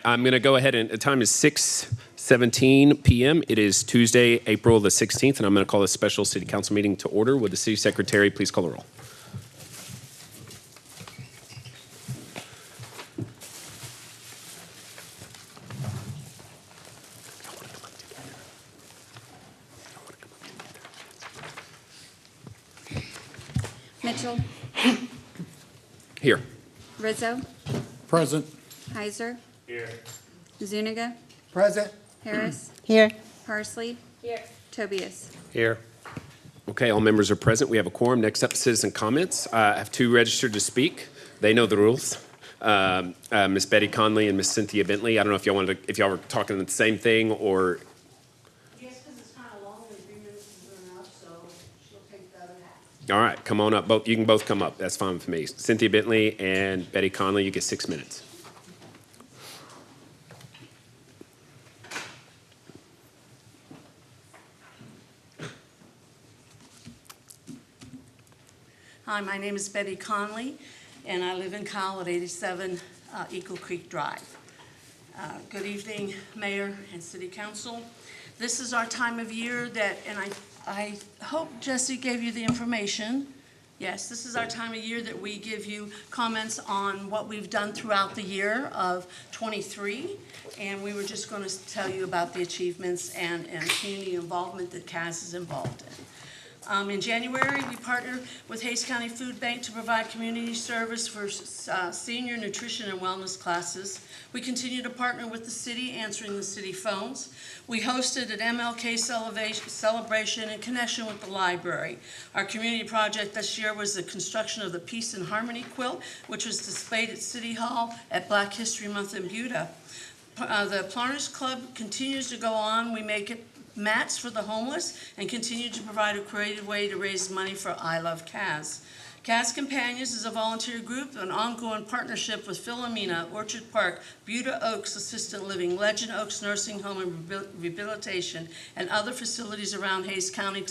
I'm going to go ahead and the time is 6:17 p.m. It is Tuesday, April the 16th, and I'm going to call this special city council meeting to order. Would the city secretary please call the roll? Mitchell. Here. Rizzo. Present. Heiser. Here. Zuniga. Present. Harris. Here. Parsley. Here. Tobias. Here. Okay, all members are present. We have a quorum. Next up, citizen comments. I have two registered to speak. They know the rules. Miss Betty Conley and Miss Cynthia Bentley. I don't know if y'all were talking the same thing or. Yes, because it's kind of long, and 3 minutes is enough, so she'll take the other half. All right, come on up. Both you can both come up. That's fine with me. Cynthia Bentley and Betty Conley, you get 6 minutes. Hi, my name is Betty Conley, and I live in Kyle at 87 Eagle Creek Drive. Good evening, Mayor and City Council. This is our time of year that, and I hope Jesse gave you the information. Yes, this is our time of year that we give you comments on what we've done throughout the year of 23, and we were just going to tell you about the achievements and community involvement that CAS is involved in. In January, we partnered with Hays County Food Bank to provide community service for senior nutrition and wellness classes. We continue to partner with the city, answering the city phones. We hosted an MLK celebration in connection with the library. Our community project this year was the construction of the Peace and Harmony quilt, which was displayed at City Hall at Black History Month in Buda. The Planners Club continues to go on. We make it mats for the homeless and continue to provide a creative way to raise money for I Love CAS. CAS Companions is a volunteer group, an ongoing partnership with Philomena, Orchard Park, Buda Oaks Assisted Living, Legend Oaks Nursing Home and Rehabilitation, and other facilities around Hays County,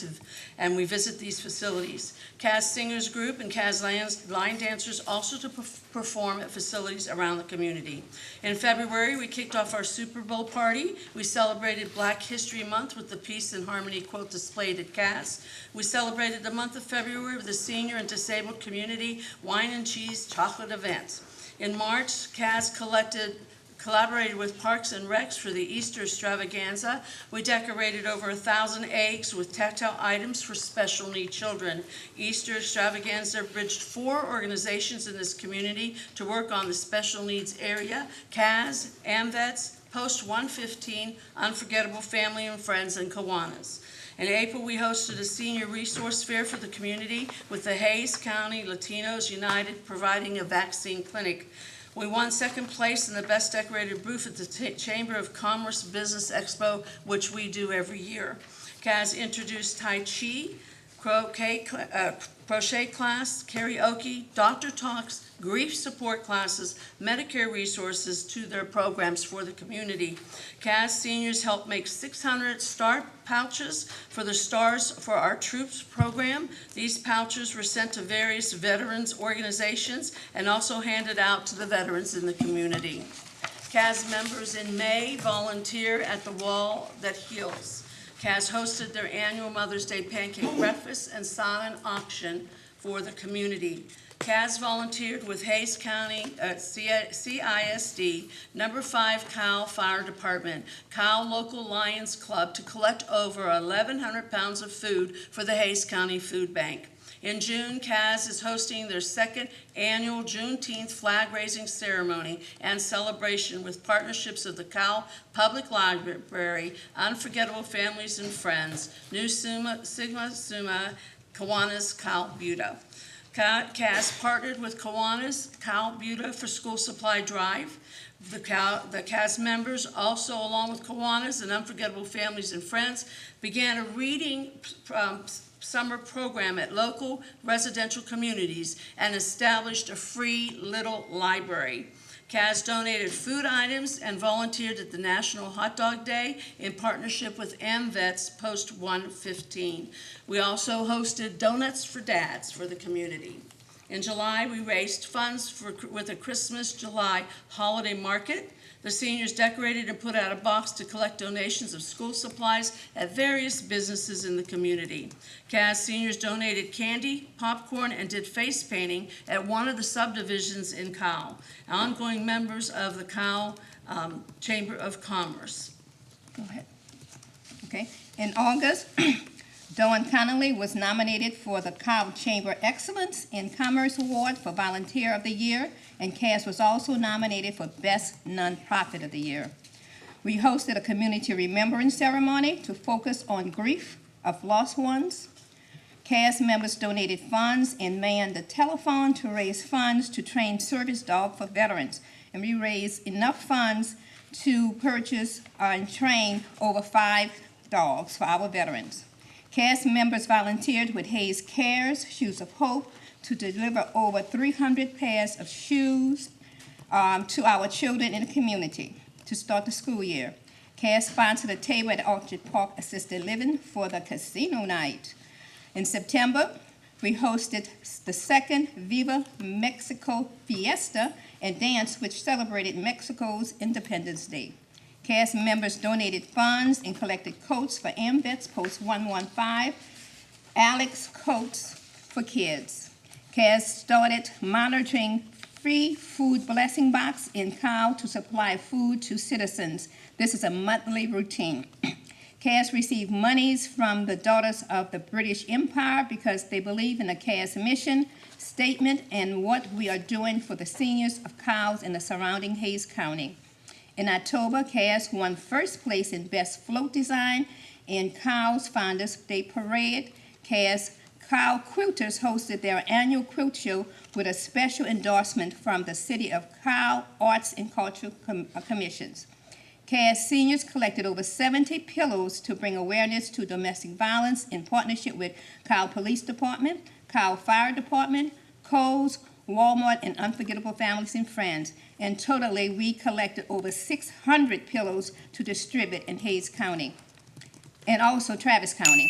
and we visit these facilities. CAS Singers Group and CAS Line Dancers also to perform at facilities around the community. In February, we kicked off our Super Bowl party. We celebrated Black History Month with the Peace and Harmony quilt displayed at CAS. We celebrated the month of February with the senior and disabled community wine and cheese chocolate events. In March, CAS collaborated with Parks and Recs for the Easter extravaganza. We decorated over 1,000 eggs with tactile items for special need children. Easter extravaganza bridged 4 organizations in this community to work on the special needs area: CAS, AMVETS, Post 115, Unforgettable Family and Friends, and Kiwanis. In April, we hosted a senior resource fair for the community with the Hays County Latinos United providing a vaccine clinic. We won second place in the best decorated booth at the Chamber of Commerce Business Expo, which we do every year. CAS introduced Tai Chi, crochet class, karaoke, doctor talks, grief support classes, Medicare resources to their programs for the community. CAS seniors helped make 600 star pouches for the Stars for Our Troops program. These pouches were sent to various veterans organizations and also handed out to the veterans in the community. CAS members in May volunteer at the Wall That Heals. CAS hosted their annual Mother's Day pancake breakfast and silent auction for the community. CAS volunteered with Hays County CISD, number 5 Kyle Fire Department, Kyle Local Lions Club to collect over 1,100 pounds of food for the Hays County Food Bank. In June, CAS is hosting their second annual Juneteenth flag-raising ceremony and celebration with partnerships of the Kyle Public Library, Unforgettable Families and Friends, New Sigma Summa, Kiwanis, Kyle Buda. CAS partnered with Kiwanis, Kyle Buda for School Supply Drive. The CAS members, also along with Kiwanis and Unforgettable Families and Friends, began a reading summer program at local residential communities and established a free little library. CAS donated food items and volunteered at the National Hot Dog Day in partnership with AMVETS Post 115. We also hosted Donuts for Dads for the community. In July, we raised funds with a Christmas July holiday market. The seniors decorated and put out a box to collect donations of school supplies at various businesses in the community. CAS seniors donated candy, popcorn, and did face painting at one of the subdivisions in Kyle. Ongoing members of the Kyle Chamber of Commerce. Go ahead. Okay. In August, Dawn Connolly was nominated for the Kyle Chamber Excellence in Commerce Award for Volunteer of the Year, and Cass was also nominated for Best Nonprofit of the Year. We hosted a community remembrance ceremony to focus on grief of lost ones. Cass members donated funds and manned the telephone to raise funds to train service dogs for veterans, and we raised enough funds to purchase and train over 5 dogs for our veterans. CAS members volunteered with Hayes Cares, Shoes of Hope, to deliver over 300 pairs of shoes to our children in the community to start the school year. CAS sponsored a table at Orchard Park Assisted Living for the casino night. In September, we hosted the second Viva Mexico Fiesta and dance, which celebrated Mexico's Independence Day. CAS members donated funds and collected coats for AMVETS Post 115, Alex Coats for Kids. CAS started monitoring free food blessing box in Kyle to supply food to citizens. This is a monthly routine. CAS received monies from the Daughters of the British Empire because they believe in the CAS mission statement and what we are doing for the seniors of Kyle and the surrounding Hayes County. In October, CAS won first place in Best Float Design in Kyle's Founders Day Parade. CAS Kyle Quilters hosted their annual quilt show with a special endorsement from the City of Kyle Arts and Cultural Commissions. CAS seniors collected over 70 pillows to bring awareness to domestic violence in partnership with Kyle Police Department, Kyle Fire Department, Kohl's, Walmart, and Unforgettable Families and Friends. And totally, we collected over 600 pillows to distribute in Hayes County and also Travis County.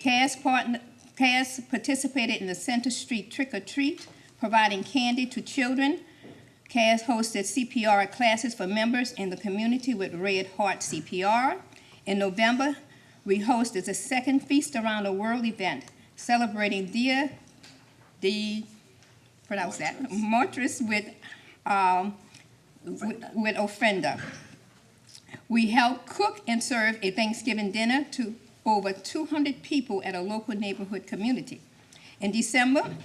CAS participated in the Center Street Trick or Treat, providing candy to children. CAS hosted CPR classes for members in the community with Red Heart CPR. In November, we hosted the second Feast Around the World event, celebrating Martyrs with Ofrenda. We helped cook and serve a Thanksgiving dinner to over 200 people at a local neighborhood community. In December,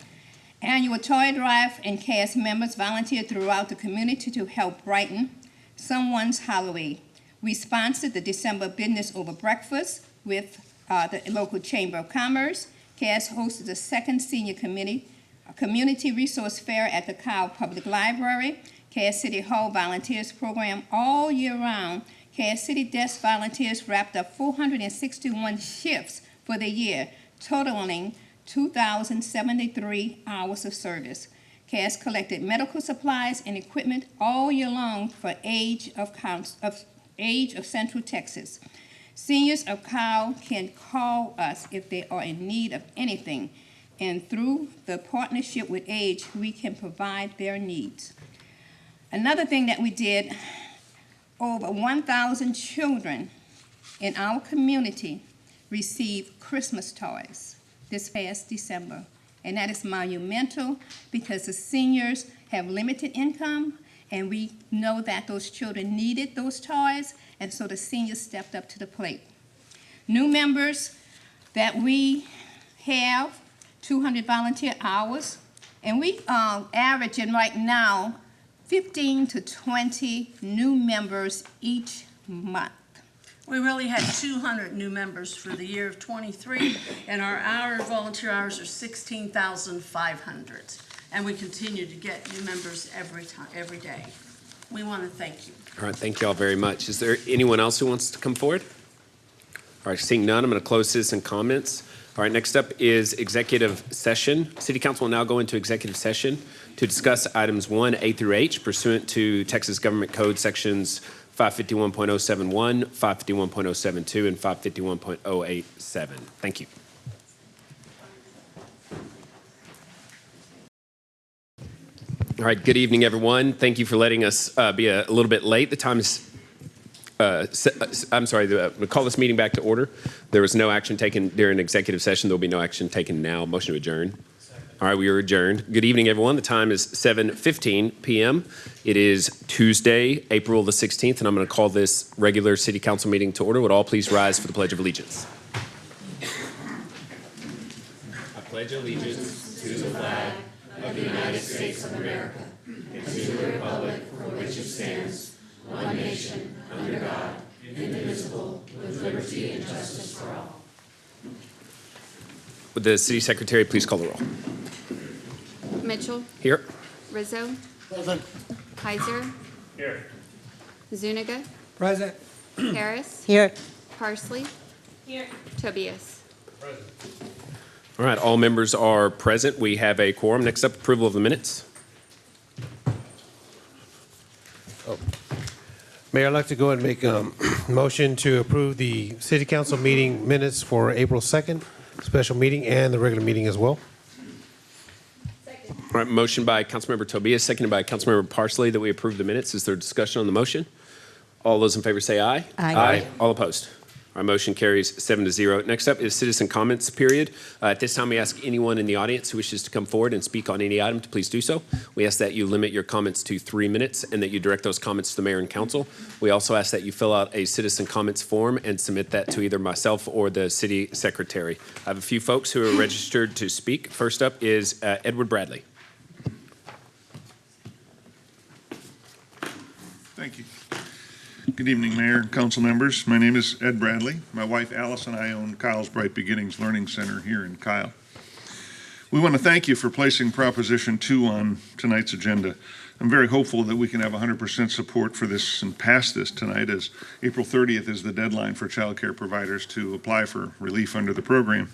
annual toy drive and CAS members volunteered throughout the community to help brighten someone's Halloween. We sponsored the December Business Over Breakfast with the local Chamber of Commerce. CAS hosted the second senior community resource fair at the Kyle Public Library. CAS City Hall volunteers program all year round. CAS City Desk volunteers wrapped up 461 shifts for the year, totaling 2,073 hours of service. CAS collected medical supplies and equipment all year long for Age of Central Texas. Seniors of Kyle can call us if they are in need of anything, and through the partnership with Age, we can provide their needs. Another thing that we did, over 1,000 children in our community received Christmas toys this past December. And that is monumental because the seniors have limited income, and we know that those children needed those toys, and so the seniors stepped up to the plate. New members that we have, 200 volunteer hours, and we averaging right now 15 to 20 new members each month. We really had 200 new members for the year of +23, and our volunteer hours are 16,500. And we continue to get new members every day. We want to thank you. All right, thank you all very much. Is there anyone else who wants to come forward? All right, seeing none, I'm going to close citizen comments. All right, next up is executive session. City Council will now go into executive session to discuss items 1A through H pursuant to Texas Government Code sections 551.071, 551.072, and 551.087. Thank you. All right, good evening, everyone. Thank you for letting us be a little bit late. The time is, I'm sorry, we'll call this meeting back to order. There was no action taken during executive session. There will be no action taken now. Motion to adjourn. All right, we are adjourned. Good evening, everyone. The time is 7:15 p.m. It is Tuesday, April the 16th, and I'm going to call this regular city council meeting to order. Would all please rise for the Pledge of Allegiance? I pledge allegiance to the flag of the United States of America and to the republic for which it stands, one nation, under God, indivisible, with liberty and justice for all. Would the city secretary please call the roll? Mitchell, Here. Rizzo, Present. Heiser, Here. Zuniga, Present. Harris, Here. Parsley, Tobias. All right, all members are present. We have a quorum. Next up, approval of the minutes. Mayor, I'd like to go ahead and make a motion to approve the city council meeting minutes for April 2nd, special meeting, and the regular meeting as well. All right, motion by Councilmember Tobias, seconded by Councilmember Parsley that we approve the minutes. Is there discussion on the motion? All those in favor say aye. Aye. All opposed? Our motion carries 7-0. Next up is citizen comments period. At this time, we ask anyone in the audience who wishes to come forward and speak on any item to please do so. We ask that you limit your comments to 3 minutes and that you direct those comments to the mayor and council. We also ask that you fill out a citizen comments form and submit that to either myself or the city secretary. I have a few folks who are registered to speak. First up is Edward Bradley. Thank you. Good evening, Mayor and council members. My name is Ed Bradley. My wife Alice and I own Kyle's Bright Beginnings Learning Center here in Kyle. We want to thank you for placing Proposition 2 on tonight's agenda. I'm very hopeful that we can have 100% support for this and pass this tonight, as April 30th is the deadline for child care providers to apply for relief under the program.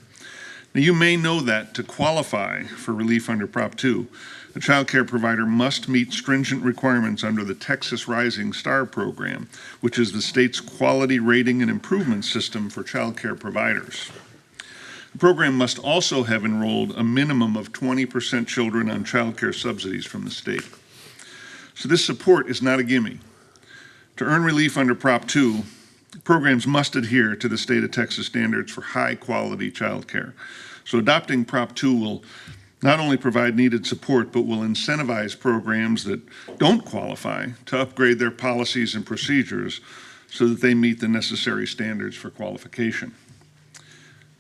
Now, you may know that to qualify for relief under Prop 2, a child care provider must meet stringent requirements under the Texas Rising Star program, which is the state's quality rating and improvement system for child care providers. The program must also have enrolled a minimum of 20% children on child care subsidies from the state. So this support is not a gimme. To earn relief under Prop 2, programs must adhere to the state of Texas standards for high-quality child care. So adopting Prop 2 will not only provide needed support, but will incentivize programs that don't qualify to upgrade their policies and procedures so that they meet the necessary standards for qualification.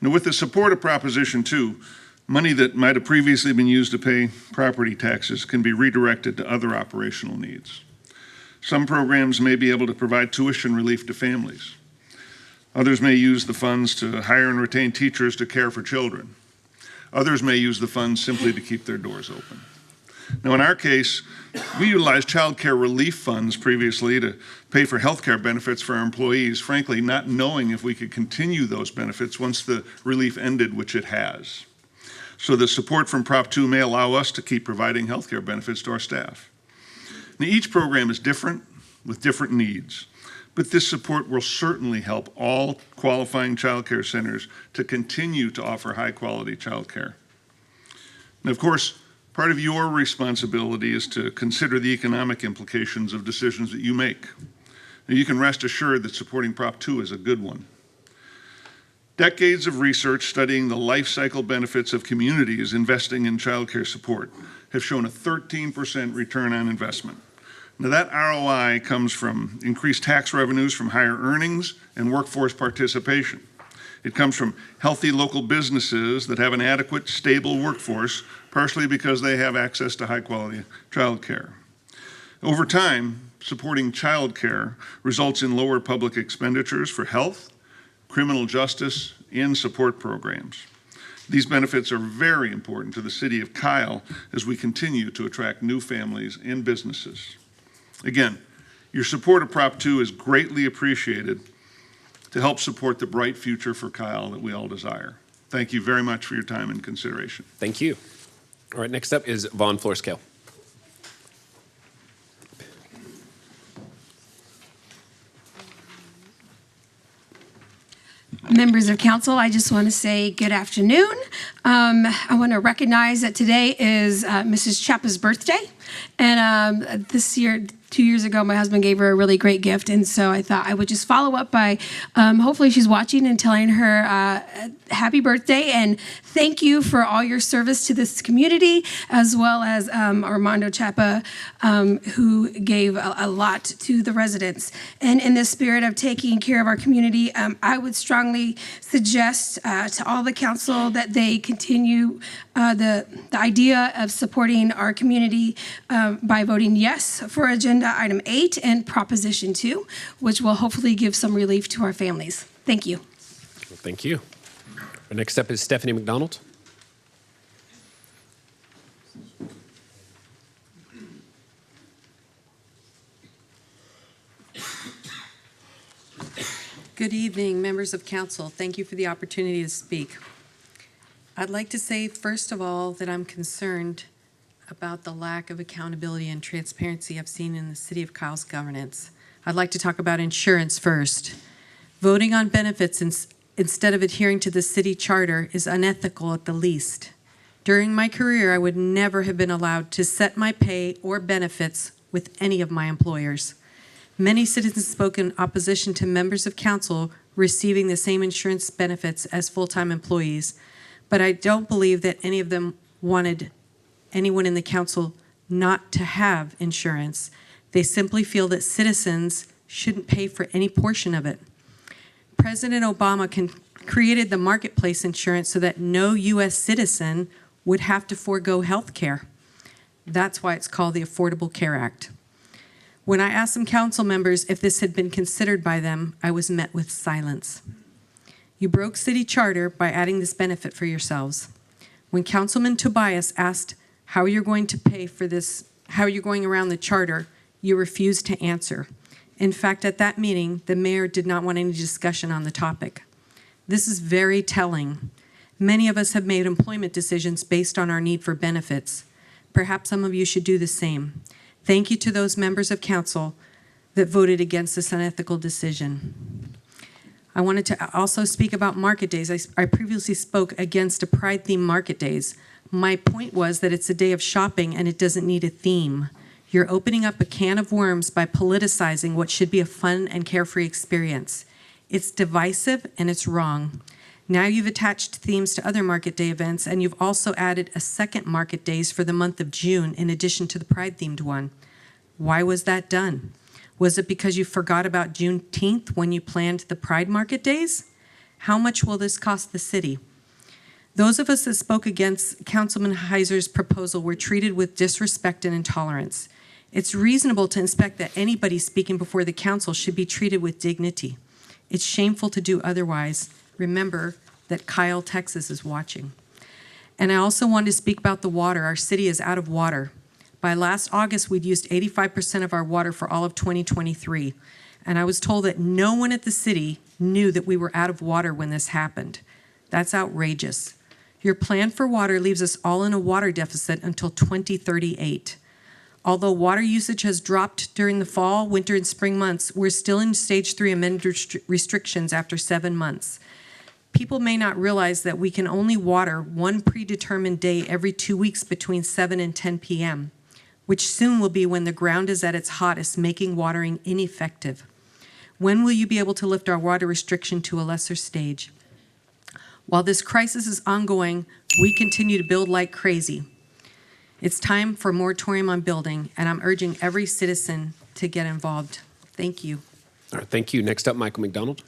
Now, with the support of Proposition 2, money that might have previously been used to pay property taxes can be redirected to other operational needs. Some programs may be able to provide tuition relief to families. Others may use the funds to hire and retain teachers to care for children. Others may use the funds simply to keep their doors open. Now, in our case, we utilized child care relief funds previously to pay for health care benefits for our employees, frankly, not knowing if we could continue those benefits once the relief ended, which it has. So the support from Prop 2 may allow us to keep providing health care benefits to our staff. Now, each program is different with different needs, but this support will certainly help all qualifying child care centers to continue to offer high-quality child care. And of course, part of your responsibility is to consider the economic implications of decisions that you make. Now, you can rest assured that supporting Prop 2 is a good one. Decades of research studying the life cycle benefits of communities investing in child care support have shown a 13% return on investment. Now, that ROI comes from increased tax revenues from higher earnings and workforce participation. It comes from healthy local businesses that have an adequate, stable workforce, partially because they have access to high-quality child care. Over time, supporting child care results in lower public expenditures for health, criminal justice, and support programs. These benefits are very important to the city of Kyle as we continue to attract new families and businesses. Again, your support of Prop 2 is greatly appreciated to help support the bright future for Kyle that we all desire. Thank you very much for your time and consideration. Thank you. All right, next up is Vaughn Florescale. Members of council, I just want to say good afternoon. I want to recognize that today is Mrs. Chappa's birthday. And this year, 2 years ago, my husband gave her a really great gift. And so I thought I would just follow up by hopefully she's watching and telling her happy birthday and thank you for all your service to this community, as well as Armando Chapa, who gave a lot to the residents. And in the spirit of taking care of our community, I would strongly suggest to all the council that they continue the idea of supporting our community by voting yes for Agenda Item 8 and Proposition 2, which will hopefully give some relief to our families. Thank you. Thank you. Our next up is Stephanie McDonald. Good evening, members of council. Thank you for the opportunity to speak. I'd like to say, first of all, that I'm concerned about the lack of accountability and transparency I've seen in the City of Kyle's governance. I'd like to talk about insurance first. Voting on benefits instead of adhering to the city charter is unethical at the least. During my career, I would never have been allowed to set my pay or benefits with any of my employers. Many citizens spoke in opposition to members of council receiving the same insurance benefits as full-time employees, but I don't believe that any of them wanted anyone in the council not to have insurance. They simply feel that citizens shouldn't pay for any portion of it. President Obama created the marketplace insurance so that no U.S. citizen would have to forego health care. That's why it's called the Affordable Care Act. When I asked some council members if this had been considered by them, I was met with silence. You broke city charter by adding this benefit for yourselves. When Councilman Tobias asked how you're going to pay for this, how you're going around the charter, you refused to answer. In fact, at that meeting, the mayor did not want any discussion on the topic. This is very telling. Many of us have made employment decisions based on our need for benefits. Perhaps some of you should do the same. Thank you to those members of council that voted against this unethical decision. I wanted to also speak about market days. I previously spoke against a Pride-themed market days. My point was that it's a day of shopping and it doesn't need a theme. You're opening up a can of worms by politicizing what should be a fun and carefree experience. It's divisive and it's wrong. Now you've attached themes to other market day events, and you've also added a second market days for the month of June in addition to the Pride-themed one. Why was that done? Was it because you forgot about Juneteenth when you planned the Pride market days? How much will this cost the city? Those of us that spoke against Councilman Heiser's proposal were treated with disrespect and intolerance. It's reasonable to expect that anybody speaking before the council should be treated with dignity. It's shameful to do otherwise. Remember that Kyle, Texas is watching. And I also wanted to speak about the water. Our city is out of water. By last August, we'd used 85% of our water for all of 2023. And I was told that no one at the city knew that we were out of water when this happened. That's outrageous. Your plan for water leaves us all in a water deficit until 2038. Although water usage has dropped during the fall, winter, and spring months, we're still in Stage 3 amended restrictions after 7 months. People may not realize that we can only water one predetermined day every 2 weeks between 7 and 10 p.m., which soon will be when the ground is at its hottest, making watering ineffective. When will you be able to lift our water restriction to a lesser stage? While this crisis is ongoing, we continue to build like crazy. It's time for a moratorium on building, and I'm urging every citizen to get involved. Thank you. All right, thank you. Next up, Michael McDonald.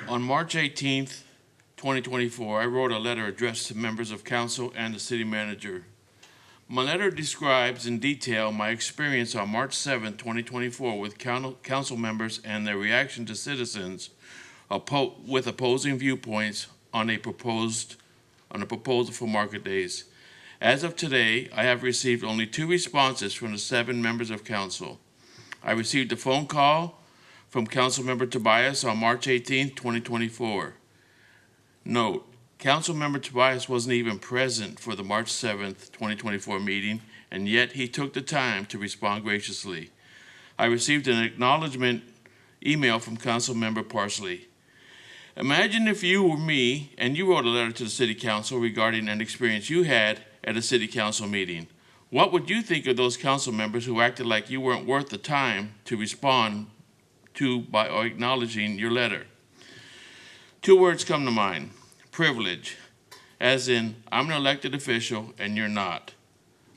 On March 18th, 2024, I wrote a letter addressed to members of council and the city manager. My letter describes in detail my experience on March 7, 2024 with council members and their reaction to citizens with opposing viewpoints on a proposal for market days. As of today, I have received only 2 responses from the 7 members of council. I received a phone call from Councilmember Tobias on March 18, 2024. Note, Councilmember Tobias wasn't even present for the March 7th, 2024 meeting, and yet he took the time to respond graciously. I received an acknowledgement email from Councilmember Parsley. Imagine if you were me and you wrote a letter to the City Council regarding an experience you had at a City Council meeting. What would you think of those council members who acted like you weren't worth the time to respond to by acknowledging your letter? Two words come to mind: privilege, as in I'm an elected official and you're not.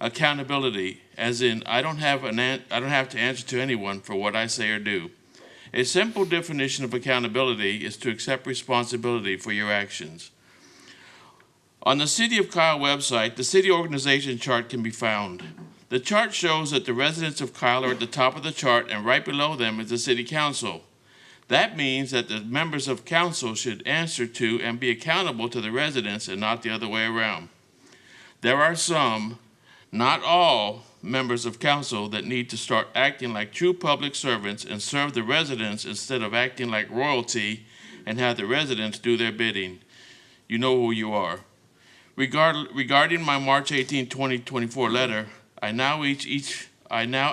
Accountability, as in I don't have to answer to anyone for what I say or do. A simple definition of accountability is to accept responsibility for your actions. On the City of Kyle website, the city organization chart can be found. The chart shows that the residents of Kyle are at the top of the chart, and right below them is the City Council. That means that the members of council should answer to and be accountable to the residents and not the other way around. There are some, not all, members of council that need to start acting like true public servants and serve the residents instead of acting like royalty and have the residents do their bidding. You know who you are. Regarding my March 18, 2024 letter, I now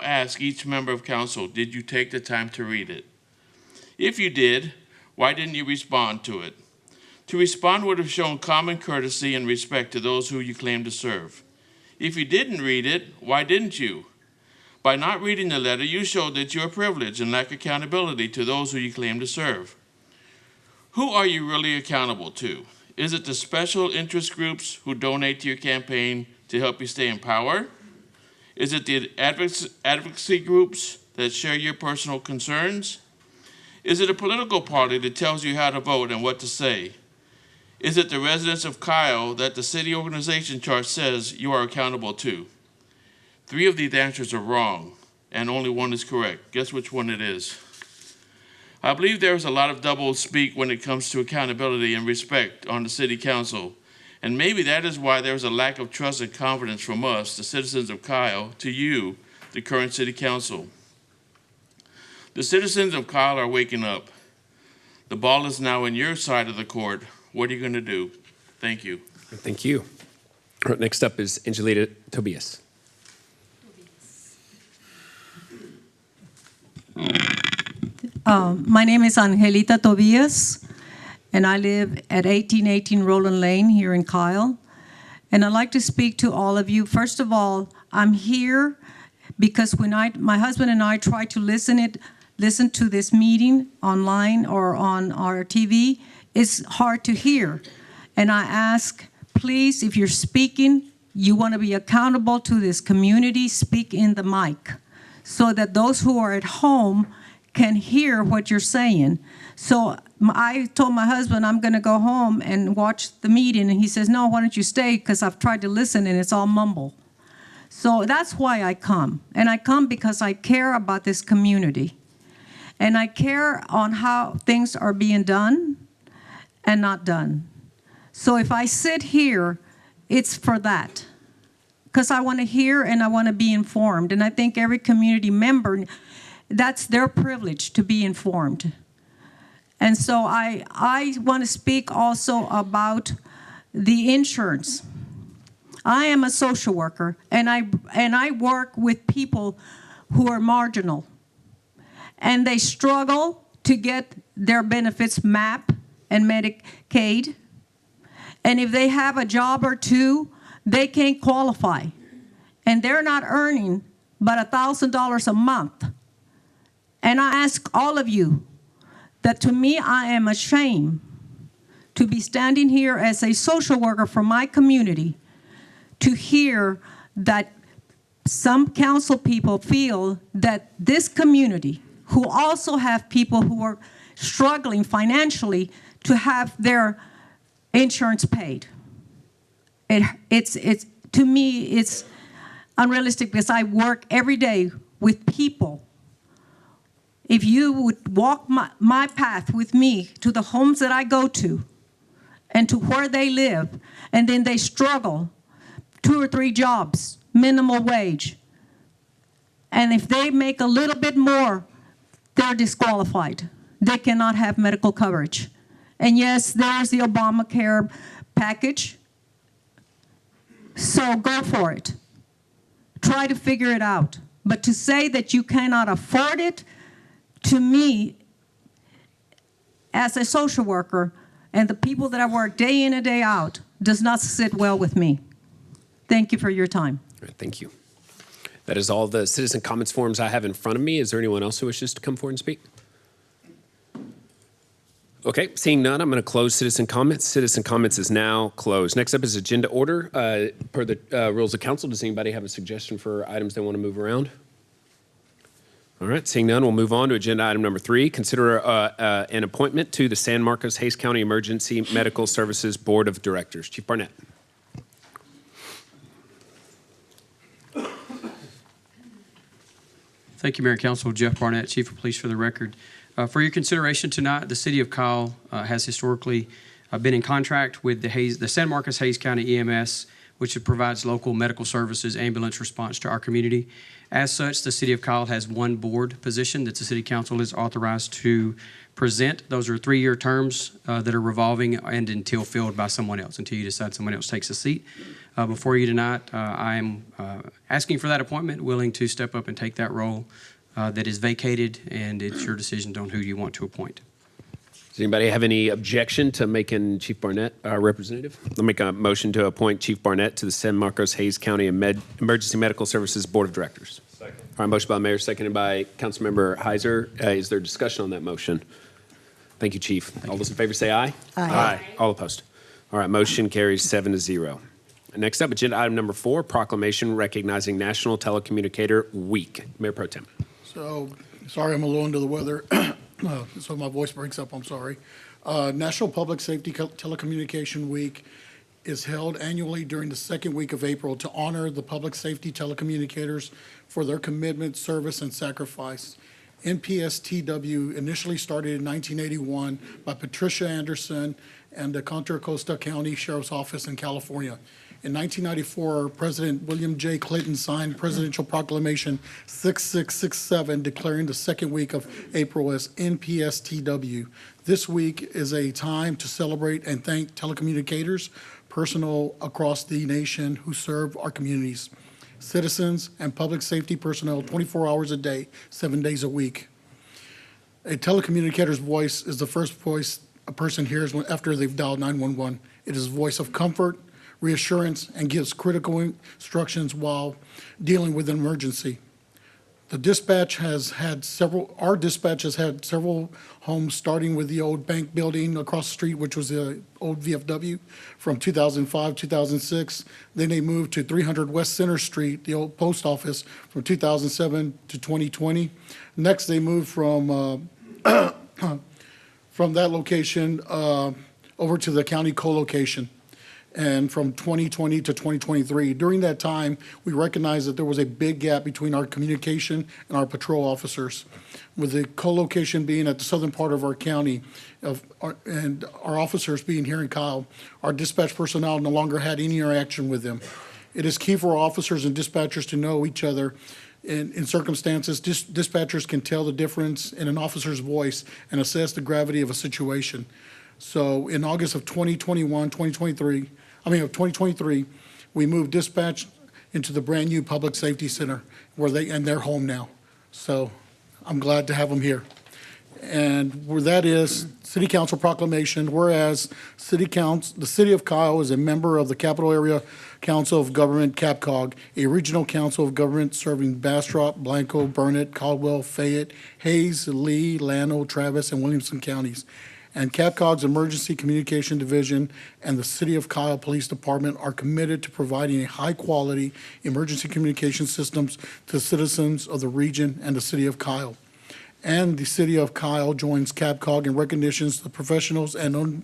ask each member of council, did you take the time to read it? If you did, why didn't you respond to it? To respond would have shown common courtesy and respect to those who you claim to serve. If you didn't read it, why didn't you? By not reading the letter, you showed that you are privileged and lack accountability to those who you claim to serve. Who are you really accountable to? Is it the special interest groups who donate to your campaign to help you stay in power? Is it the advocacy groups that share your personal concerns? Is it a political party that tells you how to vote and what to say? Is it the residents of Kyle that the city organization chart says you are accountable to? 3 of these answers are wrong, and only 1 is correct. Guess which one it is? I believe there is a lot of double speak when it comes to accountability and respect on the city council, and maybe that is why there is a lack of trust and confidence from us, the citizens of Kyle, to you, the current city council. The citizens of Kyle are waking up. The ball is now in your side of the court. What are you going to do? Thank you. Thank you. All right, next up is Angelita Tobias. My name is Angelita Tobias, and I live at 1818 Roland Lane here in Kyle. And I'd like to speak to all of you. First of all, I'm here because when my husband and I try to listen to this meeting online or on our TV, it's hard to hear. And I ask, please, if you're speaking, you want to be accountable to this community, speak in the mic so that those who are at home can hear what you're saying. So I told my husband I'm going to go home and watch the meeting, and he says, no, why don't you stay, because I've tried to listen and it's all mumble. So that's why I come. And I come because I care about this community. And I care on how things are being done and not done. So if I sit here, it's for that. Because I want to hear and I want to be informed. And I think every community member, that's their privilege to be informed. And so I want to speak also about the insurance. I am a social worker, and I work with people who are marginal. And they struggle to get their benefits MAP and Medicaid. And if they have a job or two, they can't qualify. And they're not earning but $1,000 a month. And I ask all of you that, to me, I am ashamed to be standing here as a social worker for my community to hear that some council people feel that this community, who also have people who are struggling financially to have their insurance paid. It's to me, it's unrealistic because I work every day with people. If you would walk my path with me to the homes that I go to and to where they live, and then they struggle 2 or 3 jobs, minimal wage, and if they make a little bit more, they're disqualified. They cannot have medical coverage. And yes, there's the Obamacare package. So go for it. Try to figure it out. But to say that you cannot afford it, to me, as a social worker, and the people that I work day in and day out, does not sit well with me. Thank you for your time. All right, thank you. That is all the citizen comments forms I have in front of me. Is there anyone else who wishes to come forward and speak? Okay, seeing none, I'm going to close citizen comments. Citizen comments is now closed. Next up is agenda order. Per the rules of council, does anybody have a suggestion for items they want to move around? All right, seeing none, we'll move on to agenda item number 3. Consider an appointment to the San Marcos Hays County Emergency Medical Services Board of Directors. Chief Barnett. Thank you, Mayor and Council. Jeff Barnett, Chief of Police for the record. For your consideration tonight, the City of Kyle has historically been in contract with the San Marcos Hays County EMS, which provides local medical services, ambulance response to our community. As such, the City of Kyle has one board position that the City Council is authorized to present. Those are 3-year terms that are revolving and until filled by someone else, until you decide someone else takes a seat. Before you tonight, I am asking for that appointment, willing to step up and take that role that is vacated, and it's your decision on who you want to appoint. Does anybody have any objection to making Chief Barnett our representative? I'll make a motion to appoint Chief Barnett to the San Marcos Hays County Emergency Medical Services Board of Directors. Second. All right, motion by Mayor, seconded by Councilmember Heiser. Is there discussion on that motion? Thank you, Chief. All those in favor say aye. Aye. All opposed. All right, motion carries 7-0. Next up, agenda item number 4, proclamation recognizing National Telecommunicator Week. Mayor Pro Tem. So, sorry I'm a little under the weather, so my voice breaks up, I'm sorry. National Public Safety Telecommunication Week is held annually during the second week of April to honor the public safety telecommunicators for their commitment, service, and sacrifice. NPSTW initially started in 1981 by Patricia Anderson and the Contra Costa County Sheriff's Office in California. In 1994, President William J. Clinton signed Presidential Proclamation 6667, declaring the second week of April as NPSTW. This week is a time to celebrate and thank telecommunicators, personnel across the nation who serve our communities, citizens, and public safety personnel 24 hours a day, 7 days a week. A telecommunicator's voice is the first voice a person hears after they've dialed 911. It is a voice of comfort, reassurance, and gives critical instructions while dealing with an emergency. Our dispatch has had several homes, starting with the old bank building across the street, which was the old VFW from 2005, 2006. Then they moved to 300 West Center Street, the old post office, from 2007 to 2020. Next, they moved from that location over to the county co-location, and from 2020 to 2023. During that time, we recognized that there was a big gap between our communication and our patrol officers, with the co-location being at the southern part of our county, and our officers being here in Kyle. Our dispatch personnel no longer had any interaction with them. It is key for our officers and dispatchers to know each other. In circumstances, dispatchers can tell the difference in an officer's voice and assess the gravity of a situation. So in August of 2023, we moved dispatch into the brand new Public Safety Center and they're home now. So I'm glad to have them here. And where that is, City Council proclamation, whereas the City of Kyle is a member of the Capital Area Council of Government, CAPCOG, a regional council of government serving Bastrop, Blanco, Burnett, Caldwell, Fayette, Hayes, Lee, Llano, Travis, and Williamson counties. And CAPCOG's Emergency Communication Division and the City of Kyle Police Department are committed to providing a high-quality emergency communication systems to citizens of the region and the City of Kyle. And the City of Kyle joins CAPCOG in recognitions the professionals and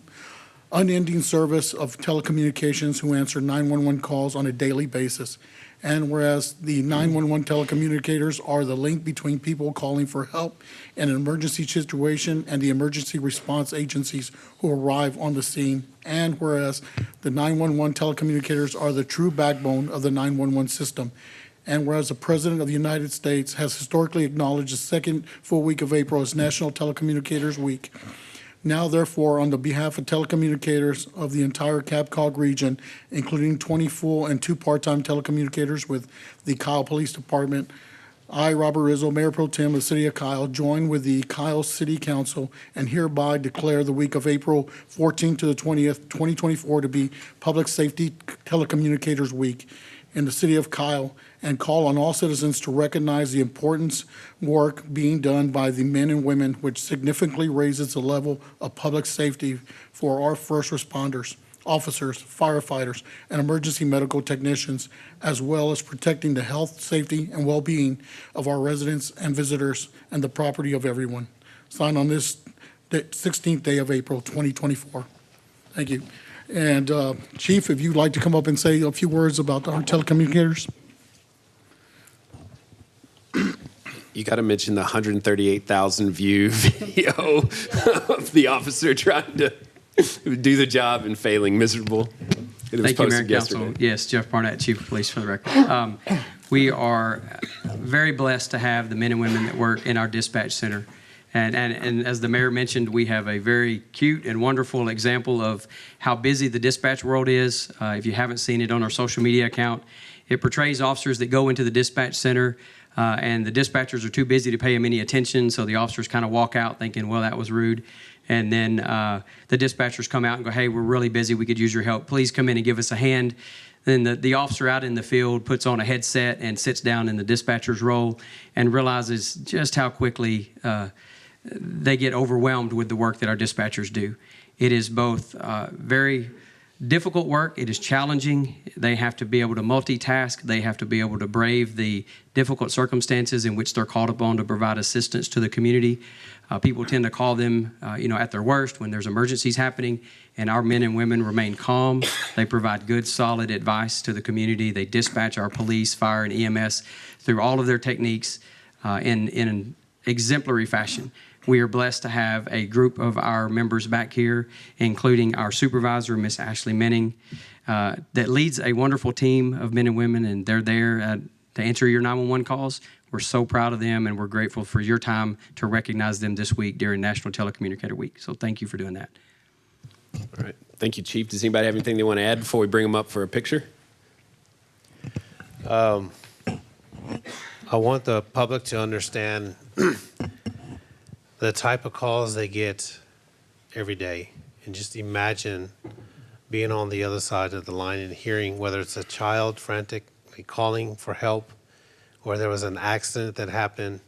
unending service of telecommunications who answer 911 calls on a daily basis. And whereas the 911 telecommunicators are the link between people calling for help in an emergency situation and the emergency response agencies who arrive on the scene. And whereas the 911 telecommunicators are the true backbone of the 911 system. And whereas the President of the United States has historically acknowledged the second full week of April as National Telecommunicators Week, Now therefore, on the behalf of telecommunicators of the entire Cab-Cog region, including 20 full and 2 part-time telecommunicators with the Kyle Police Department, I, Robert Rizzo, Mayor Pro Tem of the City of Kyle, join with the Kyle City Council and hereby declare the week of April 14th to the 20th, 2024 to be Public Safety Telecommunicators Week in the City of Kyle, and call on all citizens to recognize the important work being done by the men and women, which significantly raises the level of public safety for our first responders, officers, firefighters, and emergency medical technicians, as well as protecting the health, safety, and well-being of our residents and visitors and the property of everyone. Signed on this 16th day of April, 2024. Thank you. And Chief, if you'd like to come up and say a few words about our telecommunicators. You got to mention the 138,000 view video of the officer trying to do the job and failing miserable. It was Thank you, Mayor posted and Council. yesterday. Yes, Jeff Barnett, Chief of Police for the record. We are very blessed to have the men and women that work in our dispatch center. And as the mayor mentioned, we have a very cute and wonderful example of how busy the dispatch world is. If you haven't seen it on our social media account, it portrays officers that go into the dispatch center and the dispatchers are too busy to pay them any attention, so the officers kind of walk out thinking, well, that was rude. And then the dispatchers come out and go, hey, we're really busy, we could use your help. Please come in and give us a hand. Then the officer out in the field puts on a headset and sits down in the dispatcher's role and realizes just how quickly they get overwhelmed with the work that our dispatchers do. It is both very difficult work. It is challenging. They have to be able to multitask. They have to be able to brave the difficult circumstances in which they're called upon to provide assistance to the community. People tend to call them, at their worst when there's emergencies happening, and our men and women remain calm. They provide good, solid advice to the community. They dispatch our police, fire, and EMS through all of their techniques in an exemplary fashion. We are blessed to have a group of our members back here, including our supervisor, Miss Ashley Menning, that leads a wonderful team of men and women, and they're there to answer your 911 calls. We're so proud of them, and we're grateful for your time to recognize them this week during National Telecommunicator Week. So thank you for doing that. All right. Thank you, Chief. Does anybody have anything they want to add before we bring them up for a picture? I want the public to understand the type of calls they get every day. And just imagine being on the other side of the line and hearing whether it's a child frantically calling for help, or there was an accident that happened,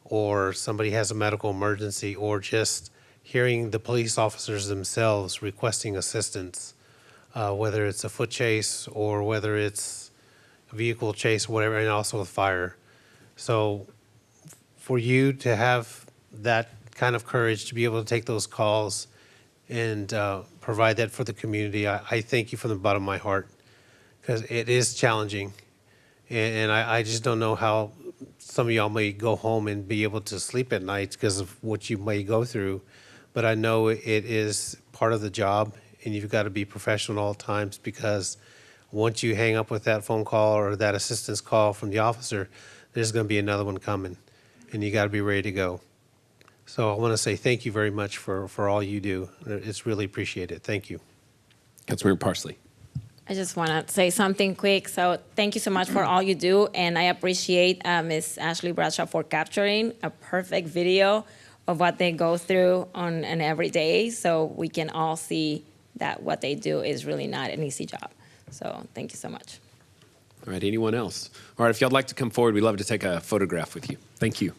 or somebody has a medical emergency, or just hearing the police officers themselves requesting assistance, whether it's a foot chase or whether it's a vehicle chase, whatever, and also a fire. So for you to have that kind of courage to be able to take those calls and provide that for the community, I thank you from the bottom of my heart, because it is challenging. And I just don't know how some of y'all may go home and be able to sleep at night because of what you may go through. But I know it is part of the job, and you've got to be professional at all times, because once you hang up with that phone call or that assistance call from the officer, there's going to be another one coming, and you got to be ready to go. So I want to say thank you very much for all you do. It's really appreciated. Thank you. Councilmember Parsley. I just want to say something quick. So thank you so much for all you do. And I appreciate Ms. Ashley Bradshaw for capturing a perfect video of what they go through on an everyday, so we can all see that what they do is really not an easy job. So thank you so much. All right, anyone else? All right, if y'all would like to come forward, we'd love to take a photograph with you. Thank you.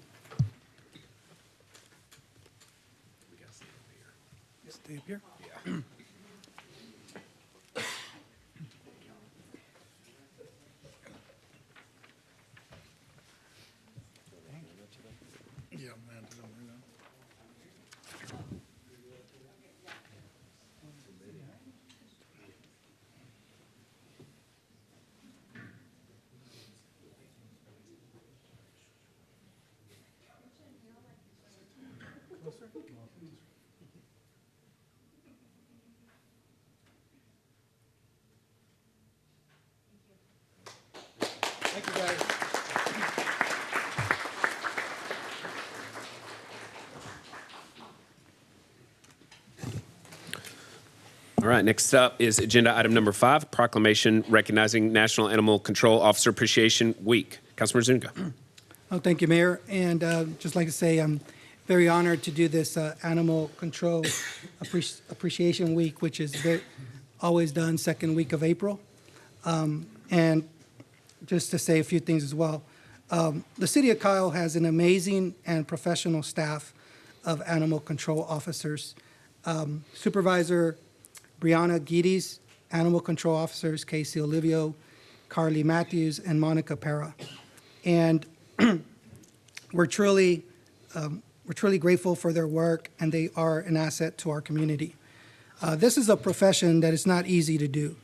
Stay up here. Yeah, man. right, next up is agenda item number 5, proclamation recognizing National Animal Control Officer Appreciation Week. Councilman Zuniga. Oh, thank you, Mayor. And just like to say, I'm very honored to do this Animal Control Appreciation Week, which is always done second week of April. And just to say a few things as well. The City of Kyle has an amazing and professional staff of animal control officers. Supervisor Brianna Guides, animal control officers Casey Olivio, Carly Matthews, and Monica Pera. And we're truly grateful for their work, and they are an asset to our community. This is a profession that is not easy to do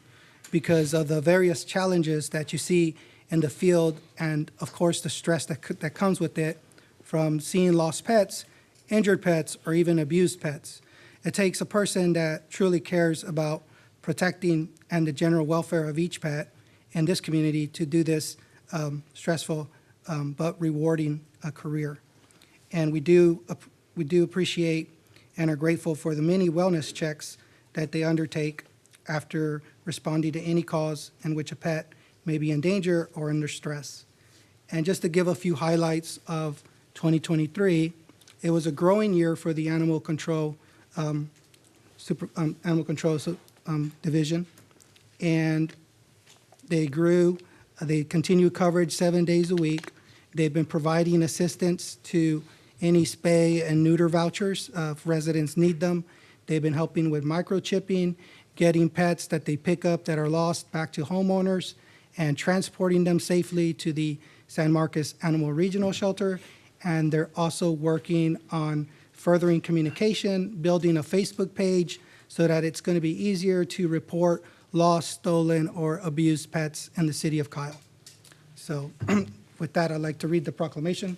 because of the various challenges that you see in the field and, of course, the stress that comes with it from seeing lost pets, injured pets, or even abused pets. It takes a person that truly cares about protecting and the general welfare of each pet in this community to do this stressful but rewarding career. And we do appreciate and are grateful for the many wellness checks that they undertake after responding to any cause in which a pet may be in danger or under stress. And just to give a few highlights of 2023, it was a growing year for the Animal Control Division, and they grew. They continue coverage 7 days a week. They've been providing assistance to any spay and neuter vouchers if residents need them. They've been helping with microchipping, getting pets that they pick up that are lost back to homeowners, and transporting them safely to the San Marcos Animal Regional Shelter. And they're also working on furthering communication, building a Facebook page so that it's going to be easier to report lost, stolen, or abused pets in the city of Kyle. So with that, I'd like to read the proclamation.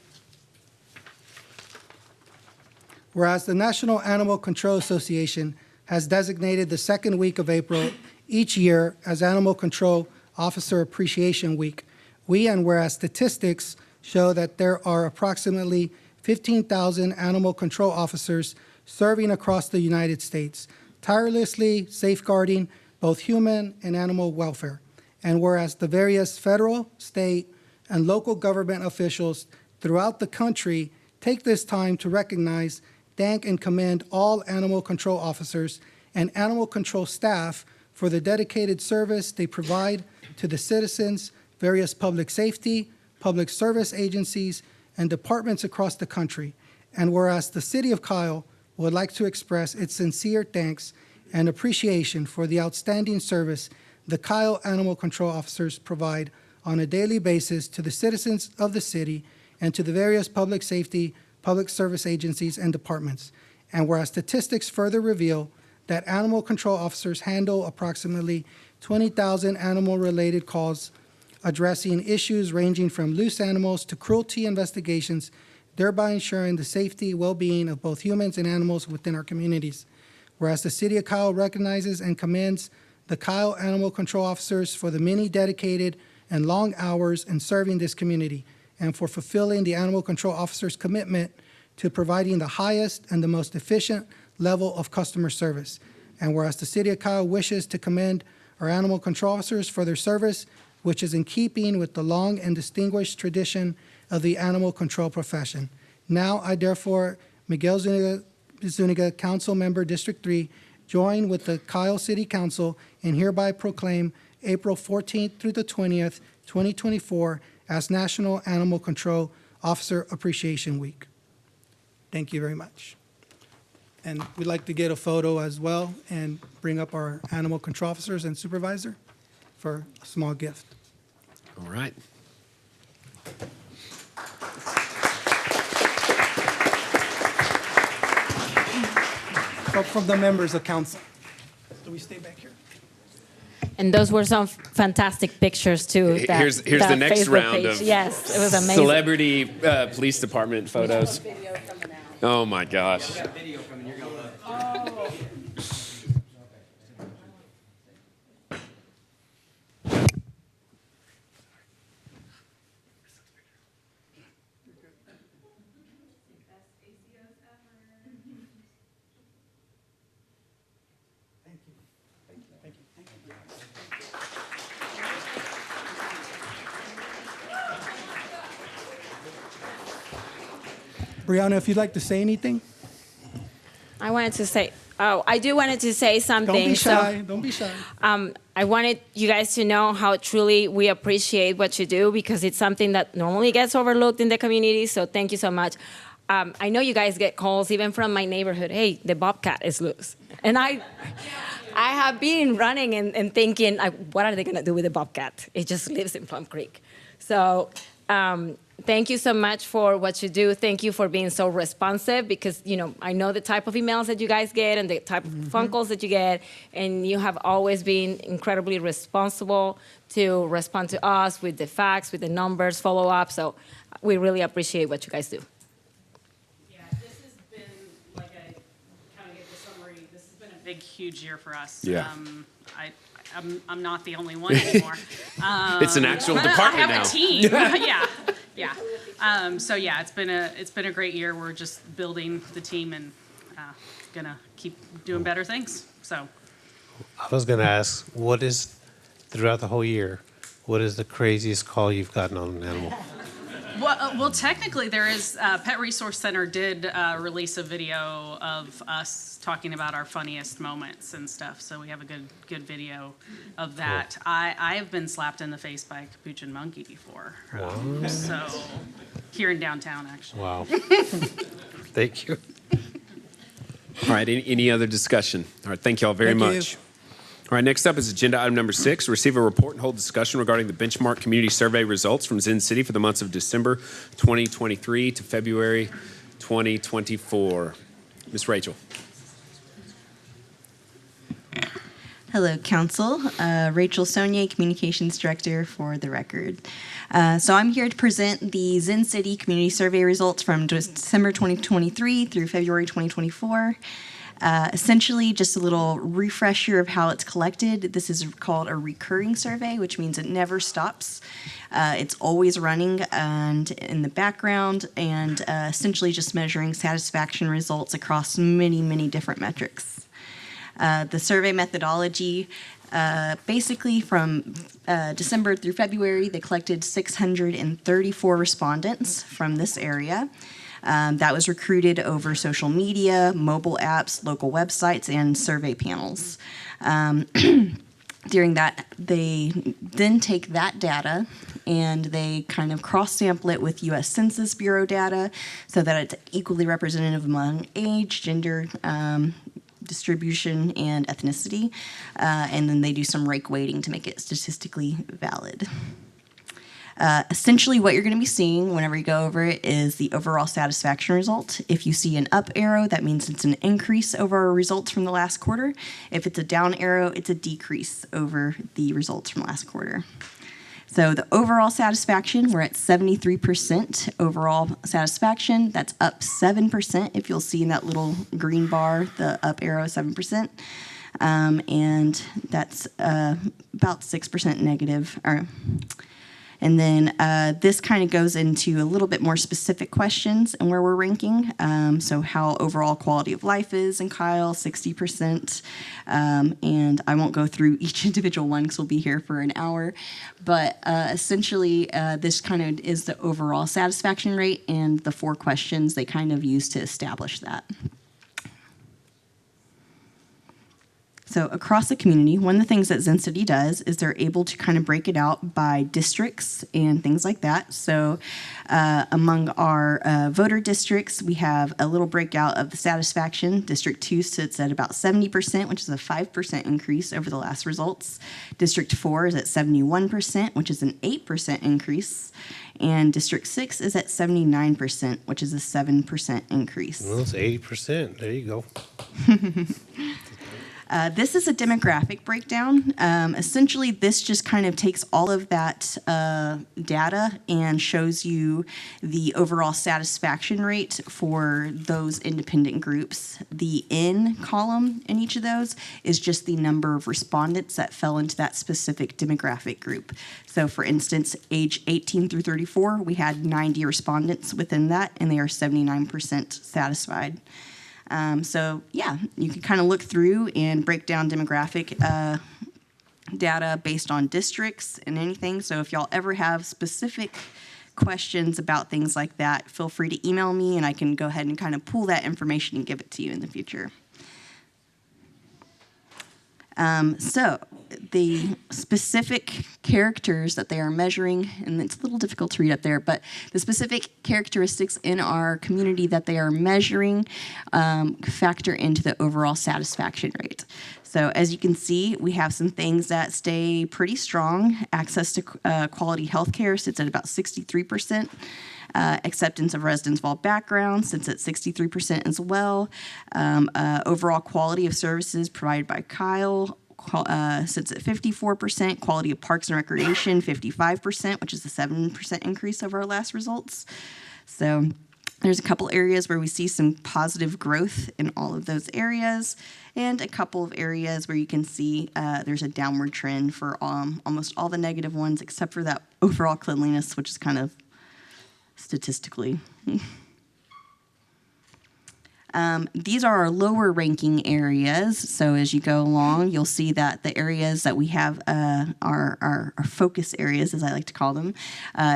Whereas the National Animal Control Association has designated the second week of April each year as Animal Control Officer Appreciation Week, and whereas statistics show that there are approximately 15,000 animal control officers serving across the United States, tirelessly safeguarding both human and animal welfare. And whereas the various federal, state, and local government officials throughout the country take this time to recognize, thank, and commend all animal control officers and animal control staff for the dedicated service they provide to the citizens, various public safety, public service agencies, and departments across the country. And whereas the City of Kyle would like to express its sincere thanks and appreciation for the outstanding service the Kyle Animal Control Officers provide on a daily basis to the citizens of the city and to the various public safety, public service agencies, and departments. And whereas statistics further reveal that animal control officers handle approximately 20,000 animal-related calls addressing issues ranging from loose animals to cruelty investigations, thereby ensuring the safety, well-being of both humans and animals within our communities. Whereas the City of Kyle recognizes and commends the Kyle Animal Control Officers for the many dedicated and long hours in serving this community and for fulfilling the Animal Control Officers' commitment to providing the highest and the most efficient level of customer service. And whereas the City of Kyle wishes to commend our animal control officers for their service, which is in keeping with the long and distinguished tradition of the animal control profession. Now, I therefore, Miguel Zuniga, Council Member, District 3, join with the Kyle City Council and hereby proclaim April 14th through the 20th, 2024 as National Animal Control Officer Appreciation Week. Thank you very much. And we'd like to get a photo as well and bring up our animal control officers and supervisor for a small gift. All right. From the members of council. Do we stay back here? And those were some fantastic pictures too. Here's the next Facebook round page. of Yes, it was amazing. celebrity police department photos. Oh my gosh. Brianna, if you'd like to say anything, I wanted to say, I do wanted to say something. don't be So, shy. Don't be shy. I wanted you guys to know how truly we appreciate what you do because it's something that normally gets overlooked in the community. So thank you so much. I know you guys get calls even from my neighborhood. Hey, the bobcat is loose, and I have been running and thinking, what are they going to do with the bobcat? It just lives in Plum Creek. So thank you so much for what you do. Thank you for being so responsive because, I know the type of emails that you guys get and the type of phone calls that you get, and you have always been incredibly responsible to respond to us with the facts, with the numbers, follow up. So we really appreciate what you guys do. Yeah, this has been, like I kind of gave the summary, this has been a big, huge year for us. Yeah. I'm not the only one anymore. It's an actual department I have now. a team. Yeah. So yeah, it's been a great year. We're just building the team and gonna keep doing better things. So I was going to ask, throughout the whole year, what is the craziest call you've gotten on an animal? well, technically there is. Pet Resource Center did release a video of us talking about our funniest moments and stuff. So we have a good video of that. Cool. I have been slapped in the face by a capuchin monkey before. Wow. So here in downtown, actually. Wow. Thank you. All right, any other discussion? All right, thank you all very much. All right, next up is agenda item number 6, receive a report and hold discussion regarding the benchmark community survey results from ZenCity for the months of December 2023 to February 2024. Ms. Rachel. Hello, Council. Rachel Sonier, Communications Director for the record. So I'm here to present the ZenCity Community Survey results from December 2023 through February 2024. Essentially, just a little refresher of how it's collected. This is called a recurring survey, which means it never stops. It's always running and in the background, and essentially just measuring satisfaction results across many, many different metrics. The survey methodology, basically from December through February, they collected 634 respondents from this area. That was recruited over social media, mobile apps, local websites, and survey panels. During that, they then take that data and they kind of cross-sample it with U.S. Census Bureau data so that it's equally representative among age, gender, distribution, and ethnicity. And then they do some rake weighting to make it statistically valid. Essentially, what you're going to be seeing whenever you go over it is the overall satisfaction result. If you see an up arrow, that means it's an increase over our results from the last quarter. If it's a down arrow, it's a decrease over the results from last quarter. So the overall satisfaction, we're at 73% overall satisfaction. That's up 7%. If you'll see in that little green bar, the up arrow, 7%. And that's about 6% negative. And then this kind of goes into a little bit more specific questions and where we're ranking. So how overall quality of life is in Kyle, 60%. And I won't go through each individual one because we'll be here for an hour. But essentially, this kind of is the overall satisfaction rate, and the 4 questions they kind of use to establish that. So across the community, one of the things that ZenCity does is they're able to kind of break it out by districts and things like that. So among our voter districts, we have a little breakout of the satisfaction. District 2 sits at about 70%, which is a 5% increase over the last results. District 4 is at 71%, which is an 8% increase. And District 6 is at 79%, which is a 7% increase. Well, it's 80%. There you go. This is a demographic breakdown. Essentially, this just kind of takes all of that data and shows you the overall satisfaction rate for those independent groups. The N column in each of those is just the number of respondents that fell into that specific demographic group. So for instance, age 18 through 34, we had 90 respondents within that, and they are 79% satisfied. So yeah, you can kind of look through and break down demographic data based on districts and anything. So if y'all ever have specific questions about things like that, feel free to email me and I can go ahead and kind of pull that information and give it to you in the future. So the specific characters that they are measuring, and it's a little difficult to read up there, but the specific characteristics in our community that they are measuring factor into the overall satisfaction rate. So as you can see, we have some things that stay pretty strong. Access to quality health care sits at about 63%. Acceptance of residents of all backgrounds sits at 63% as well. Overall quality of services provided by Kyle sits at 54%. Quality of parks and recreation, 55%, which is a 7% increase over our last results. So there's a couple areas where we see some positive growth in all of those areas, and a couple of areas where you can see there's a downward trend for almost all the negative ones, except for that overall cleanliness, which is kind of statistically. These are our lower ranking areas. So as you go along, you'll see that the areas that we have are focus areas, as I like to call them.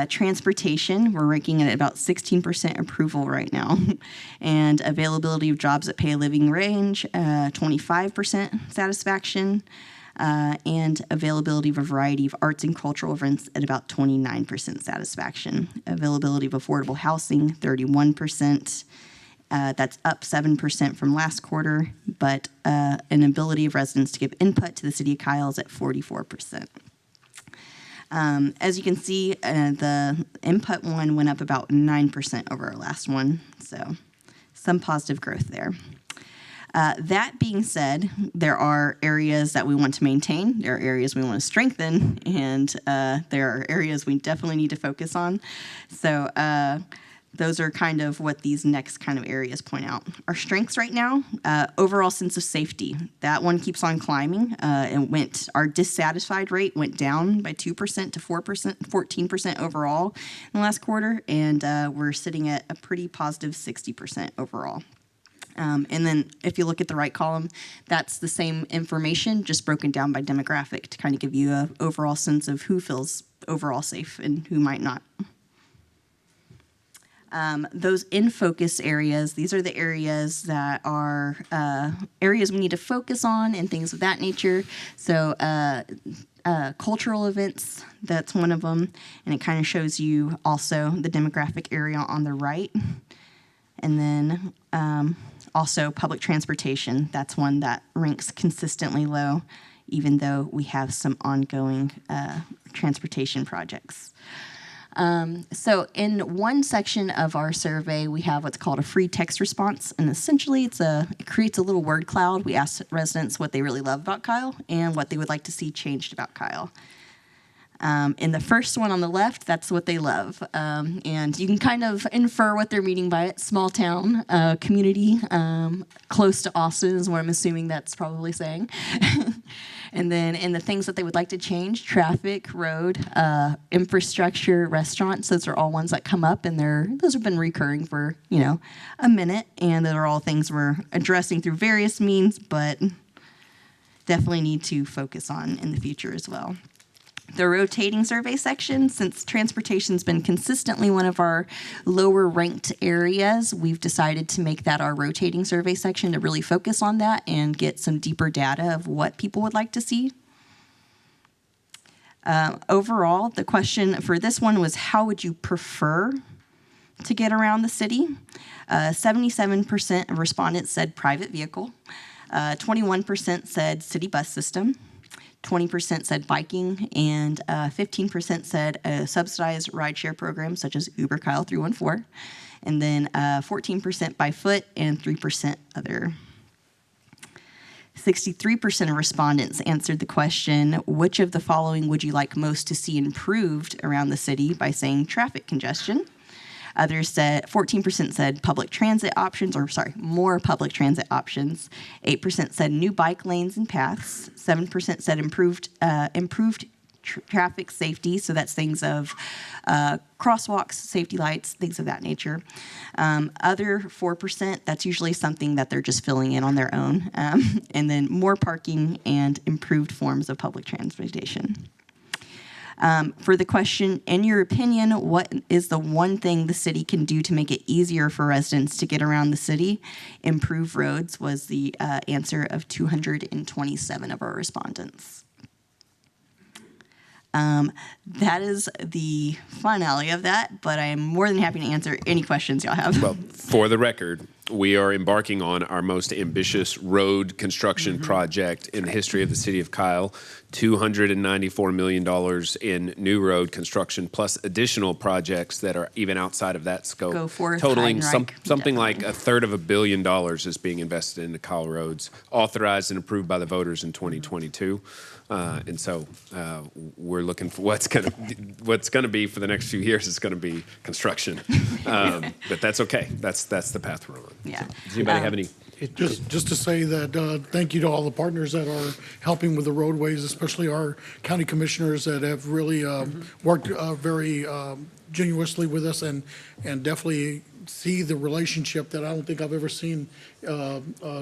Transportation, we're ranking it at about 16% approval right now. And availability of jobs that pay a living wage, 25% satisfaction. And availability of a variety of arts and cultural events at about 29% satisfaction. Availability of affordable housing, 31%. That's up 7% from last quarter, but an ability of residents to give input to the City of Kyle is at 44%. As you can see, the input one went up about 9% over our last one, so some positive growth there. That being said, there are areas that we want to maintain, there are areas we want to strengthen, and there are areas we definitely need to focus on. So those are kind of what these next kind of areas point out. Our strengths right now, overall sense of safety. That one keeps on climbing. Our dissatisfied rate went down by 2% to 4%, 14% overall in the last quarter, and we're sitting at a pretty positive 60% overall. And then if you look at the right column, that's the same information, just broken down by demographic to kind of give you an overall sense of who feels overall safe and who might not. Those in focus areas, these are the areas that are areas we need to focus on and things of that nature. So cultural events, that's one of them. And it kind of shows you also the demographic area on the right. And then also public transportation, that's one that ranks consistently low, even though we have some ongoing transportation projects. So in one section of our survey, we have what's called a free text response, and essentially it creates a little word cloud. We ask residents what they really love about Kyle and what they would like to see changed about Kyle. In the first one on the left, that's what they love. And you can kind of infer what they're meaning by it. Small town, community, close to Austin is what I'm assuming that's probably saying. And then in the things that they would like to change, traffic, road, infrastructure, restaurants, those are all ones that come up, and those have been recurring for, a minute, and those are all things we're addressing through various means, but definitely need to focus on in the future as well. The rotating survey section, since transportation's been consistently one of our lower ranked areas, we've decided to make that our rotating survey section to really focus on that and get some deeper data of what people would like to see. Overall, the question for this one was, how would you prefer to get around the city? 77% of respondents said private vehicle. 21% said city bus system. 20% said biking, and 15% said a subsidized rideshare program such as Uber Kyle 314, and then 14% by foot and 3% other. 63% of respondents answered the question, which of the following would you like most to see improved around the city, by saying traffic congestion. Others said, 14% said public transit options, more public transit options. 8% said new bike lanes and paths. 7% said improved traffic safety, so that's things of crosswalks, safety lights, things of that nature. Other 4%, that's usually something that they're just filling in on their own. And then more parking and improved forms of public transportation. For the question, in your opinion, what is the one thing the city can do to make it easier for residents to get around the city? Improve roads was the answer of 227 of our respondents. That is the finale of that, but I am more than happy to answer any questions y'all have. Well, for the record, we are embarking on our most ambitious road construction project in the history of the city of Kyle. $294 million in new road construction, plus additional projects that are even outside of that scope. Go forth, totaling Heidenreich, something like $1/3 of $1 billion is being invested into Kyle roads, authorized and approved by the voters in 2022. And so we're looking for what's going to be for the next few years is going to be construction. But that's okay. That's the path we're on. Yeah. Does anybody have any? Just to say that, thank you to all the partners that are helping with the roadways, especially our county commissioners that have really worked very genuinely with us and definitely see the relationship that I don't think I've ever seen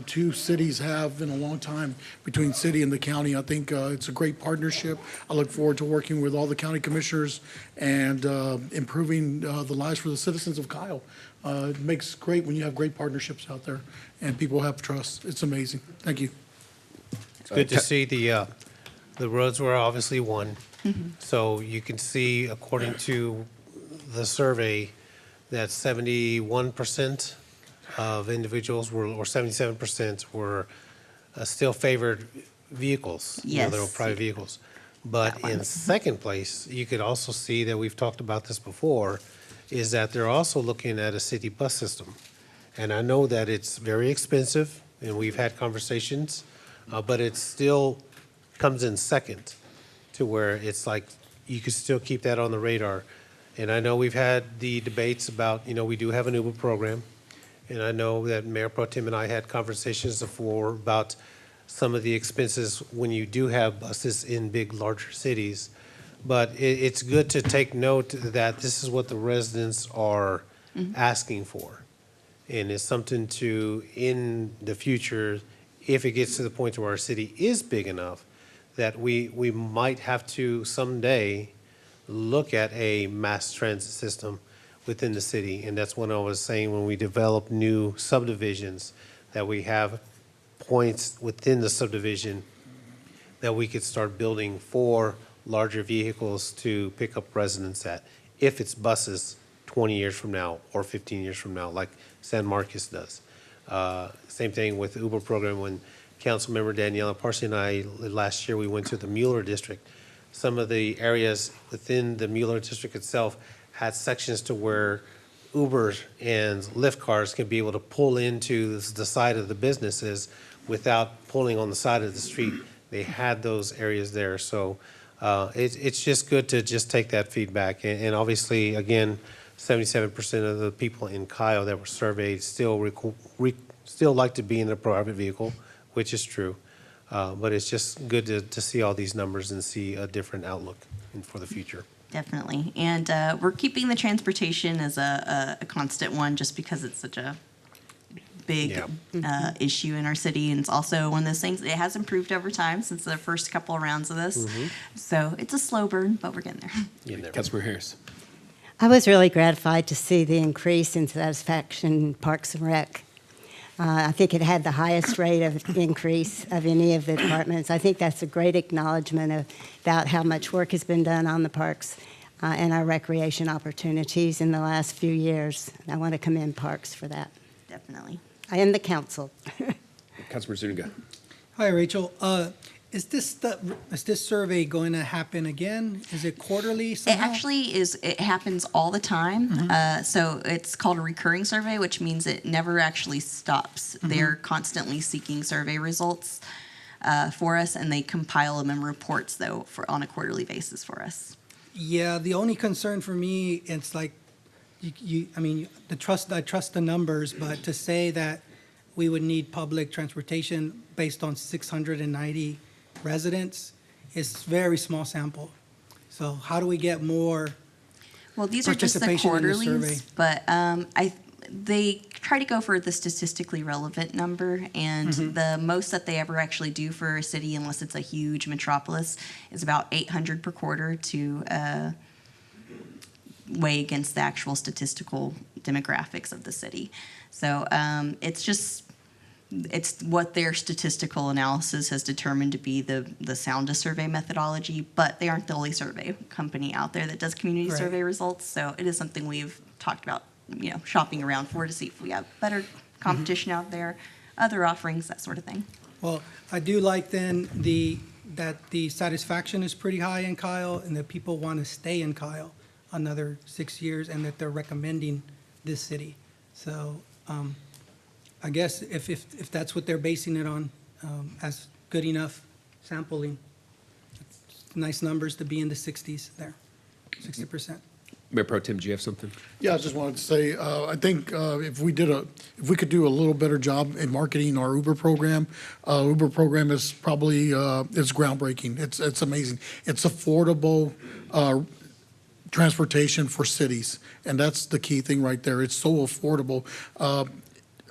two cities have in a long time between city and the county. I think it's a great partnership. I look forward to working with all the county commissioners and improving the lives for the citizens of Kyle. It makes great when you have great partnerships out there and people have trust. It's amazing. Thank you. It's good to see the roads were obviously one. So you can see, according to the survey, that 71% of individuals were, or 77% were still favored vehicles. Yes. Their own private vehicles. But in second place, you could also see that we've talked about this before, is that they're also looking at a city bus system. And I know that it's very expensive, and we've had conversations, but it still comes in second to where it's like you could still keep that on the radar. And I know we've had the debates about, we do have an Uber program. And I know that Mayor Pro Tem and I had conversations before about some of the expenses when you do have buses in big, larger cities. But it's good to take note that this is what the residents are asking for. And it's something to, in the future, if it gets to the point where our city is big enough, that we might have to someday look at a mass transit system within the city. And that's what I was saying when we develop new subdivisions, that we have points within the subdivision that we could start building for larger vehicles to pick up residents at, if it's buses 20 years from now or 15 years from now, like San Marcos does. Same thing with the Uber program. When Councilmember Daniela Parsley and I, last year, we went to the Mueller District. Some of the areas within the Mueller District itself had sections to where Uber and Lyft cars can be able to pull into the side of the businesses without pulling on the side of the street. They had those areas there. So it's just good to just take that feedback. And obviously, again, 77% of the people in Kyle that were surveyed still like to be in a private vehicle, which is true. But it's just good to see all these numbers and see a different outlook for the future. Definitely. And we're keeping the transportation as a constant one just because it's such a big issue in our city. And it's also one of those things, it has improved over time since the first couple of rounds of this. So it's a slow burn, but we're getting there. Councilmember Harris. I was really gratified to see the increase in satisfaction in Parks and Rec. I think it had the highest rate of increase of any of the departments. I think that's a great acknowledgement about how much work has been done on the parks and our recreation opportunities in the last few years. I want to commend Parks for that. Definitely. And the council. Councilmember Zuniga. Hi, Rachel. Is this survey going to happen again? Is it quarterly somehow? It actually is. It happens all the time. So it's called a recurring survey, which means it never actually stops. They're constantly seeking survey results for us, and they compile them in reports, though, on a quarterly basis for us. Yeah, the only concern for me, it's like, I trust the numbers, but to say that we would need public transportation based on 690 residents is very small sample. So how do we get more Well, these are just the participation in the survey? quarterlies, but they try to go for the statistically relevant number, and the most that they ever actually do for a city, unless it's a huge metropolis, is about 800 per quarter to weigh against the actual statistical demographics of the city. So it's what their statistical analysis has determined to be the soundest survey methodology, but they aren't the only survey company out there that does community Right. survey results. So it is something we've talked about, shopping around for to see if we have better competition out there, other offerings, that sort of thing. Well, I do like then that the satisfaction is pretty high in Kyle and that people want to stay in Kyle another 6 years and that they're recommending this city. So I guess if that's what they're basing it on, as good enough sampling, it's nice numbers to be in the 60s there, 60%. Mayor Pro Tem, do you have something? Yeah, I just wanted to say, I think if we could do a little better job in marketing our Uber program. Uber program is probably, it's groundbreaking. It's amazing. It's affordable transportation for cities, and that's the key thing right there. It's so affordable.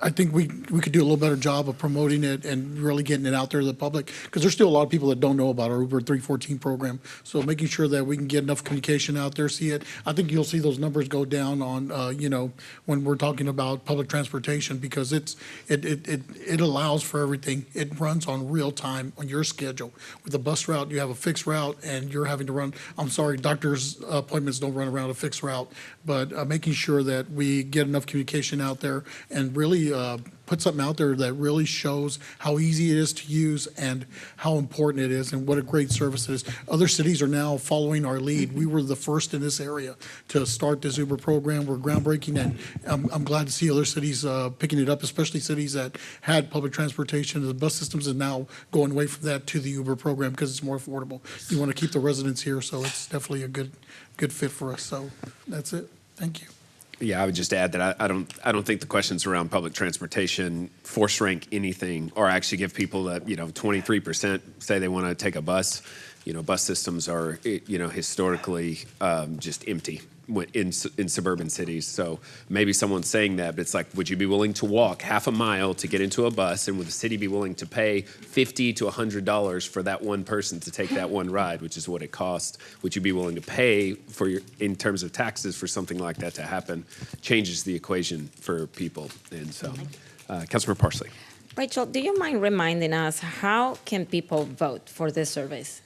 I think we could do a little better job of promoting it and really getting it out there to the public, because there's still a lot of people that don't know about our Uber 314 program. So making sure that we can get enough communication out there, see it. I think you'll see those numbers go down on, when we're talking about public transportation, because it allows for everything. It runs on real time on your schedule. With a bus route, you have a fixed route, and you're having to run. I'm sorry, doctors' appointments don't run around a fixed route, but making sure that we get enough communication out there and really put something out there that really shows how easy it is to use and how important it is and what a great service it is. Other cities are now following our lead. We were the first in this area to start this Uber program. We're groundbreaking, and I'm glad to see other cities picking it up, especially cities that had public transportation. The bus systems is now going away from that to the Uber program because it's more affordable. You want to keep the residents here, so it's definitely a good fit for us. So that's it. Thank you. Yeah, I would just add that I don't think the questions around public transportation force rank anything or actually give people that 23% say they want to take a bus. Bus systems are historically just empty in suburban cities. So maybe someone's saying that, but it's like, would you be willing to walk half a mile to get into a bus, and would the city be willing to pay $50 to $100 for that one person to take that one ride, which is what it costs? Would you be willing to pay in terms of taxes for something like that to happen? Changes the equation for people. And so, Councilmember Parsley. Rachel, do you mind reminding us how can people vote for this surveys?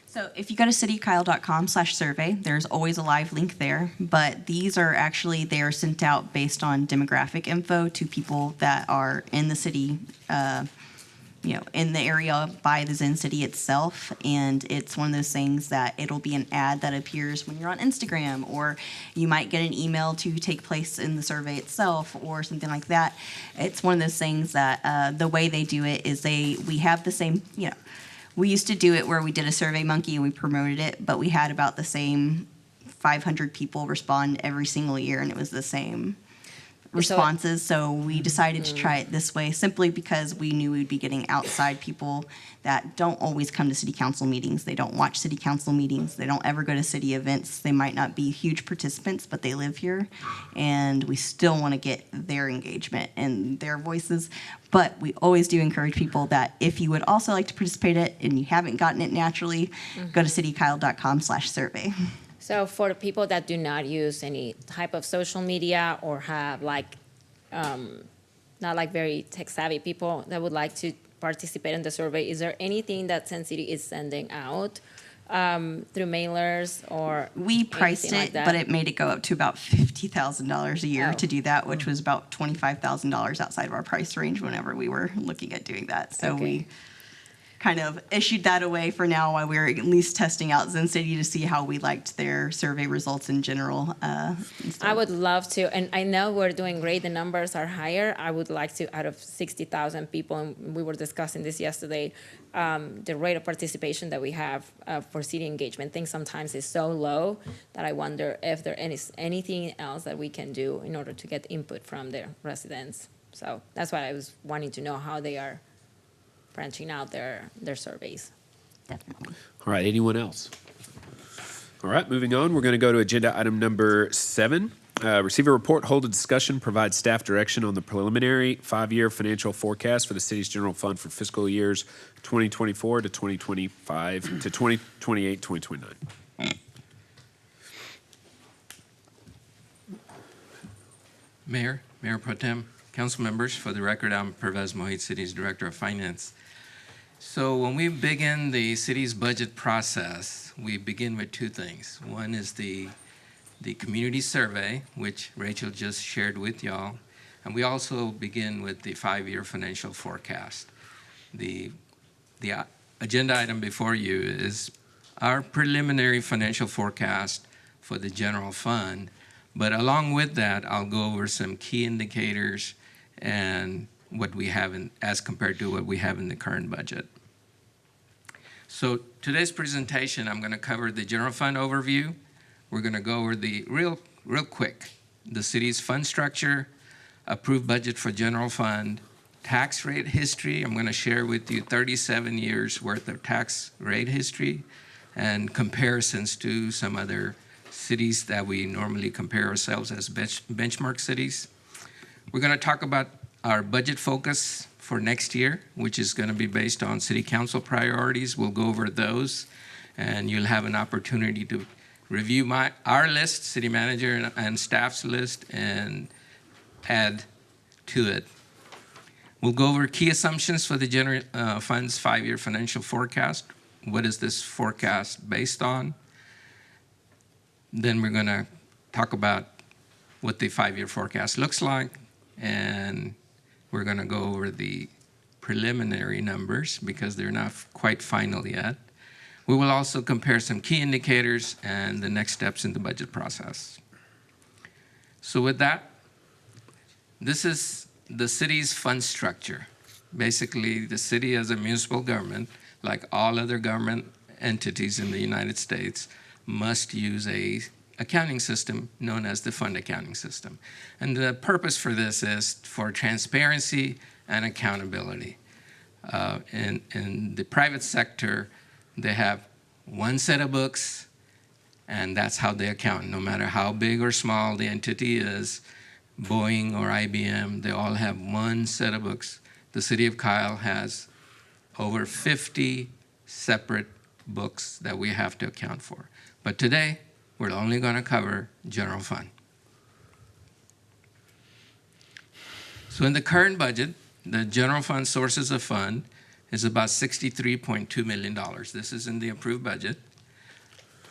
So if you go to citykyle.com/survey, there's always a live link there. But these are actually, they are sent out based on demographic info to people that are in the city, in the area by the ZenCity itself. And it's one of those things that it'll be an ad that appears when you're on Instagram, or you might get an email to take place in the survey itself or something like that. It's one of those things that the way they do it is we have the same, we used to do it where we did a Survey Monkey and we promoted it, but we had about the same 500 people respond every single year, and it was the same responses. So we decided to try it this way simply because we knew we'd be getting outside people that don't always come to city council meetings. They don't watch city council meetings. They don't ever go to city events. They might not be huge participants, but they live here. And we still want to get their engagement and their voices. But we always do encourage people that if you would also like to participate in it and you haven't gotten it naturally, go to citykyle.com/survey. So for people that do not use any type of social media or have not very tech savvy people that would like to participate in the survey, is there anything that ZenCity is sending out through mailers or We priced anything like it, that? but it made it go up to about $50,000 a year to do that, which was about $25,000 outside of our price range whenever we were looking at doing that. So we kind of issued that away for now while we were at least testing out ZenCity to see how we liked their survey results in general. I would love to, and I know we're doing great. The numbers are higher. I would like to, out of 60,000 people, and we were discussing this yesterday, the rate of participation that we have for city engagement, I think sometimes is so low that I wonder if there is anything else that we can do in order to get input from the residents. So that's why I was wanting to know how they are branching out their surveys. Definitely. All right, anyone else? All right, moving on. We're going to go to agenda item number 7. Receive a report, hold a discussion, provide staff direction on the preliminary 5-year financial forecast for the city's general fund for fiscal years 2024 to 2025 to 2028, 2029. Mayor Pro Tem, council members, for the record, I'm Pervez Mohit, City's Director of Finance. So when we begin the city's budget process, we begin with two things. One is the community survey, which Rachel just shared with y'all, and we also begin with the 5-year financial forecast. The agenda item before you is our preliminary financial forecast for the general fund. But along with that, I'll go over some key indicators and what we have as compared to what we have in the current budget. So today's presentation, I'm going to cover the general fund overview. We're going to go over the real quick, the city's fund structure, approved budget for general fund, tax rate history. I'm going to share with you 37 years worth of tax rate history and comparisons to some other cities that we normally compare ourselves as benchmark cities. We're going to talk about our budget focus for next year, which is going to be based on city council priorities. We'll go over those, and you'll have an opportunity to review our list, city manager and staff's list, and add to it. We'll go over key assumptions for the general fund's 5-year financial forecast. What is this forecast based on? Then we're going to talk about what the 5-year forecast looks like, and we're going to go over the preliminary numbers because they're not quite final yet. We will also compare some key indicators and the next steps in the budget process. So with that, this is the city's fund structure. Basically, the city as a municipal government, like all other government entities in the United States, must use a accounting system known as the fund accounting system. And the purpose for this is for transparency and accountability. In the private sector, they have one set of books, and that's how they account. No matter how big or small the entity is, Boeing or IBM, they all have one set of books. The city of Kyle has over 50 separate books that we have to account for. But today, we're only going to cover general fund. So in the current budget, the general fund sources of fund is about $63.2 million. This is in the approved budget.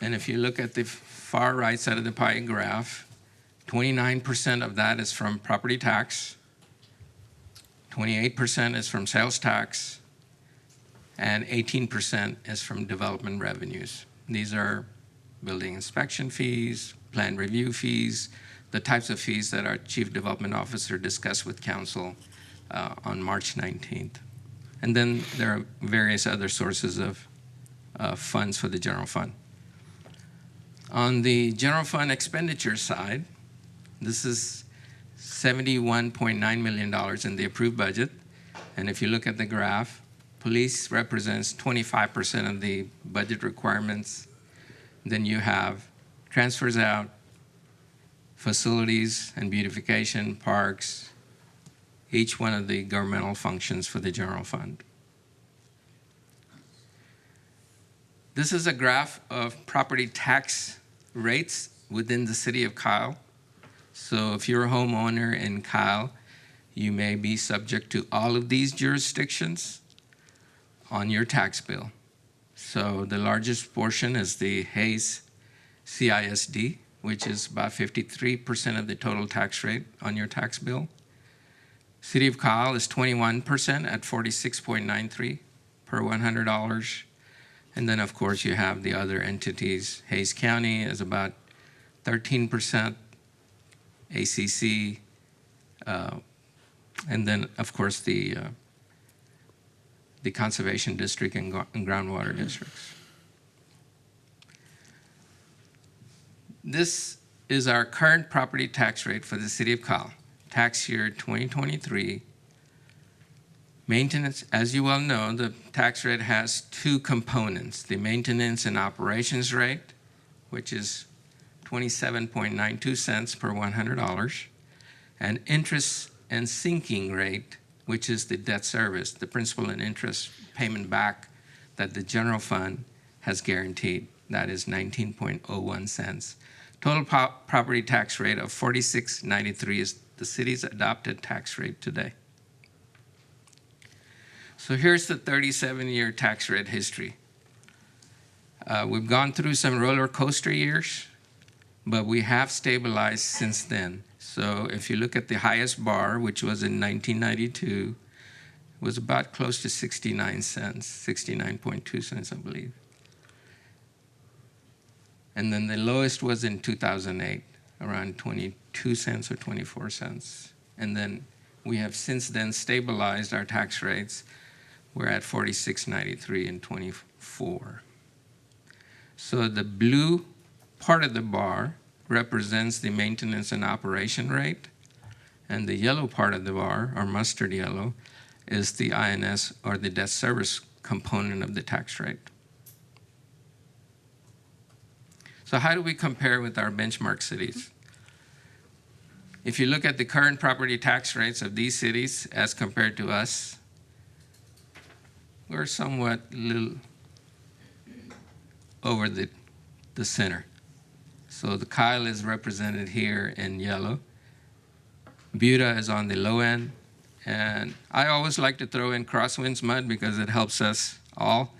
And if you look at the far right side of the pie graph, 29% of that is from property tax, 28% is from sales tax, and 18% is from development revenues. These are building inspection fees, plan review fees, the types of fees that our Chief Development Officer discussed with Council on March 19th. And then there are various other sources of funds for the general fund. On the general fund expenditure side, this is $71.9 million in the approved budget. And if you look at the graph, police represents 25% of the budget requirements. Then you have transfers out, facilities and beautification, parks, each one of the governmental functions for the general fund. This is a graph of property tax rates within the city of Kyle. So if you're a homeowner in Kyle, you may be subject to all of these jurisdictions on your tax bill. So the largest portion is the Hayes CISD, which is about 53% of the total tax rate on your tax bill. City of Kyle is 21% at $46.93 per $100. And then, of course, you have the other entities. Hayes County is about 13%, ACC, and then, of course, the Conservation District and Groundwater Districts. This is our current property tax rate for the City of Kyle. Tax year 2023. Maintenance, as you well know, the tax rate has two components, the maintenance and operations rate, which is 27.92 cents per $100, and interest and sinking rate, which is the debt service, the principal and interest payment back that the general fund has guaranteed. That is 19.01 cents. Total property tax rate of 46.93 is the city's adopted tax rate today. So here's the 37-year tax rate history. We've gone through some roller coaster years, but we have stabilized since then. So if you look at the highest bar, which was in 1992, it was about close to 69 cents, 69.2 cents, I believe. And then the lowest was in 2008, around 22 cents or 24 cents. And then we have since then stabilized our tax rates. We're at 46.93 in 24. So the blue part of the bar represents the maintenance and operation rate, and the yellow part of the bar, or mustard yellow, is the INS, or the debt service component of the tax rate. So how do we compare with our benchmark cities? If you look at the current property tax rates of these cities as compared to us, we're somewhat a little over the center. So the Kyle is represented here in yellow. Buda is on the low end. And I always like to throw in Crosswinds Mud because it helps us all.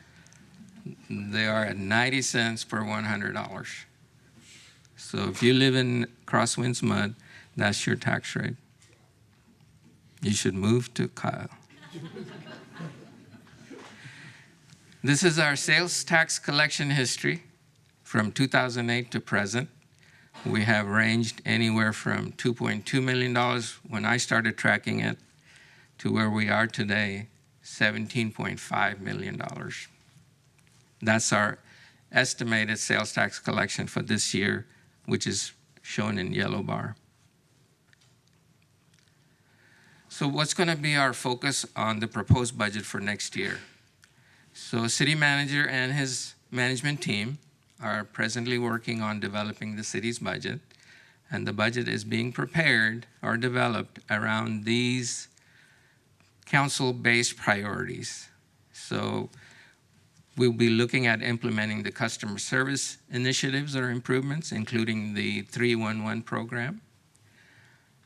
They are at 90 cents per $100. So if you live in Crosswinds Mud, that's your tax rate. You should move to Kyle. This is our sales tax collection history from 2008 to present. We have ranged anywhere from $2.2 million when I started tracking it to where we are today, $17.5 million. That's our estimated sales tax collection for this year, which is shown in yellow bar. So what's going to be our focus on the proposed budget for next year? So city manager and his management team are presently working on developing the city's budget, and the budget is being prepared or developed around these council-based priorities. So we'll be looking at implementing the customer service initiatives or improvements, including the 311 program.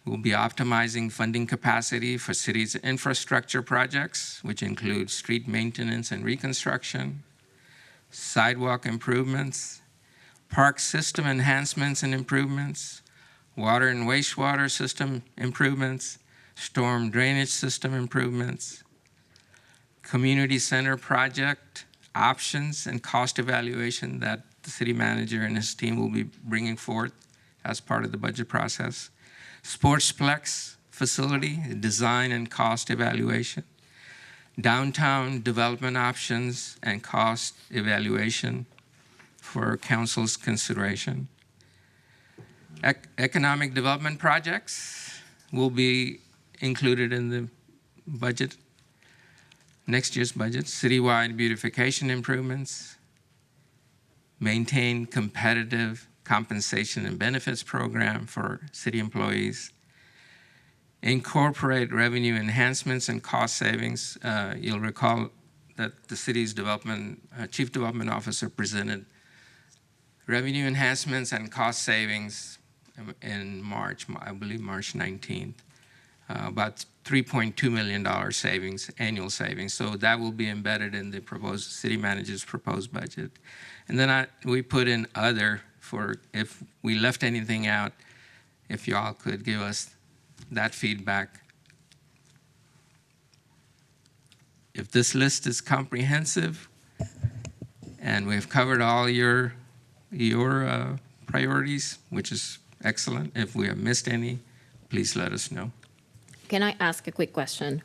We'll be optimizing funding capacity for city's infrastructure projects, which include street maintenance and reconstruction, sidewalk improvements, park system enhancements and improvements, water and wastewater system improvements, storm drainage system improvements, community center project options and cost evaluation that the city manager and his team will be bringing forth as part of the budget process, Sportsplex facility design and cost evaluation, downtown development options and cost evaluation for council's consideration. Economic development projects will be included in the budget, next year's budget. Citywide beautification improvements, maintain competitive compensation and benefits program for city employees, incorporate revenue enhancements and cost savings. You'll recall that the city's chief development officer presented revenue enhancements and cost savings in March, I believe March 19th, about $3.2 million savings, annual savings. So that will be embedded in the proposed city manager's proposed budget. And then we put in other for if we left anything out, if y'all could give us that feedback. If this list is comprehensive and we've covered all your priorities, which is excellent. If we have missed any, please let us know. Can I ask a quick question?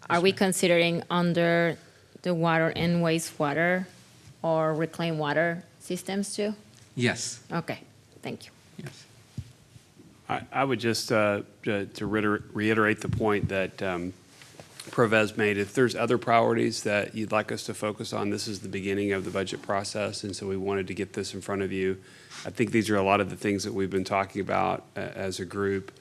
Are we considering under the water and wastewater or reclaimed water systems too? Yes. Okay, thank you. Yes. I would just to reiterate the point that Pervez made. If there's other priorities that you'd like us to focus on, this is the beginning of the budget process, and so we wanted to get this in front of you. I think these are a lot of the things that we've been talking about as a group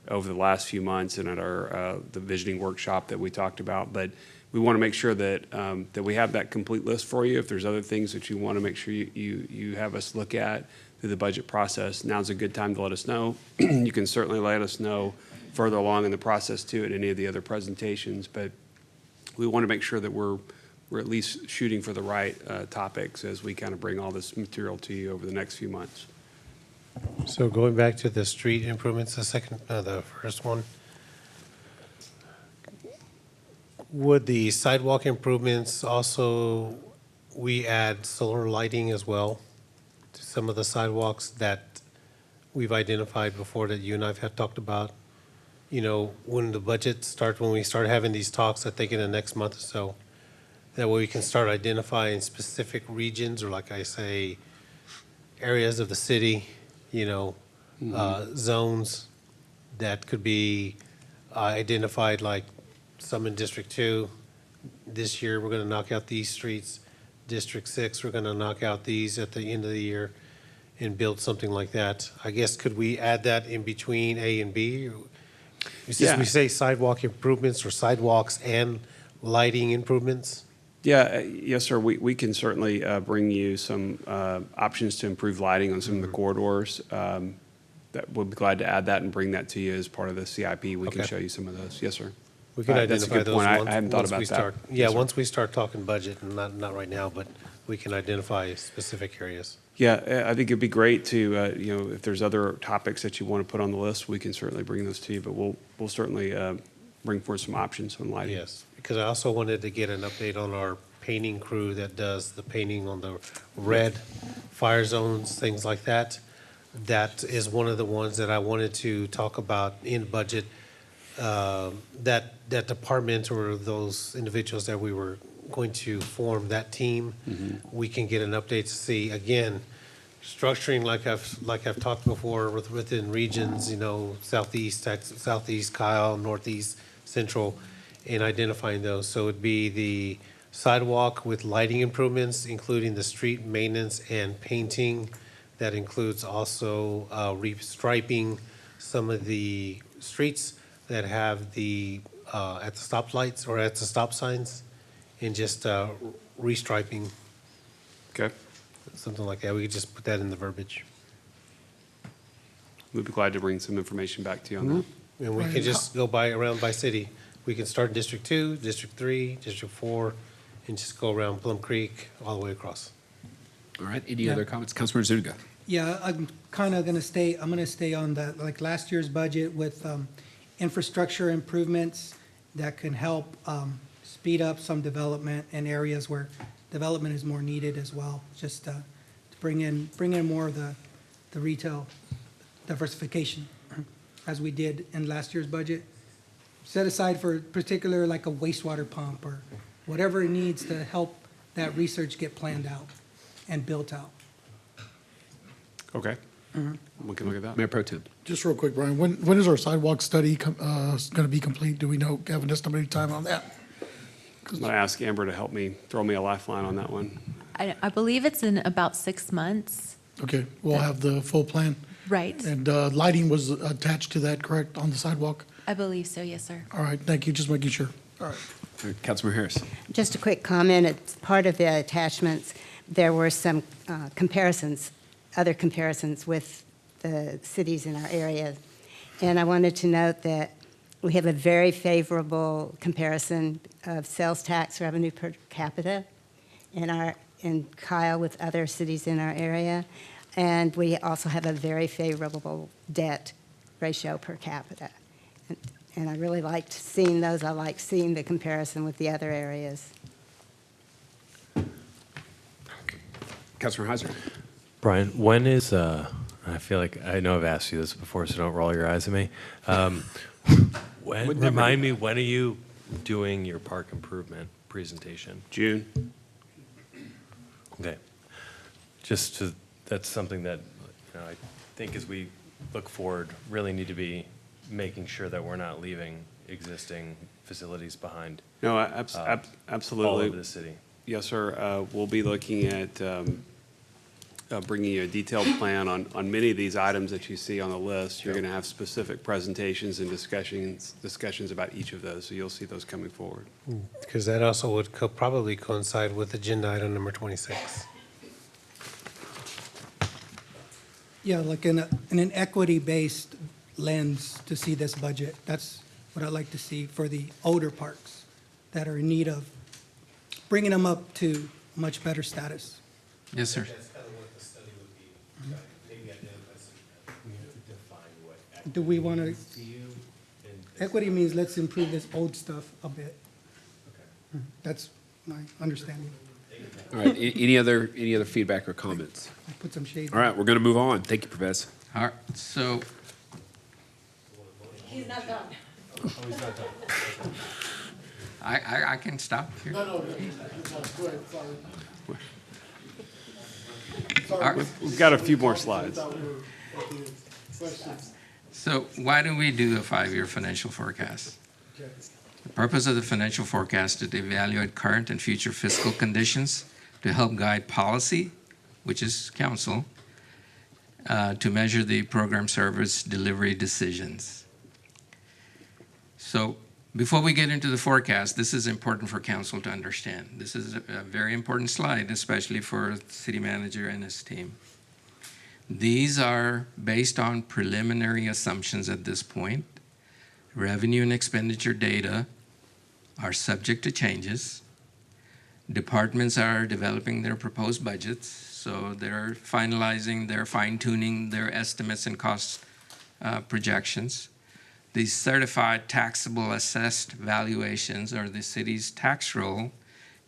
over the last few months and at our the visioning workshop that we talked about. But we want to make sure that that we have that complete list for you. If there's other things that you want to make sure you have us look at through the budget process, now's a good time to let us know. You can certainly let us know further along in the process too at any of the other presentations, but we want to make sure that we're at least shooting for the right topics as we kind of bring all this material to you over the next few months. So going back to the street improvements, the first one, would the sidewalk improvements also, we add solar lighting as well to some of the sidewalks that we've identified before that you and I have talked about? You know, when the budget starts, when we start having these talks, I think in the next month or so, that way we can start identifying specific regions or, like I say, areas of the city, you know, zones that could be identified, like some in District 2. This year, we're going to knock out these streets. District 6, we're going to knock out these at the end of the year and build something like that. I guess, could we add that in between A and B? Yeah. We say sidewalk improvements or sidewalks and lighting improvements? Yeah, yes, sir. We can certainly bring you some options to improve lighting on some of the corridors. That we'll be glad to add that and bring that to you as part of the CIP. We can Okay. show you some of those. Yes, sir. We can That's a identify good those point. once. I hadn't thought once about we that. start. Yes, Yeah, sir. once we start talking budget, and not right now, but we can identify specific areas. Yeah, I think it'd be great to, you know, if there's other topics that you want to put on the list, we can certainly bring those to you, but we'll certainly bring forth some options on lighting. Yes, because I also wanted to get an update on our painting crew that does the painting on the red fire zones, things like that. That is one of the ones that I wanted to talk about in budget. That department or those individuals that we were going to form that team, we can get an update to see, again, structuring like I've talked before within regions, you know, southeast, southeast, Kyle, northeast, central, and identifying those. So it'd be the sidewalk with lighting improvements, including the street maintenance and painting. That includes also restriping some of the streets that have the, at the stoplights or at the stop signs, and just restriping. Okay. Something like that. We could just put that in the verbiage. We'd be glad to bring some information back to you on that. And we can just go around by city. We can start in District 2, District 3, District 4, and just go around Plum Creek all the way across. All right, any other comments? Councilmember Zuniga. Yeah, I'm kind of going to stay, I'm going to stay on the, like last year's budget with infrastructure improvements that can help speed up some development in areas where development is more needed as well. Just to bring in more of the retail diversification as we did in last year's budget. Set aside for particular like a wastewater pump or whatever it needs to help that research get planned out and built out. Okay. We can look at that. Mayor Pro Tem. Just real quick, Brian, when is our sidewalk study going to be complete? Do we know, have an estimated time on that? I'm going to ask Amber to help me, throw me a lifeline on that one. I believe it's in about 6 months. Okay, we'll have the full plan. Right. And lighting was attached to that, correct, on the sidewalk? I believe so, yes, sir. All right, thank you, just making sure. All right. All right, Councilmember Harris. Just a quick comment. It's part of the attachments. There were some other comparisons with the cities in our area. And I wanted to note that we have a very favorable comparison of sales tax revenue per capita in Kyle with other cities in our area. And we also have a very favorable debt ratio per capita. And I really liked seeing those. I like seeing the comparison with the other areas. Councilmember Heiser. Brian, when is, I feel like I know I've asked you this before, so don't roll your eyes at me. Remind me, when are you doing your park improvement presentation? June. Okay. That's something that, I think as we look forward, really need to be making sure that we're not leaving existing facilities behind. No, All absolutely. over the city. Yes, sir. We'll be looking at bringing you a detailed plan on many of these items that you see on the list. You're going to have specific presentations and discussions about each of those, so you'll see those coming forward. Because that also would probably coincide with agenda item number 26. Yeah, like in an equity-based lens to see this budget. That's what I'd like to see for the older parks that are in need of bringing them up to much better status. Yes, sir. That's kind of what the study would be. Maybe identify some, we have to define what. Do we want to, To you, and equity means let's improve this old stuff a bit. That's my understanding. All right, any other feedback or comments? I put some shade. All right, we're going to move on. Thank you, Professor. All right, so He's not done. Oh, he's not done. I can stop here. No, go ahead, sorry. All right. We've got a few more slides. So why do we do a 5-year financial forecast? The purpose of the financial forecast is to evaluate current and future fiscal conditions to help guide policy, which is council, to measure the program service delivery decisions. So before we get into the forecast, this is important for council to understand. This is a very important slide, especially for the city manager and his team. These are based on preliminary assumptions at this point. Revenue and expenditure data are subject to changes. Departments are developing their proposed budgets, so they're finalizing, they're fine-tuning their estimates and cost projections. The certified taxable assessed valuations, or the city's tax roll,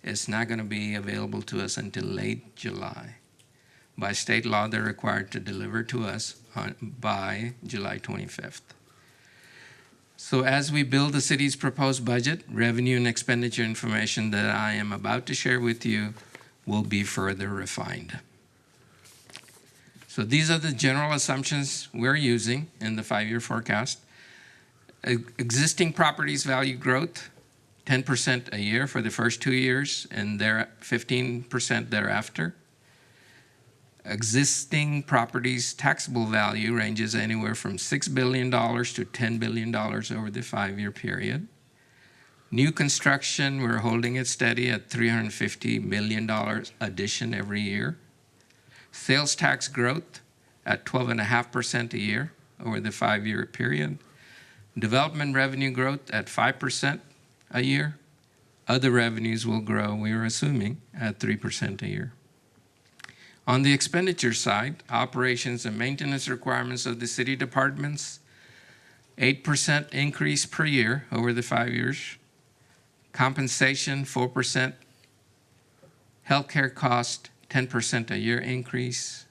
is not going to be available to us until late July. By state law, they're required to deliver to us by July 25th. So as we build the city's proposed budget, revenue and expenditure information that I am about to share with you will be further refined. So these are the general assumptions we're using in the 5-year forecast. Existing properties value growth, 10% a year for the first 2 years, and 15% thereafter. Existing properties taxable value ranges anywhere from $6 billion to $10 billion over the 5-year period. New construction, we're holding it steady at $350 million addition every year. Sales tax growth at 12.5% a year over the 5-year period. Development revenue growth at 5% a year. Other revenues will grow, we are assuming, at 3% a year. On the expenditure side, operations and maintenance requirements of the city departments, 8% increase per year over the 5 years. Compensation, 4%. Healthcare cost, 10% a year increase.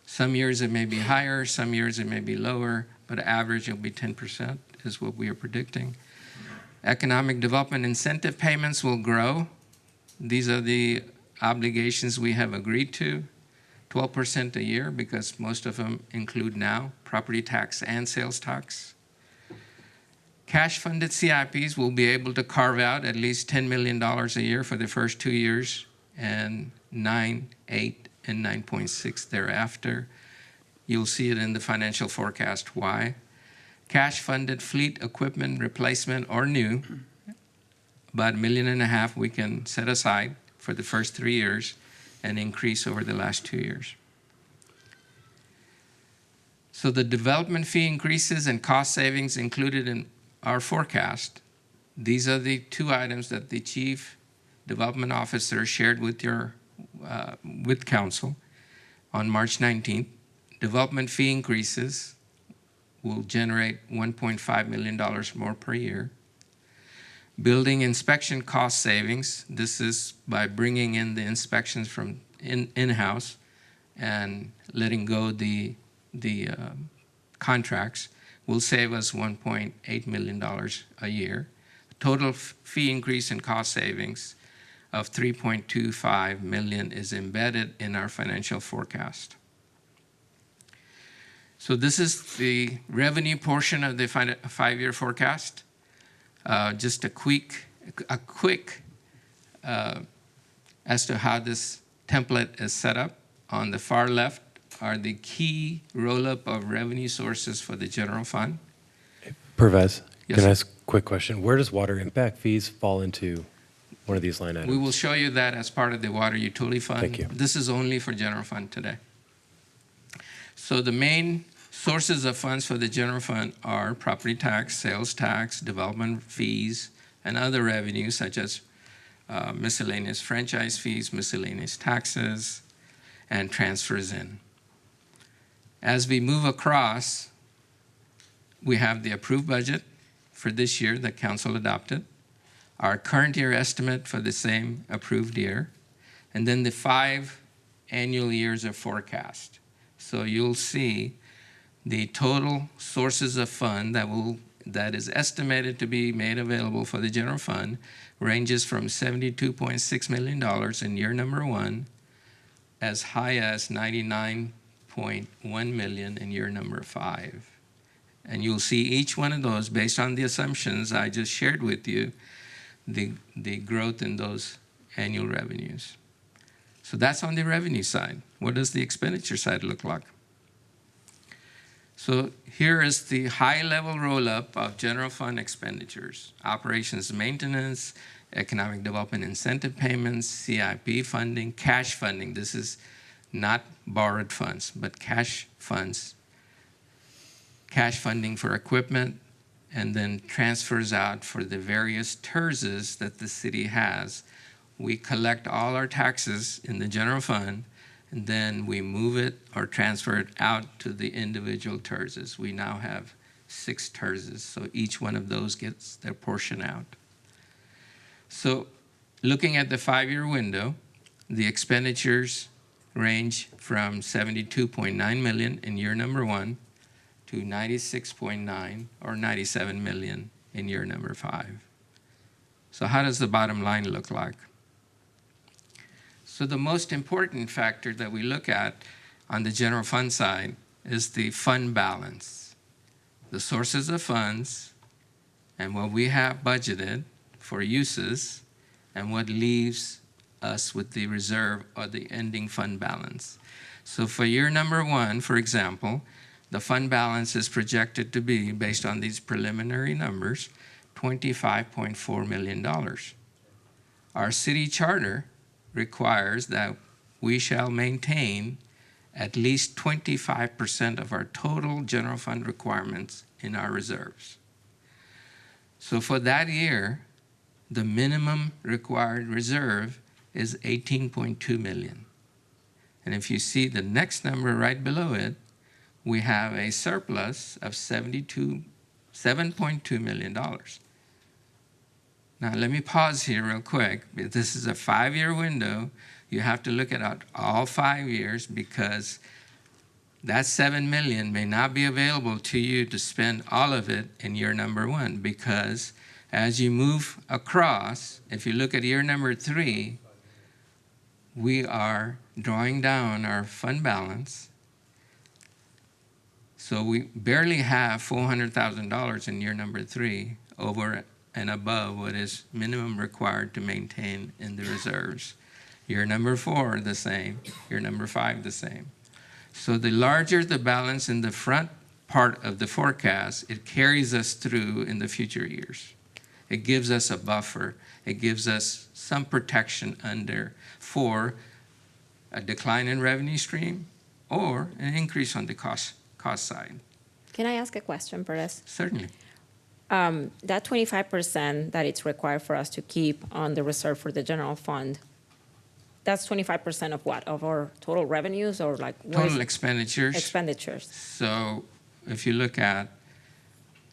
Some years it may be higher, some years it may be lower, but average will be 10% is what we are predicting. Economic development incentive payments will grow. These are the obligations we have agreed to, 12% a year, because most of them include now property tax and sales tax. Cash-funded CIPs will be able to carve out at least $10 million a year for the first 2 years, and 9, 8, and 9.6 thereafter. You'll see it in the financial forecast why. Cash-funded fleet equipment replacement or new, about $1.5 million we can set aside for the first 3 years and increase over the last 2 years. So the development fee increases and cost savings included in our forecast, these are the 2 items that the Chief Development Officer shared with with Council on March 19th. Development fee increases will generate $1.5 million more per year. Building inspection cost savings, this is by bringing in the inspections from in-house and letting go the contracts, will save us $1.8 million a year. Total fee increase and cost savings of $3.25 million is embedded in our financial forecast. So this is the revenue portion of the five-year forecast. Just a quick as to how this template is set up. On the far left are the key roll-up of revenue sources for the general fund. Pervez, Yes, can I sir. ask a quick question? Where does water impact fees fall into one of these line items? We will show you that as part of the water utility fund. Thank you. This is only for general fund today. So the main sources of funds for the general fund are property tax, sales tax, development fees, and other revenues such as miscellaneous franchise fees, miscellaneous taxes, and transfers in. As we move across, we have the approved budget for this year that council adopted, our current year estimate for the same approved year, and then the 5 annual years of forecast. So you'll see the total sources of fund that is estimated to be made available for the general fund ranges from $72.6 million in year number 1 as high as $99.1 million in year number 5. And you'll see each one of those based on the assumptions I just shared with you, the growth in those annual revenues. So that's on the revenue side. What does the expenditure side look like? So here is the high-level roll-up of general fund expenditures: operations maintenance, economic development incentive payments, CIP funding, cash funding. This is not borrowed funds, but cash funds, cash funding for equipment, and then transfers out for the various TERSs that the city has. We collect all our taxes in the general fund, and then we move it or transfer it out to the individual TERSs. We now have 6 TERSs, so each one of those gets their portion out. So looking at the 5-year window, the expenditures range from $72.9 million in year number 1 to $96.9 or $97 million in year number 5. So how does the bottom line look like? So the most important factor that we look at on the general fund side is the fund balance, the sources of funds, and what we have budgeted for uses, and what leaves us with the reserve or the ending fund balance. So for year number 1, for example, the fund balance is projected to be, based on these preliminary numbers, $25.4 million. Our city charter requires that we shall maintain at least 25% of our total general fund requirements in our reserves. So for that year, the minimum required reserve is $18.2 million. And if you see the next number right below it, we have a surplus of $7.2 million. Now, let me pause here real quick. This is a 5-year window. You have to look at all 5 years, because that $7 million may not be available to you to spend all of it in year number 1, because as you move across, if you look at year number 3, we are drawing down our fund balance. So we barely have $400,000 in year number 3 over and above what is minimum required to maintain in the reserves. Year number 4, the same. Year number 5, the same. So the larger the balance in the front part of the forecast, it carries us through in the future years. It gives us a buffer. It gives us some protection for a decline in revenue stream or an increase on the cost side. Can I ask a question, Perez? Certainly. That 25% that it's required for us to keep on the reserve for the general fund, that's 25% of what? Of our total revenues, or like what is Total it? expenditures. Expenditures. So if you look at,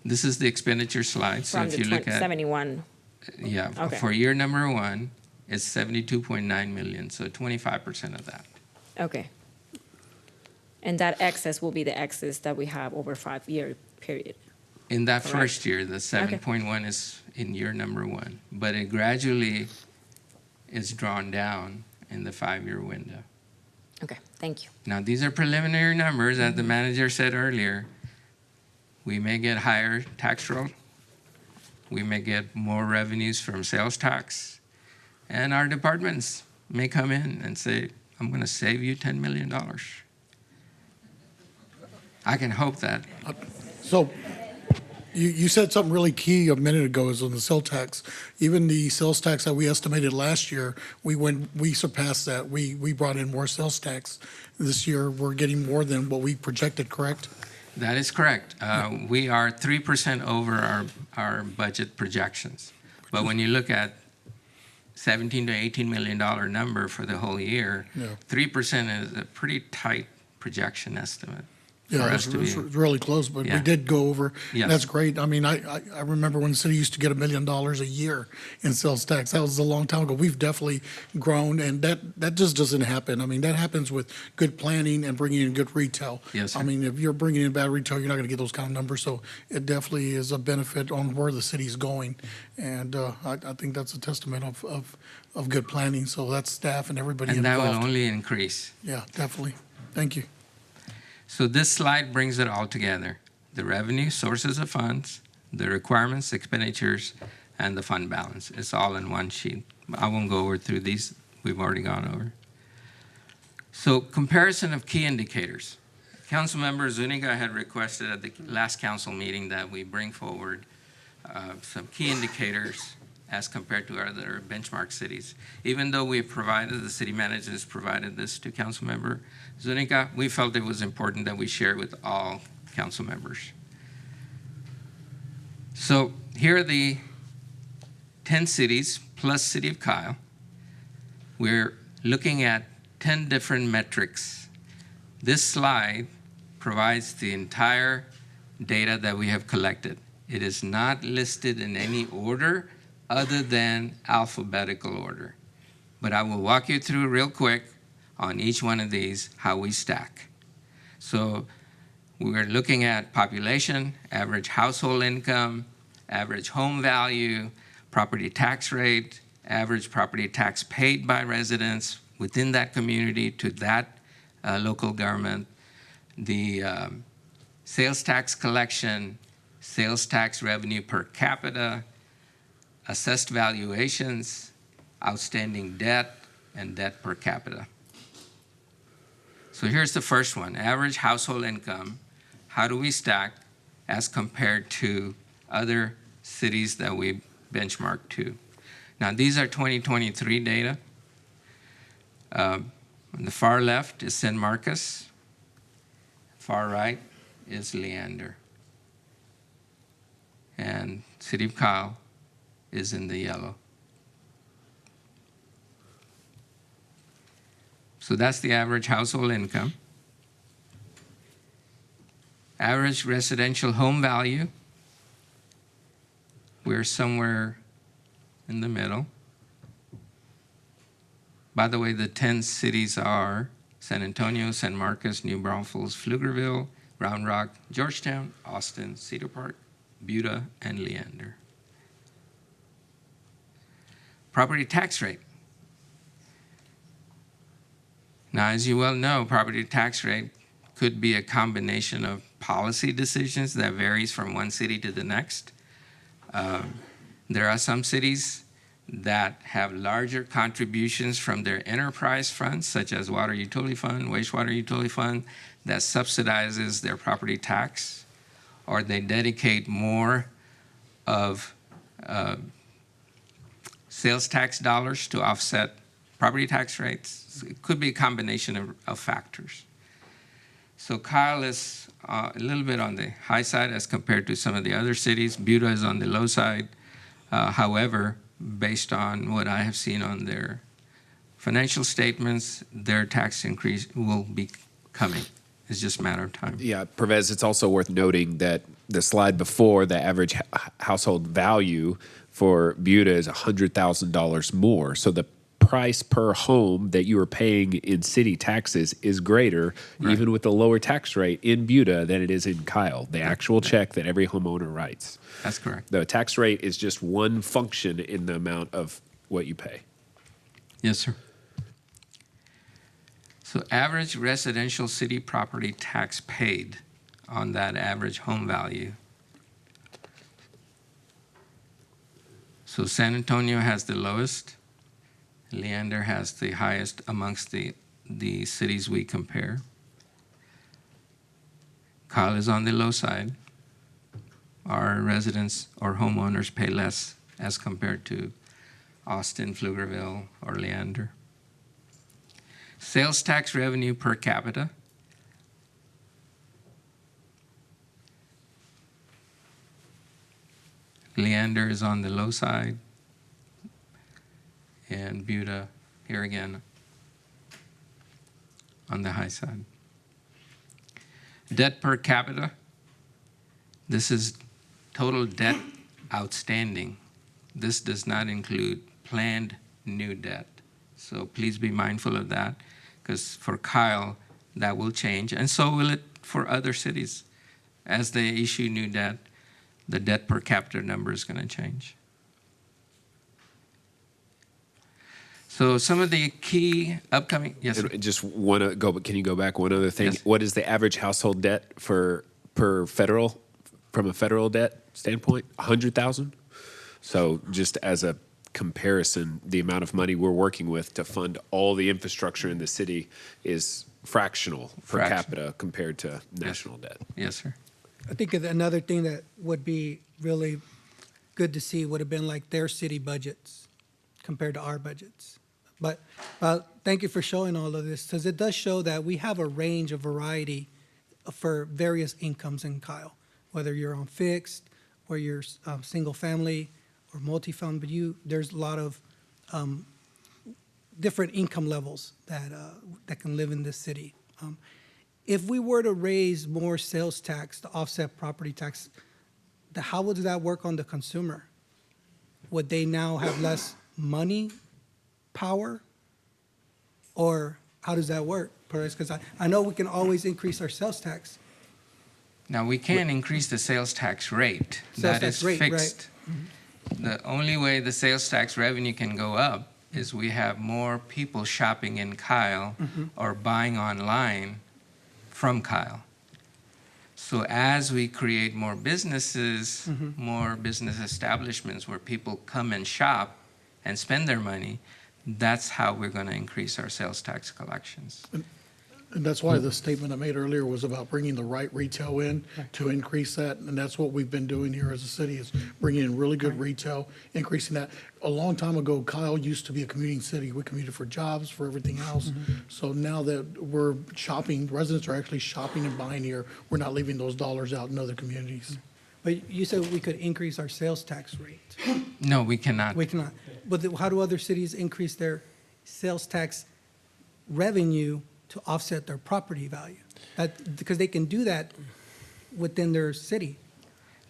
this is the expenditure slide. So From if the you look at 71. Yeah, Okay. for year number 1, it's $72.9 million, so 25% of that. Okay. And that excess will be the excess that we have over 5-year period. In that Correct. first year, the 7.1 is in year number 1, but it gradually is drawn down in the 5-year window. Okay, thank you. Now, these are preliminary numbers, as the manager said earlier. We may get higher tax roll. We may get more revenues from sales tax. And our departments may come in and say, I'm going to save you $10 million. I can hope that. So you said something really key a minute ago is on the sales tax. Even the sales tax that we estimated last year, we surpassed that. We brought in more sales tax. This year, we're getting more than what we projected, correct? That is correct. We are 3% over our budget projections. But when you look at $17 to $18 million number for the whole year, 3% is a pretty tight projection estimate. Yeah, it's really close, but we did go over. Yes. That's great. I mean, I remember when the city used to get $1 million a year in sales tax. That was a long time ago. We've definitely grown, and that just doesn't happen. I mean, that happens with good planning and bringing in good retail. Yes, sir. I mean, if you're bringing in bad retail, you're not going to get those kind of numbers. So it definitely is a benefit on where the city's going, and I think that's a testament of good planning. So that's staff and everybody And that involved. will only increase. Yeah, definitely. Thank you. So this slide brings it all together. The revenue, sources of funds, the requirements, expenditures, and the fund balance. It's all in one sheet. I won't go over through these. We've already gone over. So comparison of key indicators. Councilmember Zuniga had requested at the last council meeting that we bring forward some key indicators as compared to other benchmark cities. Even though we provided, the city manager has provided this to Councilmember Zuniga, we felt it was important that we share it with all council members. So here are the 10 cities plus City of Kyle. We're looking at 10 different metrics. This slide provides the entire data that we have collected. It is not listed in any order other than alphabetical order. But I will walk you through real quick on each one of these how we stack. So we're looking at population, average household income, average home value, property tax rate, average property tax paid by residents within that community to that local government, the sales tax collection, sales tax revenue per capita, assessed valuations, outstanding debt, and debt per capita. So here's the first one, average household income. How do we stack as compared to other cities that we benchmark to? Now, these are 2023 data. On the far left is San Marcos. Far right is Leander. And City of Kyle is in the yellow. So that's the average household income. Average residential home value, we're somewhere in the middle. By the way, the 10 cities are San Antonio, San Marcos, New Braunfels, Pflugerville, Round Rock, Georgetown, Austin, Cedar Park, Buda, and Leander. Property tax rate. Now, as you well know, property tax rate could be a combination of policy decisions that varies from one city to the next. There are some cities that have larger contributions from their enterprise funds, such as water utility fund, wastewater utility fund, that subsidizes their property tax, or they dedicate more of sales tax dollars to offset property tax rates. It could be a combination of factors. So Kyle is a little bit on the high side as compared to some of the other cities. Buda is on the low side. However, based on what I have seen on their financial statements, their tax increase will be coming. It's just a matter of time. Yeah, Pervez, it's also worth noting that the slide before, the average household value for Buda is $100,000 more. So the price per home that you are paying in city taxes is greater, even with the lower tax rate in Buda than it is in Kyle, the actual check that every homeowner writes. That's correct. The tax rate is just one function in the amount of what you pay. Yes, sir. So average residential city property tax paid on that average home value. So San Antonio has the lowest. Leander has the highest amongst the cities we compare. Kyle is on the low side. Our residents or homeowners pay less as compared to Austin, Pflugerville, or Leander. Sales tax revenue per capita. Leander is on the low side. And Buda, here again, on the high side. Debt per capita. This is total debt outstanding. This does not include planned new debt. So please be mindful of that, because for Kyle, that will change, and so will it for other cities. As they issue new debt, the debt per capita number is going to change. So some of the key upcoming, yes, sir. Just want to go, but can you go back one other thing? Yes. What is the average household debt per federal, from a federal debt standpoint? 100,000. So just as a comparison, the amount of money we're working with to fund all the infrastructure in the city is fractional per capita compared to national debt. Yes, sir. I think another thing that would be really good to see would have been like their city budgets compared to our budgets. But thank you for showing all of this, because it does show that we have a range of variety for various incomes in Kyle, whether you're on fixed or you're single family or multifamily, but there's a lot of different income levels that can live in this city. If we were to raise more sales tax to offset property tax, how would that work on the consumer? Would they now have less money power? Or how does that work, Perez? Because I know we can always increase our sales tax. Now, we can increase the sales tax rate. Sales That is tax rate, right. fixed. The only way the sales tax revenue can go up is we have more people shopping in Kyle or buying online from Kyle. So as we create more businesses, more business establishments where people come and shop and spend their money, that's how we're going to increase our sales tax collections. And that's why the statement I made earlier was about bringing the right retail in to increase that. And that's what we've been doing here as a city, is bringing in really good retail, increasing that. A long time ago, Kyle used to be a commuting city. We commuted for jobs, for everything else. So now that we're shopping, residents are actually shopping and buying here. We're not leaving those dollars out in other communities. But you said we could increase our sales tax rate. No, we cannot. We cannot. But how do other cities increase their sales tax revenue to offset their property value? Because they can do that within their city.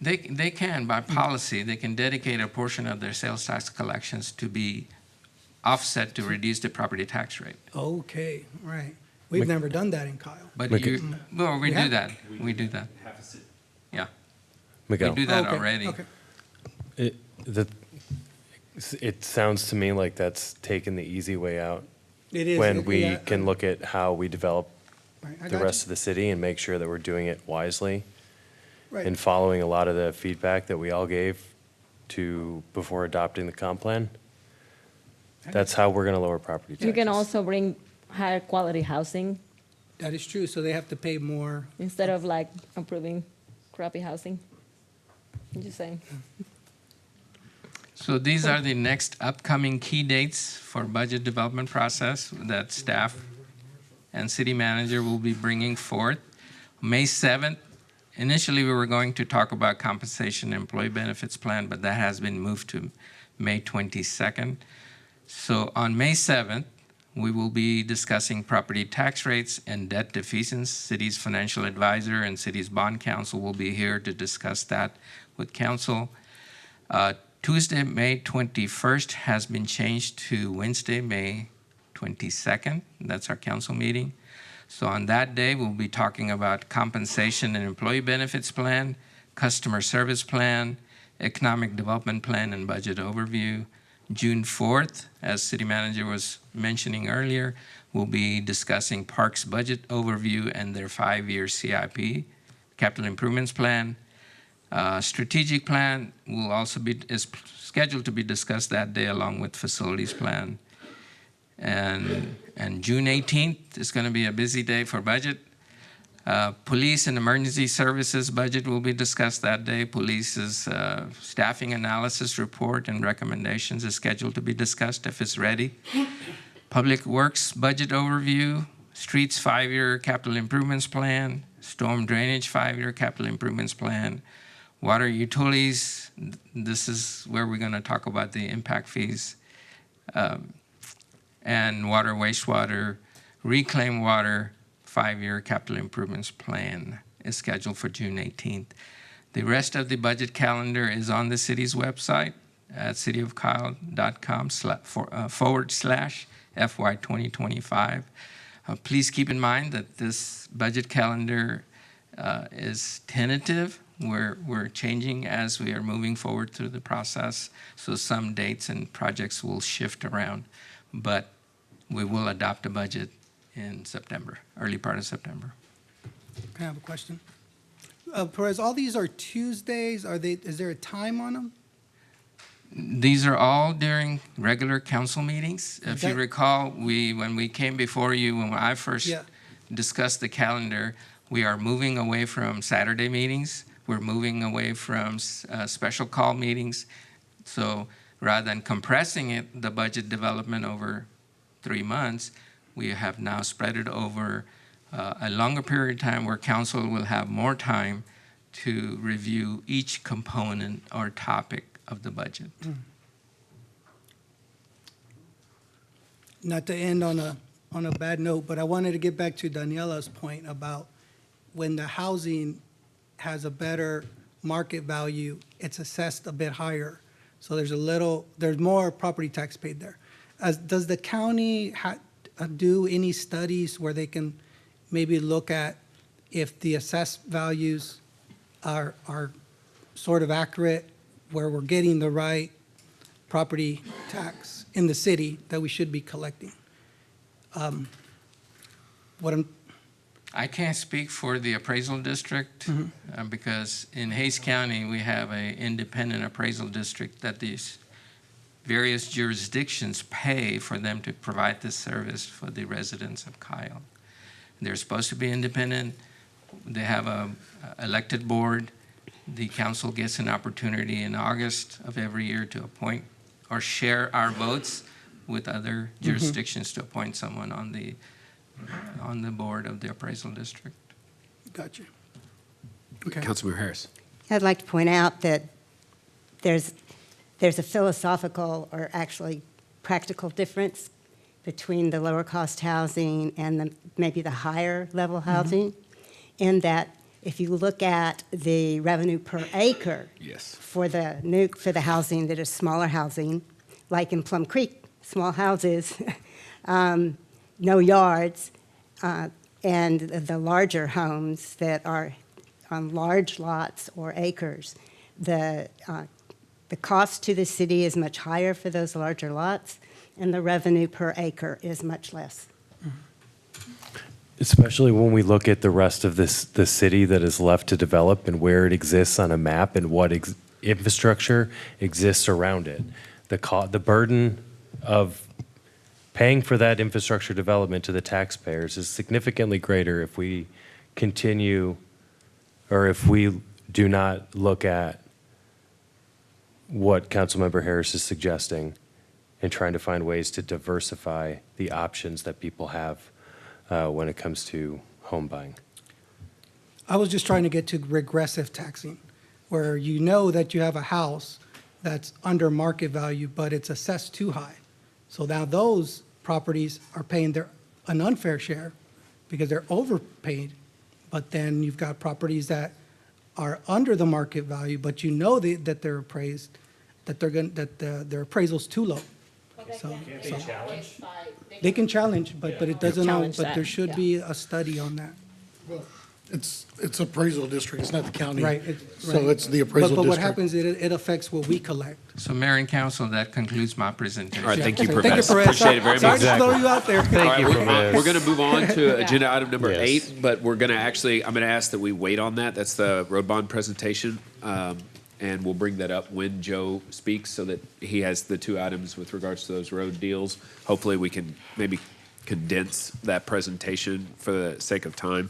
They can, by policy, they can dedicate a portion of their sales tax collections to be offset to reduce the property tax rate. Okay, right. We've never done that in Kyle. But we do that. We do that. Yeah. Miguel. We do that Okay, already. okay. It sounds to me like that's taking the easy way out. It is. When we can look at how we develop Right, I the got rest of the city and make sure that we're doing it wisely Right. and following a lot of the feedback that we all gave before adopting the comp plan. That's how we're going to lower property taxes. You can also bring higher quality housing That is true, so they have to pay more. instead of like approving crappy housing. I'm just saying. So these are the next upcoming key dates for budget development process that staff and city manager will be bringing forth. May 7th, initially we were going to talk about compensation and employee benefits plan, but that has been moved to May 22nd. So on May 7th, we will be discussing property tax rates and debt defeasance. City's financial advisor and city's bond counsel will be here to discuss that with council. Tuesday, May 21st has been changed to Wednesday, May 22nd. That's our council meeting. So on that day, we'll be talking about compensation and employee benefits plan, customer service plan, economic development plan and budget overview, June 4th, as city manager was mentioning earlier, we'll be discussing Parks budget overview and their 5-year CIP, capital improvements plan. Strategic plan will also is scheduled to be discussed that day along with facilities plan. And June 18th is going to be a busy day for budget. Police and emergency services budget will be discussed that day. Police's staffing analysis report and recommendations is scheduled to be discussed if it's ready. Public Works budget overview, streets 5-year capital improvements plan, storm drainage 5-year capital improvements plan, water utilities, this is where we're going to talk about the impact fees, and water, wastewater, reclaimed water, 5-year capital improvements plan is scheduled for June 18th. The rest of the budget calendar is on the city's website at cityofkyle.com/FY 2025. Please keep in mind that this budget calendar is tentative. We're changing as we are moving forward through the process, so some dates and projects will shift around, but we will adopt a budget in September, early part of September. Can I have a question? Perez, all these are Tuesdays. Is there a time on them? These are all during regular council meetings. If you recall, when we came before you, when I first discussed the calendar, we are moving away from Saturday meetings. We're moving away from special call meetings. So rather than compressing it, the budget development over 3 months, we have now spread it over a longer period of time where council will have more time to review each component or topic of the budget. Not to end on a bad note, but I wanted to get back to Daniela's point about when the housing has a better market value, it's assessed a bit higher. So there's more property tax paid there. Does the county do any studies where they can maybe look at if the assessed values are sort of accurate, where we're getting the right property tax in the city that we should be collecting? I can't speak for the appraisal district because in Hays County, we have an independent appraisal district that these various jurisdictions pay for them to provide this service for the residents of Kyle. They're supposed to be independent. They have a elected board. The council gets an opportunity in August of every year to appoint or share our votes with other jurisdictions to appoint someone on the board of the appraisal district. Gotcha. Okay. Councilmember Harris. I'd like to point out that there's a philosophical or actually practical difference between the lower cost housing and maybe the higher level housing, in that if you look at the revenue per acre for the housing that is smaller housing, like in Plum Creek, small houses, no yards, and the larger homes that are on large lots or acres, the cost to the city is much higher for those larger lots, and the revenue per acre is much less. Especially when we look at the rest of the city that is left to develop and where it exists on a map and what infrastructure exists around it. The burden of paying for that infrastructure development to the taxpayers is significantly greater if we continue, or if we do not look at what Councilmember Harris is suggesting and trying to find ways to diversify the options that people have when it comes to home buying. I was just trying to get to regressive taxing, where you know that you have a house that's under market value, but it's assessed too high. So now those properties are paying an unfair share because they're overpaid, but then you've got properties that are under the market value, but you know that they're appraised, that their appraisal's too low. They can challenge, but it doesn't. But there should be a study on that. It's appraisal district, it's not the county. Right. So it's the appraisal But what district. happens, it affects what we collect. So Mayor and Council, that concludes my presentation. All right, thank you, Thank you, Pervez. Perez. Appreciate it very Sorry much. to throw you out there. Thank you, All Pervez. we're going to move on to agenda item number Yes. 8, but we're going to actually, I'm going to ask that we wait on that. That's the road bond presentation. And we'll bring that up when Joe speaks so that he has the 2 items with regards to those road deals. Hopefully, we can maybe condense that presentation for the sake of time.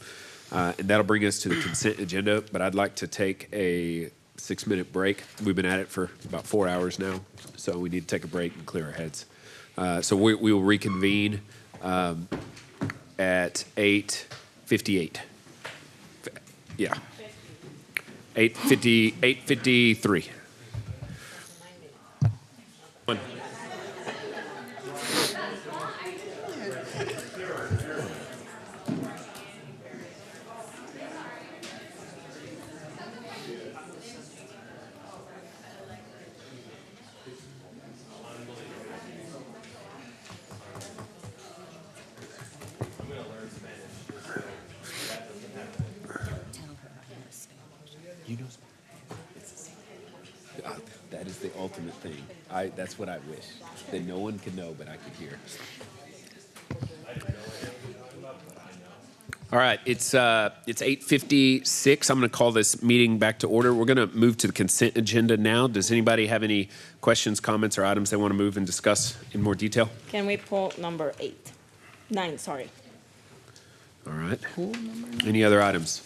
And that'll bring us to the consent agenda, but I'd like to take a 6-minute break. We've been at it for about 4 hours now, so we need to take a break and clear our heads. So we will reconvene at 8:58. Yeah. 8:53. That is the ultimate thing. That's what I wish. That no one could know, but I could hear. All right, it's 8:56. I'm going to call this meeting back to order. We're going to move to the consent agenda now. Does anybody have any questions, comments, or items they want to move and discuss in more detail? Can we pull number 9, sorry. All right. Any other items?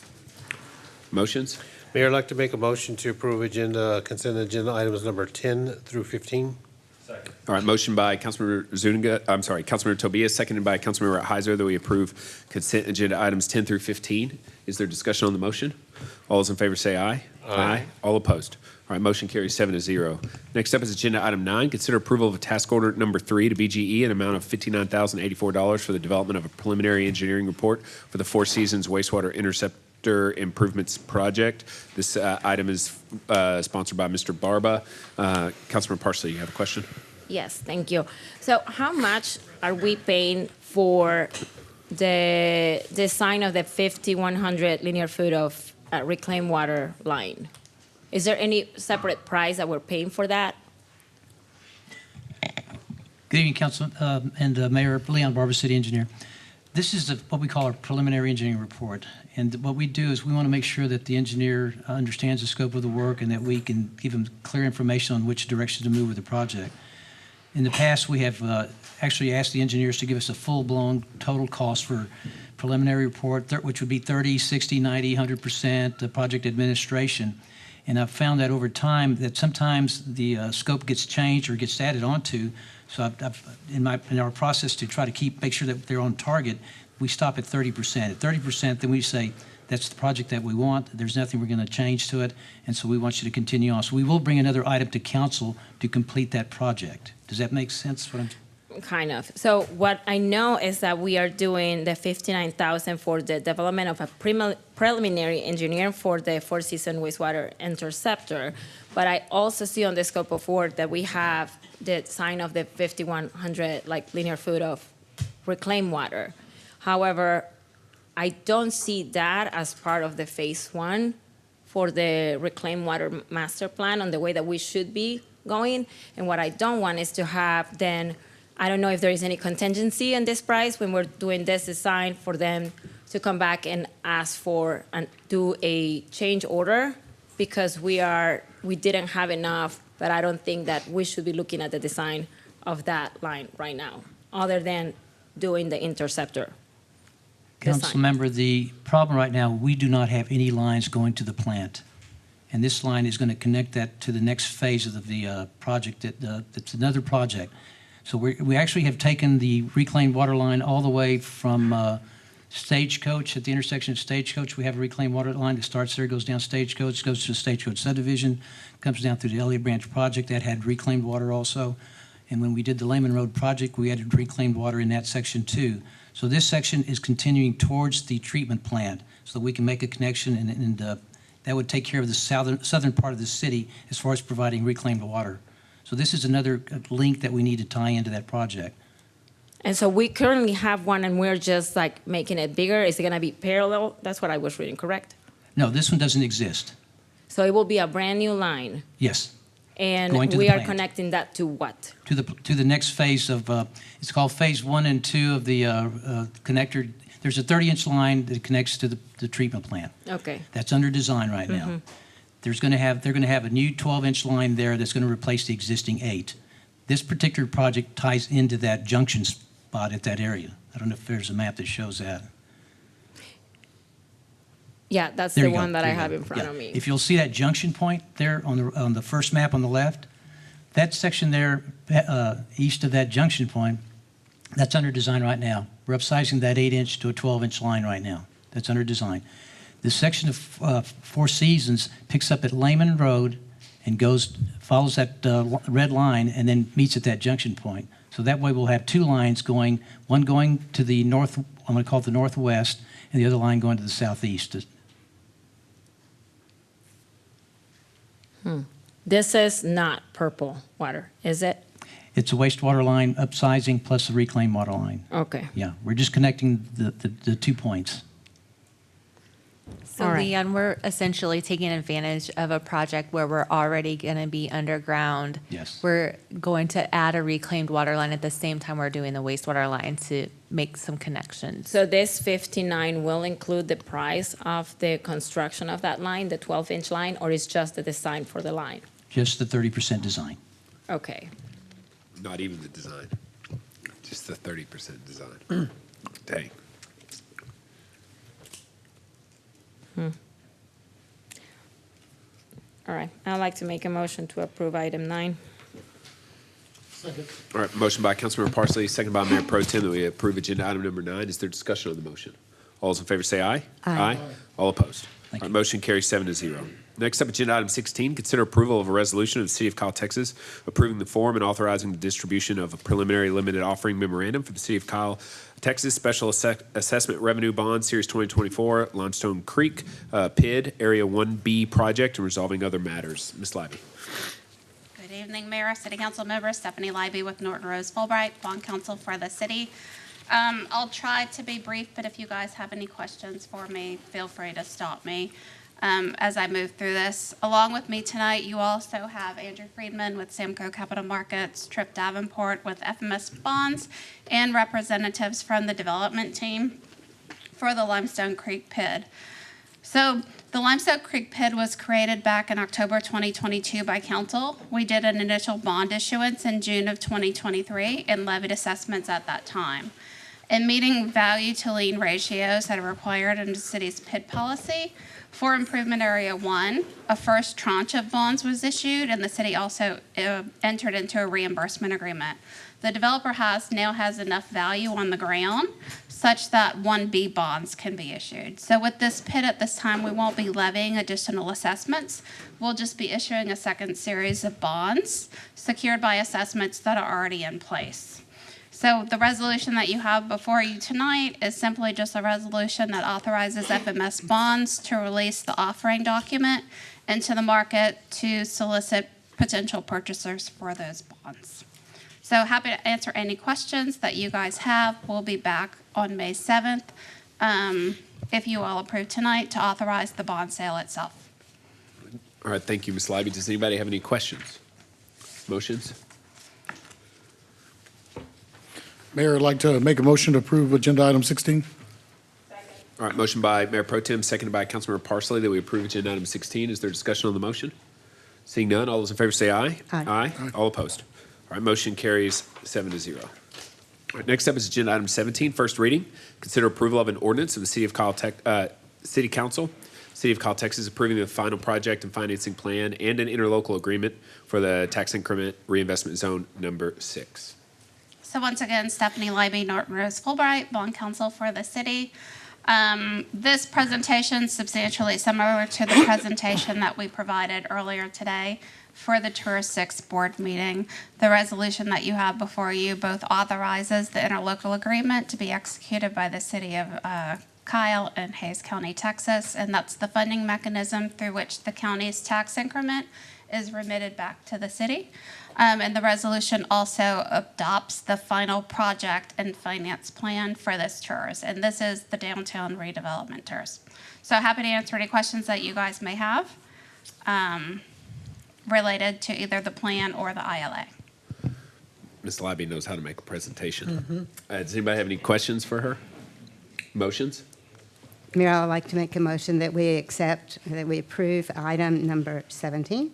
Motions? Mayor, I'd like to make a motion to approve consent agenda items number 10 through 15. All right, motion by Councilmember Tobias, seconded by Councilmember Heiser that we approve consent agenda items 10 through 15. Is there discussion on the motion? All those in favor say aye. Aye. All opposed? All right, motion carries 7-0. Next up is agenda item 9. Consider approval of a task order number 3 to BGE, an amount of $59,084 for the development of a preliminary engineering report for the Four Seasons wastewater interceptor improvements project. This item is sponsored by Mr. Barba. Councilman Parsley, you have a question? Yes, thank you. So how much are we paying for the design of the 5,100 linear foot of reclaimed water line? Is there any separate price that we're paying for that? Good evening, Council and Mayor Leon Barber, City Engineer. This is what we call our preliminary engineering report. And what we do is we want to make sure that the engineer understands the scope of the work and that we can give him clear information on which direction to move with the project. In the past, we have actually asked the engineers to give us a full-blown total cost for preliminary report, which would be 30, 60, 90, 100%, the project administration. And I've found that over time that sometimes the scope gets changed or gets added onto. So in our process to try to make sure that they're on target, we stop at 30%. At 30%, then we say, that's the project that we want. There's nothing we're going to change to it. And so we want you to continue on. So we will bring another item to council to complete that project. Does that make sense? Kind of. So what I know is that we are doing the 59,000 for the development of a preliminary engineering for the Four Seasons wastewater interceptor. But I also see on the scope of work that we have the design of the 5,100 linear foot of reclaimed water. However, I don't see that as part of the phase 1 for the reclaimed water master plan on the way that we should be going. And what I don't want is to have then, I don't know if there is any contingency in this price when we're doing this design for them to come back and ask for and do a change order because we didn't have enough, but I don't think that we should be looking at the design of that line right now, other than doing the interceptor. Council member, the problem right now, we do not have any lines going to the plant. And this line is going to connect that to the next phase of the project. It's another project. So we actually have taken the reclaimed water line all the way from Stagecoach, at the intersection of Stagecoach. We have a reclaimed water line that starts there, goes down Stagecoach, goes to the Stagecoach subdivision, comes down through the Elliott Branch project. That had reclaimed water also. And when we did the Lehman Road project, we added reclaimed water in that section too. So this section is continuing towards the treatment plant so that we can make a connection and that would take care of the southern part of the city as far as providing reclaimed water. So this is another link that we need to tie into that project. And so we currently have one and we're just like making it bigger. Is it gonna be parallel? That's what I was reading, correct? No, this one doesn't exist. So it will be a brand new line. Yes, And Going to we the are plant. connecting that to what? to the next phase of, it's called Phase 1 and 2 of the connector. There's a 30-inch line that connects to the treatment plant. Okay. That's under design right now. They're going to have a new 12-inch line there that's going to replace the existing 8. This particular project ties into that junction spot at that area. I don't know if there's a map that shows that. Yeah, that's There the you go, one that there I you have go. in front Yeah. of me. If you'll see that junction point there on the first map on the left, that section there east of that junction point, that's under design right now. We're upsizing that 8-inch to a 12-inch line right now. That's under design. The section of Four Seasons picks up at Lehman Road and follows that red line and then meets at that junction point. So that way we'll have 2 lines going, one going to the north, I'm going to call it the northwest, and the other line going to the southeast. This is not purple water, is it? It's a wastewater line upsizing plus a reclaimed water line. Okay. Yeah, we're just connecting the 2 points. So All right. Leon, we're essentially taking advantage of a project where we're already going to be underground. Yes. We're going to add a reclaimed water line at the same time we're doing the wastewater line to make some connections. So this 59 will include the price of the construction of that line, the 12-inch line, or is just the design for the line? Just the 30% design. Okay. Not even the design, just the 30% design. Dang. All right, I'd like to make a motion to approve item 9. All right, motion by Councilmember Parsley, second by Mayor Pro Tem that we approve agenda item number 9. Is there discussion on the motion? All those in favor say aye. Aye. All opposed. All right, motion carries 7-0. Next up, agenda item 16, consider approval of a resolution of the City of Kyle, Texas, approving the form and authorizing the distribution of a preliminary limited offering memorandum for the City of Kyle, Texas Special Assessment Revenue Bond Series 2024, Limestone Creek, PID, Area 1B project, and resolving other matters. Ms. Libby. Good evening, Mayor, City Council members. Stephanie Libby with Norton Rose Fulbright, bond counsel for the city. I'll try to be brief, but if you guys have any questions for me, feel free to stop me as I move through this. Along with me tonight, you also have Andrew Friedman with Samco Capital Markets, Trip Davenport with FMS Bonds, and representatives from the development team for the Limestone Creek PID. So the Limestone Creek PID was created back in October 2022 by council. We did an initial bond issuance in June of 2023 and levied assessments at that time. In meeting value to lien ratios that are required under the city's PID policy, for Improvement Area 1, a first tranche of bonds was issued, and the city also entered into a reimbursement agreement. The developer now has enough value on the ground such that 1B bonds can be issued. So with this PID at this time, we won't be levying additional assessments. We'll just be issuing a second series of bonds secured by assessments that are already in place. So the resolution that you have before you tonight is simply just a resolution that authorizes FMS Bonds to release the offering document into the market to solicit potential purchasers for those bonds. So happy to answer any questions that you guys have. We'll be back on May 7th if you all approve tonight to authorize the bond sale itself. All right, thank you, Ms. Libby. Does anybody have any questions? Motions? Mayor, I'd like to make a motion to approve agenda item 16. All right, motion by Mayor Pro Tem, seconded by Councilmember Parsley that we approve agenda item 16. Is there discussion on the motion? Seeing none, all those in favor say aye. Aye. All opposed. All right, motion carries 7-0. All right, next up is agenda item 17, first reading. Consider approval of an ordinance of the City of Kyle, City Council, City of Kyle, Texas, approving the final project and financing plan and an interlocal agreement for the tax increment reinvestment zone number 6. So once again, Stephanie Libby, Norton Rose Fulbright, bond counsel for the city. This presentation is substantially similar to the presentation that we provided earlier today for the Tour 6 board meeting. The resolution that you have before you both authorizes the interlocal agreement to be executed by the city of Kyle and Hays County, Texas, and that's the funding mechanism through which the county's tax increment is remitted back to the city. And the resolution also adopts the final project and finance plan for this TERS. And this is the downtown redevelopment TERS. So happy to answer any questions that you guys may have related to either the plan or the ILA. Ms. Labby knows how to make a presentation. Does anybody have any questions for her? Motions? Mayor, I would like to make a motion that we approve item number 17.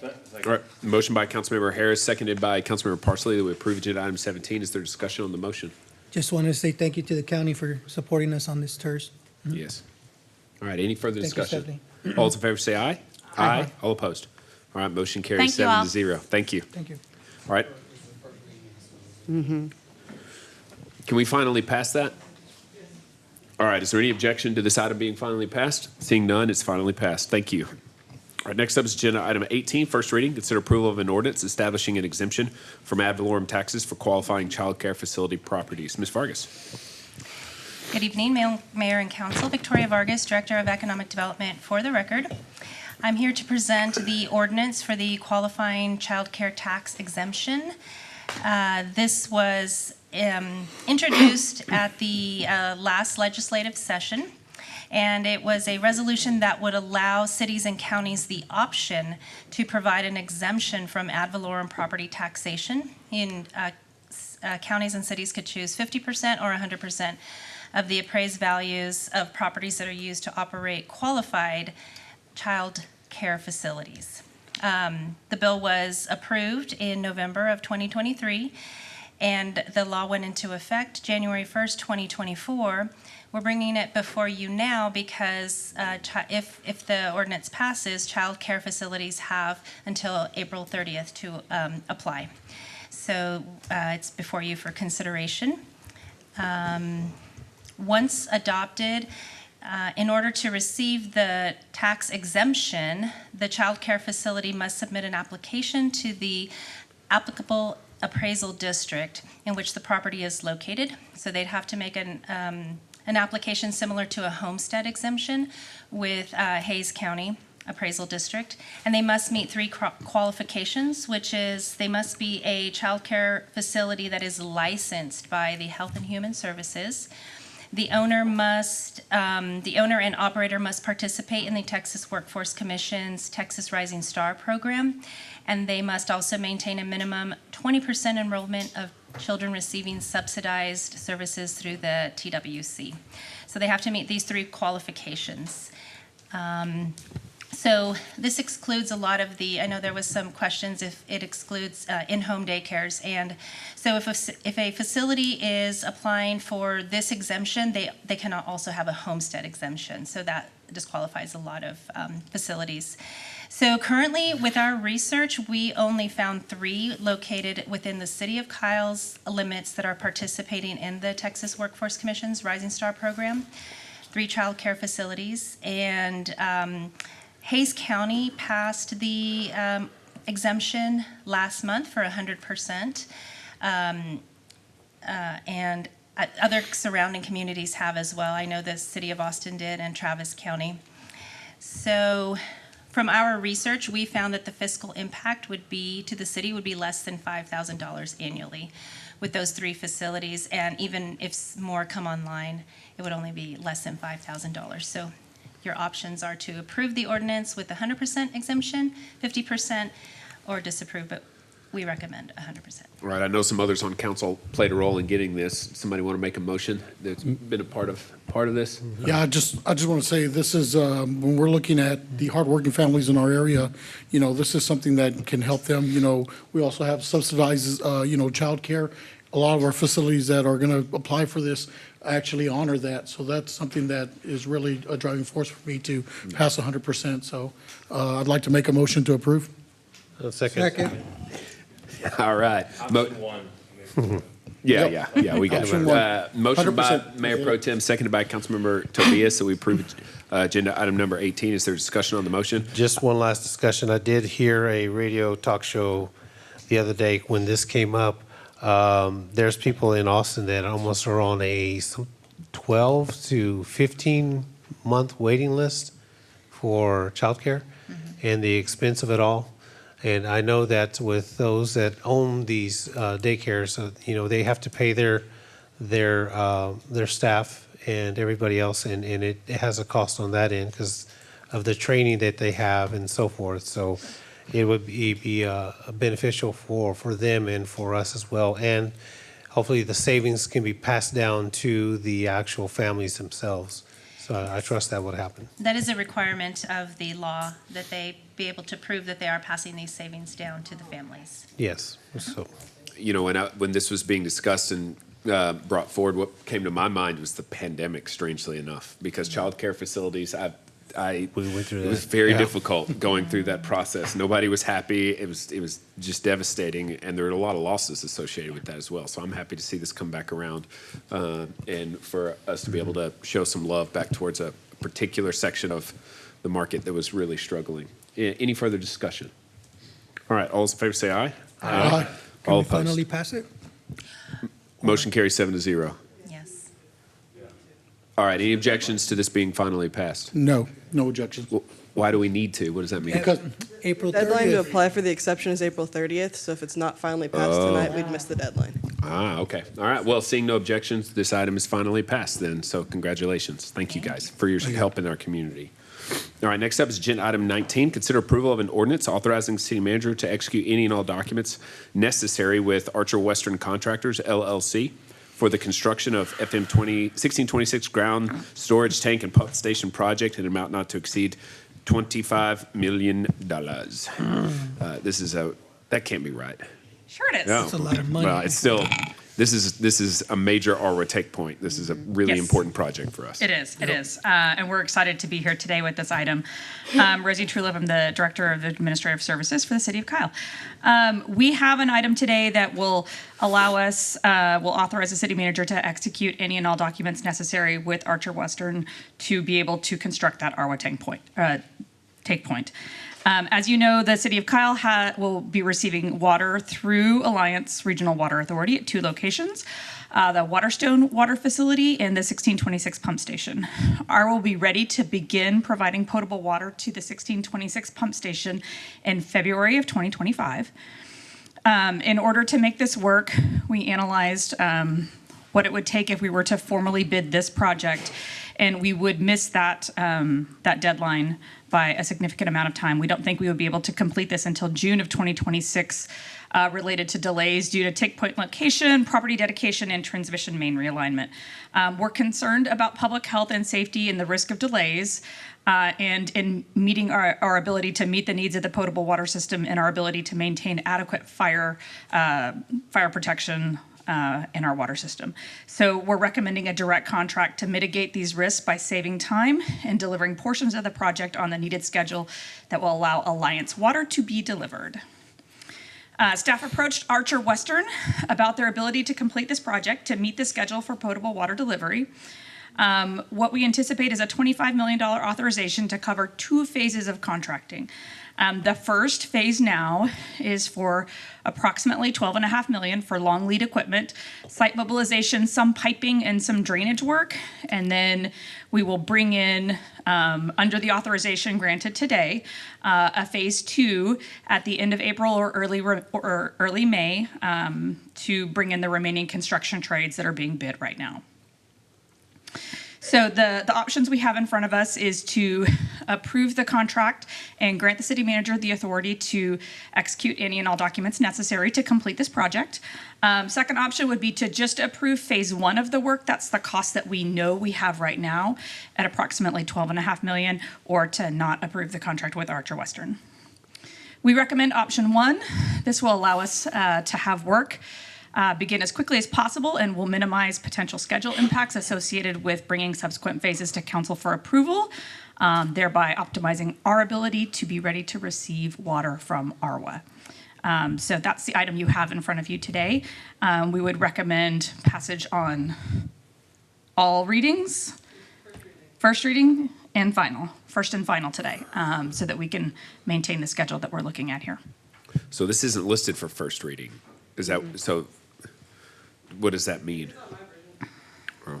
All right, motion by Councilmember Harris, seconded by Councilmember Parsley, that we approve agenda item 17. Is there discussion on the motion? Just wanted to say thank you to the county for supporting us on this TERS. Yes. All right, any further Thank you, discussion? Stephanie. All those in favor say aye. Aye. All opposed? All right, motion carries Thank you all. 7-0. Thank you. Thank you. All right. Can we finally pass that? All right, is there any objection to this item being finally passed? Seeing none, it's finally passed. Thank you. All right, next up is agenda item 18, first reading. Consider approval of an ordinance establishing an exemption from ad valorem taxes for qualifying child care facility properties. Ms. Vargas. Good evening, Mayor and Council. Victoria Vargas, Director of Economic Development for the record. I'm here to present the ordinance for the qualifying child care tax exemption. This was introduced at the last legislative session, and it was a resolution that would allow cities and counties the option to provide an exemption from ad valorem property taxation. Counties and cities could choose 50% or 100% of the appraised values of properties that are used to operate qualified child care facilities. The bill was approved in November of 2023, and the law went into effect January 1st, 2024. We're bringing it before you now because if the ordinance passes, child care facilities have until April 30th to apply. So it's before you for consideration. Once adopted, in order to receive the tax exemption, the child care facility must submit an application to the applicable appraisal district in which the property is located. So they'd have to make an application similar to a homestead exemption with Hayes County Appraisal District. And they must meet three qualifications, which is they must be a child care facility that is licensed by the Health and Human Services. The owner and operator must participate in the Texas Workforce Commission's Texas Rising Star program, and they must also maintain a minimum 20% enrollment of children receiving subsidized services through the TWC. So they have to meet these three qualifications. So this excludes a lot of the, I know there was some questions if it excludes in-home daycares. And so if a facility is applying for this exemption, they cannot also have a homestead exemption. So that disqualifies a lot of facilities. So currently with our research, we only found 3 located within the city of Kyle's limits that are participating in the Texas Workforce Commission's Rising Star program, 3 child care facilities. And Hayes County passed the exemption last month for 100%, and other surrounding communities have as well. I know the city of Austin did and Travis County. So from our research, we found that the fiscal impact would be to the city would be less than $5,000 annually with those 3 facilities, and even if more come online, it would only be less than $5,000. So your options are to approve the ordinance with 100% exemption, 50%, or disapprove, but we recommend 100%. All right, I know some others on council played a role in getting this. Somebody want to make a motion that's been a part of this? Yeah, I just want to say this is, when we're looking at the hardworking families in our area, this is something that can help them. We also have subsidized, childcare. A lot of our facilities that are going to apply for this actually honor that. So that's something that is really a driving force for me to pass 100%. So I'd like to make a motion to approve. Second. All right. Yeah, we got Option it. one. Motion by 100%. Mayor Pro Tem, seconded by Councilmember Tobias, that we approve agenda item number 18. Is there discussion on the motion? Just one last discussion. I did hear a radio talk show the other day when this came up. There's people in Austin that almost are on a 12 to 15 month waiting list for childcare. and the expense of it all. And I know that with those that own these daycares, they have to pay their staff and everybody else, and it has a cost on that end because of the training that they have and so forth. So it would be beneficial for them and for us as well. And hopefully the savings can be passed down to the actual families themselves. So I trust that would happen. That is a requirement of the law, that they be able to prove that they are passing these savings down to the families. Yes. So, When this was being discussed and brought forward, what came to my mind was the pandemic, strangely enough, because childcare facilities, we went through that. It was very difficult going through that process. Nobody was happy. It was just devastating, and there were a lot of losses associated with that as well. So I'm happy to see this come back around, and for us to be able to show some love back towards a particular section of the market that was really struggling. Any further discussion? All right, all those in favor say aye. Aye. Can All we opposed. finally pass it? Motion carries 7-0. Yes. All right, any objections to this being finally passed? No objections. Why do we need to? What does that mean? Because April Deadline to 30th. apply for the exception is April 30th, so if it's not finally passed tonight, we'd miss the deadline. Okay. All right. Well, seeing no objections, this item is finally passed then. So congratulations. Thank you guys for your help in our community. All right. Next up is agenda item 19. Consider approval of an ordinance authorizing the city manager to execute any and all documents necessary with Archer Western Contractors, LLC, for the construction of FM 1626 ground storage tank and pump station project in an amount not to exceed $25 million. That can't be right. Sure it is. No. That's a lot of money. Well, it's still, this is a major RWA take point. This is a really Yes. important project for us. It is. And we're excited to be here today with this item. Rosie Trulove, I'm the Director of Administrative Services for the City of Kyle. We have an item today that will allow us, will authorize the city manager to execute any and all documents necessary with Archer Western to be able to construct that RWA take point. As you know, the City of Kyle will be receiving water through Alliance Regional Water Authority at two locations, the Waterstone Water Facility and the 1626 Pump Station. AR will be ready to begin providing potable water to the 1626 Pump Station in February of 2025. In order to make this work, we analyzed what it would take if we were to formally bid this project, and we would miss that deadline by a significant amount of time. We don't think we would be able to complete this until June of 2026, related to delays due to take point location, property dedication, and transmission main realignment. We're concerned about public health and safety and the risk of delays, and in meeting our ability to meet the needs of the potable water system and our ability to maintain adequate fire protection in our water system. So we're recommending a direct contract to mitigate these risks by saving time and delivering portions of the project on the needed schedule that will allow Alliance Water to be delivered. Staff approached Archer Western about their ability to complete this project to meet the schedule for potable water delivery. What we anticipate is a $25 million authorization to cover 2 phases of contracting. The first phase now is for approximately $12.5 million for long lead equipment, site mobilization, some piping, and some drainage work. And then we will bring in, under the authorization granted today, a phase 2 at the end of April or early May to bring in the remaining construction trades that are being bid right now. So the options we have in front of us is to approve the contract and grant the city manager the authority to execute any and all documents necessary to complete this project. Second option would be to just approve phase 1 of the work. That's the cost that we know we have right now at approximately $12.5 million, or to not approve the contract with Archer Western. We recommend option 1. This will allow us to have work begin as quickly as possible and will minimize potential schedule impacts associated with bringing subsequent phases to council for approval, thereby optimizing our ability to be ready to receive water from ARWA. So that's the item you have in front of you today. We would recommend passage on all readings, first reading and final, first and final today, so that we can maintain the schedule that we're looking at here. So this isn't listed for first reading. Is that so? What does that mean? Oh.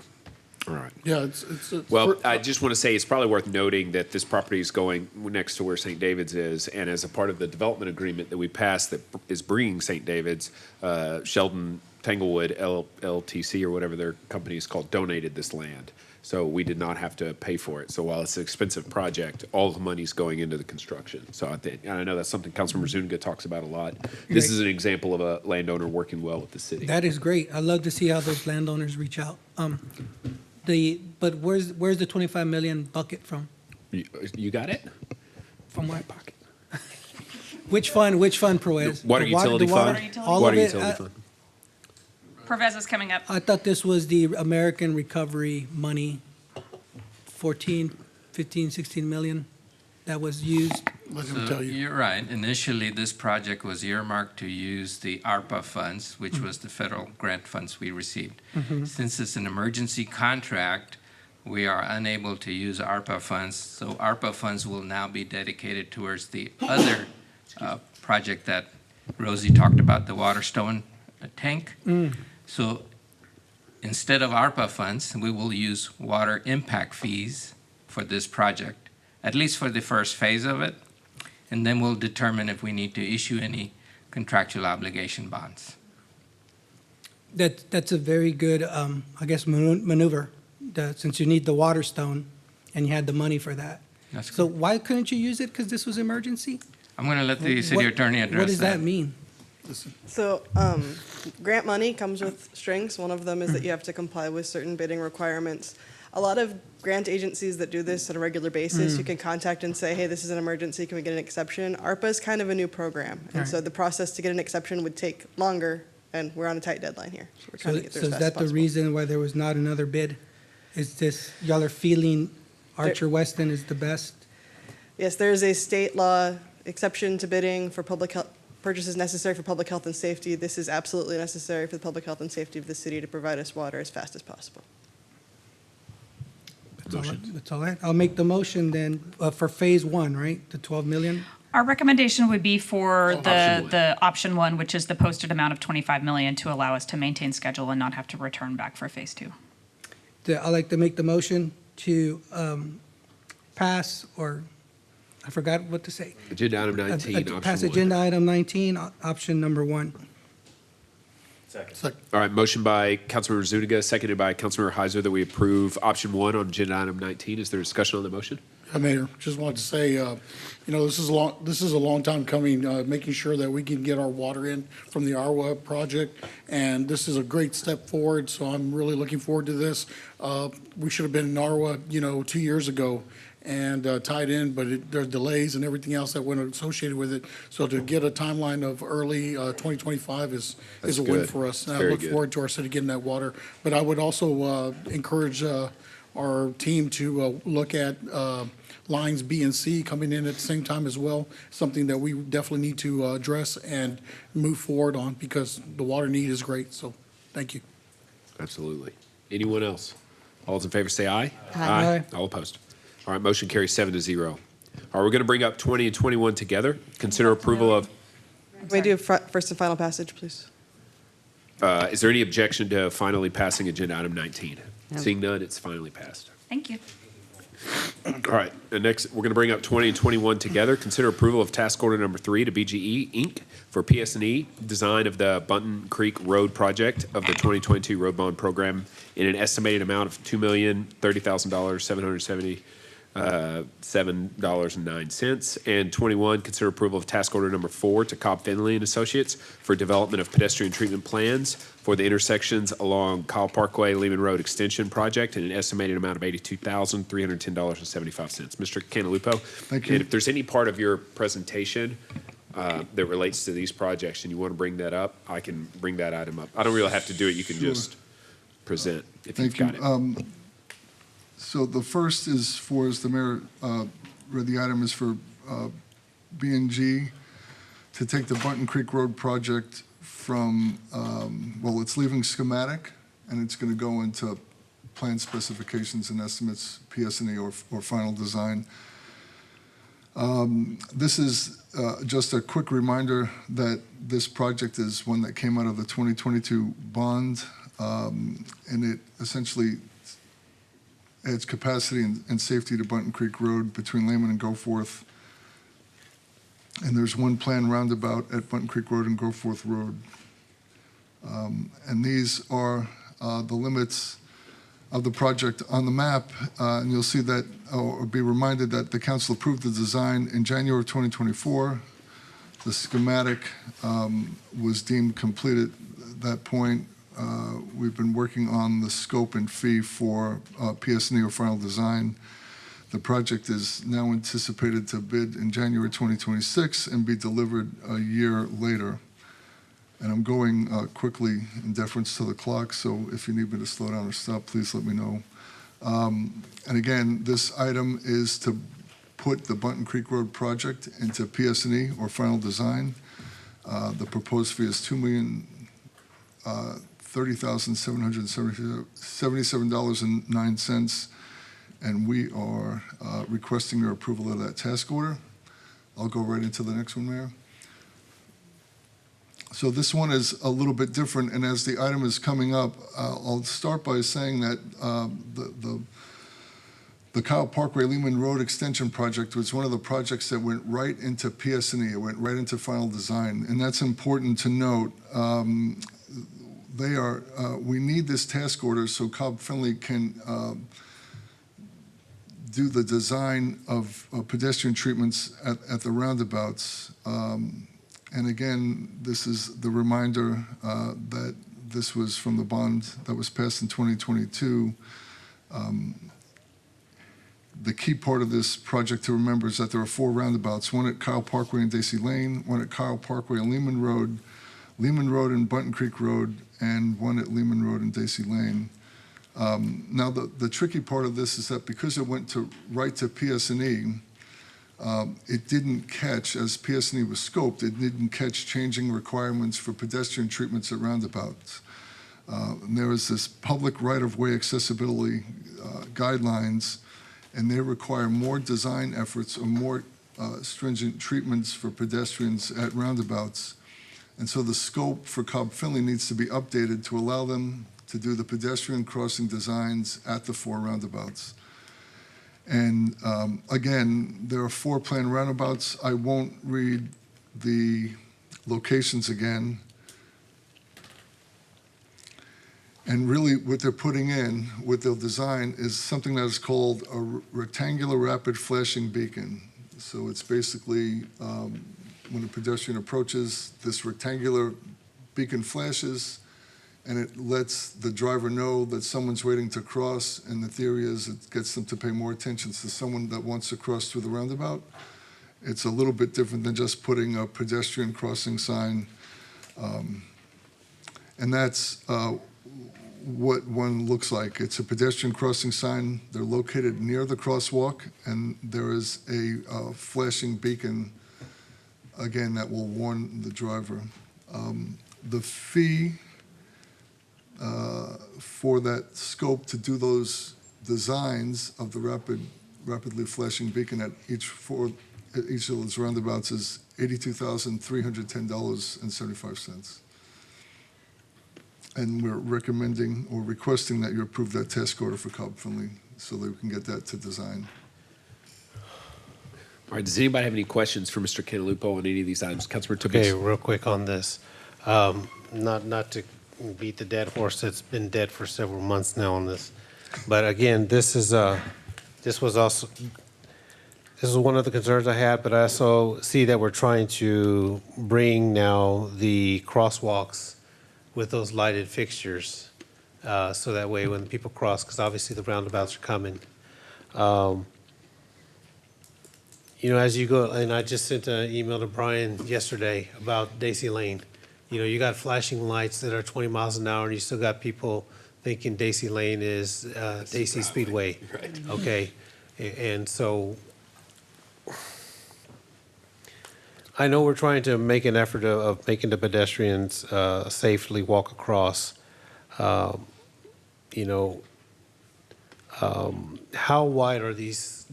All right. Yeah, it's. Well, I just want to say it's probably worth noting that this property is going next to where St. David's is, and as a part of the development agreement that we passed that is bringing St. David's, Sheldon Tanglewood LTC or whatever their company is called donated this land. So we did not have to pay for it. So while it's an expensive project, all the money's going into the construction. So I think, and I know that's something Councilmember Zuniga talks about a lot. This is an example of a landowner working well with the city. That is great. I love to see how those landowners reach out. But where's the 25 million bucket from? You got it? From what pocket? Which fund, Perez? Water The utility the fund? All Water of it? utility fund. Pervez is coming up. I thought this was the American Recovery money, 14, 15, 16 million that was used. Let him tell you. You're right. Initially, this project was earmarked to use the ARPA funds, which was the federal grant funds we received. Since it's an emergency contract, we are unable to use ARPA funds. So ARPA funds will now be dedicated towards the other project that Rosie talked about, the Waterstone tank. So instead of ARPA funds, we will use water impact fees for this project, at least for the first phase of it. And then we'll determine if we need to issue any contractual obligation bonds. That's a very good, I guess, maneuver, since you need the Waterstone and you had the money for that. That's So why couldn't you use it? Because this was emergency? I'm going to let the city attorney address that. What does that mean? So, grant money comes with strings. One of them is that you have to comply with certain bidding requirements. A lot of grant agencies that do this on a regular basis, you can contact and say, hey, this is an emergency, can we get an exception? ARPA is kind of a new program, and so the process to get an exception would take longer, and we're on a tight deadline here. So we're trying to get there So as is fast as that the possible. reason why there was not another bid? Is this, y'all are feeling Archer Weston is the best? Yes, there is a state law exception to bidding for public health, purchases necessary for public health and safety. This is absolutely necessary for the public health and safety of the city to provide us water as fast as possible. That's all right. I'll make the motion then for phase one, right? The 12 million? Our recommendation would be for Option one. the option one, which is the posted amount of 25 million to allow us to maintain schedule and not have to return back for phase two. I'd like to make the motion to pass, or I forgot what to say. Agenda item 19, option Pass one. agenda item 19, option number 1. Second. All right, motion by Councilmember Zuniga, seconded by Councilmember Heiser that we approve option 1 on agenda item 19. Is there discussion on the motion? Mayor, just wanted to say, this is a long time coming, making sure that we can get our water in from the Arwa project, and this is a great step forward, so I'm really looking forward to this. We should have been in Arwa, 2 years ago and tied in, but there's delays and everything else that went associated with it. So to get a timeline of early 2025 is a win good. for us. And I Very look good. forward to our city getting that water. But I would also encourage our team to look at lines B and C coming in at the same time as well, something that we definitely need to address and move forward on because the water need is great. So thank you. Absolutely. Anyone else? All those in favor say aye. Aye. All opposed. All right, motion carries 7-0. All right, we're going to bring up 20 and 21 together. Consider approval of, Can we do first and final passage, please? is there any objection to finally passing agenda item 19? No. Seeing none, it's finally passed. Thank you. All right, the next, we're going to bring up 20 and 21 together. Consider approval of task order number 3 to BGE Inc. for PS&E design of the Bunton Creek Road project of the 2022 road bond program in an estimated amount of $2,030,770. $7.09. And 21, consider approval of task order number 4 to Cobb Finley and Associates for development of pedestrian treatment plans for the intersections along Kyle Parkway, Lehman Road Extension Project in an estimated amount of $82,310.75. Mr. Cantalupo? Thank you. And if there's any part of your presentation that relates to these projects and you want to bring that up, I can bring that item up. I don't really have to do it. You can Sure. just present if Thank you've you. got it. So the first is for, as the mayor read the item, is for B&G to take the Bunton Creek Road project from, it's leaving schematic, and it's going to go into plan specifications and estimates, PS&E or final design. This is just a quick reminder that this project is one that came out of the 2022 bond, and it essentially adds capacity and safety to Bunton Creek Road between Lehman and Goforth. And there's one planned roundabout at Bunton Creek Road and Goforth Road. And these are the limits of the project on the map. And you'll see that, or be reminded that the council approved the design in January of 2024. The schematic was deemed complete at that point. We've been working on the scope and fee for PS&E or final design. The project is now anticipated to bid in January 2026 and be delivered a year later. And I'm going quickly in deference to the clock, so if you need me to slow down or stop, please let me know. And again, this item is to put the Bunton Creek Road project into PS&E or final design. The proposed fee is $2,030,777.09, and we are requesting your approval of that task order. I'll go right into the next one, Mayor. So this one is a little bit different, and as the item is coming up, I'll start by saying that the Kyle Parkway Lehman Road Extension Project was one of the projects that went right into PS&E. It went right into final design, and that's important to note. We need this task order so Cobb Finley can do the design of pedestrian treatments at the roundabouts. And again, this is the reminder that this was from the bond that was passed in 2022. The key part of this project to remember is that there are 4 roundabouts, one at Kyle Parkway and Daisy Lane, one at Kyle Parkway and Lehman Road and Bunton Creek Road, and one at Lehman Road and Daisy Lane. Now, the tricky part of this is that because it went right to PS&E, it didn't catch, as PS&E was scoped, it didn't catch changing requirements for pedestrian treatments at roundabouts. And there is this public right-of-way accessibility guidelines, and they require more design efforts or more stringent treatments for pedestrians at roundabouts. And so the scope for Cobb Finley needs to be updated to allow them to do the pedestrian crossing designs at the 4 roundabouts. And again, there are 4 planned roundabouts. I won't read the locations again. And really what they're putting in with their design is something that is called a rectangular rapid flashing beacon. So it's basically when a pedestrian approaches, this rectangular beacon flashes, and it lets the driver know that someone's waiting to cross, and the theory is it gets them to pay more attention to someone that wants to cross through the roundabout. It's a little bit different than just putting a pedestrian crossing sign. And that's what one looks like. It's a pedestrian crossing sign. They're located near the crosswalk, and there is a flashing beacon, again, that will warn the driver. The fee for that scope to do those designs of the rapidly flashing beacon at each of those roundabouts is $82,310.75. And we're recommending or requesting that you approve that task order for Cobb Finley so that we can get that to design. All right, does anybody have any questions for Mr. Cantalupo on any of these items? Councilman Tobias. Okay, real quick on this. Not to beat the dead horse that's been dead for several months now on this. But again, this was one of the concerns I had, but I also see that we're trying to bring now the crosswalks with those lighted fixtures, so that way when people cross, because obviously the roundabouts are coming. As you go, and I just sent an email to Brian yesterday about Daisy Lane. You got flashing lights that are 20 miles an hour, and you still got people thinking Daisy Lane is Daisy Speedway. Right. Okay, and so I know we're trying to make an effort of making the pedestrians safely walk across. How wide are these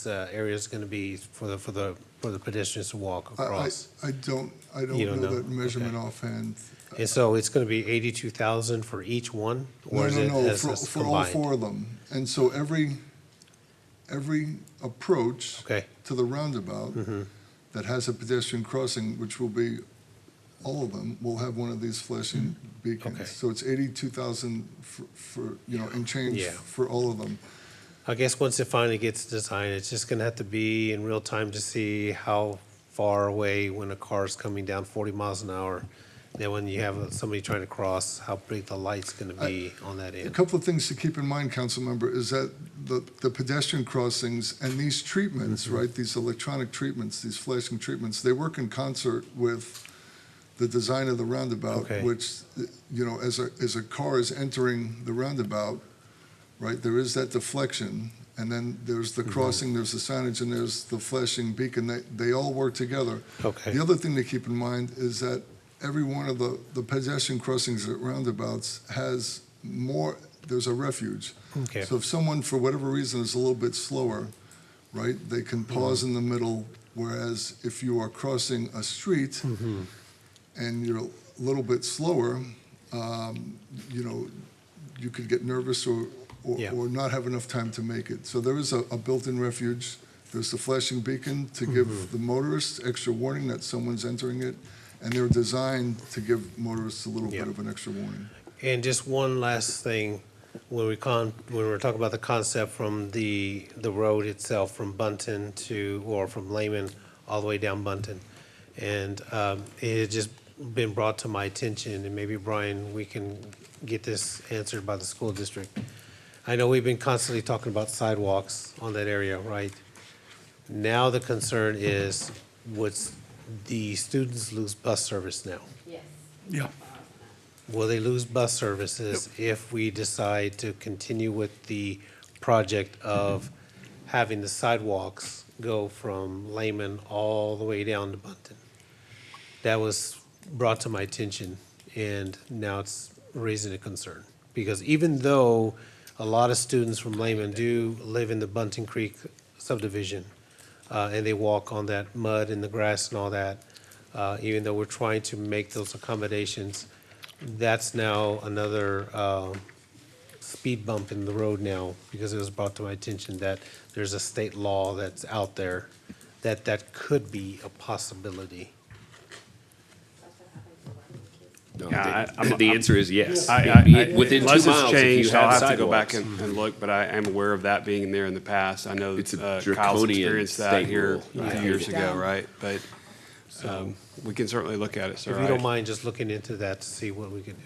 areas going to be for the pedestrians to walk across? I don't You know don't know? that measurement Okay. offhand. And so it's going to be 82,000 for each one? Or is it No, as for all combined? 4 of them. And so every approach Okay. to the roundabout Mhm. that has a pedestrian crossing, which will be all of them, will have one of these flashing beacons. Okay. So it's 82,000 for, and change Yeah. for all of them. I guess once it finally gets designed, it's just going to have to be in real time to see how far away when a car is coming down 40 miles an hour. Then when you have somebody trying to cross, how big the light's going to be on that A end. couple of things to keep in mind, council member, is that the pedestrian crossings and these treatments, Mm-hmm. right, these electronic treatments, these flashing treatments, they work in concert with the design of the roundabout, Okay. which, as a car is entering the roundabout, right, there is that deflection, and then there's the crossing, there's the signage, and there's the flashing beacon. They all work together. Okay. The other thing to keep in mind is that every one of the pedestrian crossings at roundabouts has more, there's a refuge. Okay. So if someone, for whatever reason, is a little bit slower, right, they can pause in the middle, whereas if you are crossing a street Mhm. and you're a little bit slower, you could get nervous or Yeah. not have enough time to make it. So there is a built-in refuge. There's the flashing beacon to give the motorists extra warning that someone's entering it, and they're designed to give motorists a little bit of an extra warning. And just one last thing, when we're talking about the concept from the road itself, from Bunton or from Lehman all the way down Bunton, and it had just been brought to my attention, and maybe Brian, we can get this answered by the school district. I know we've been constantly talking about sidewalks on that area, right? Now the concern is, would the students lose bus service now? Yes. Yeah. Will they lose bus services if we decide to continue with the project of having the sidewalks go from Lehman all the way down to Bunton? That was brought to my attention, and now it's raising a concern. Because even though a lot of students from Lehman do live in the Bunton Creek subdivision, and they walk on that mud and the grass and all that, even though we're trying to make those accommodations, that's now another speed bump in the road now, because it was brought to my attention that there's a state law that's out there that could be a possibility. No, Yeah, the answer is yes. Within 2 unless it's miles, if you changed, I'll have have to go back sidewalks. and look, but I am aware of that being there in the past. I know It's a Kyle's draconian experienced that state here rule. a Right. few years ago, Down. right? But we can certainly look at it, sir. If you don't mind just looking into that to see what we can do.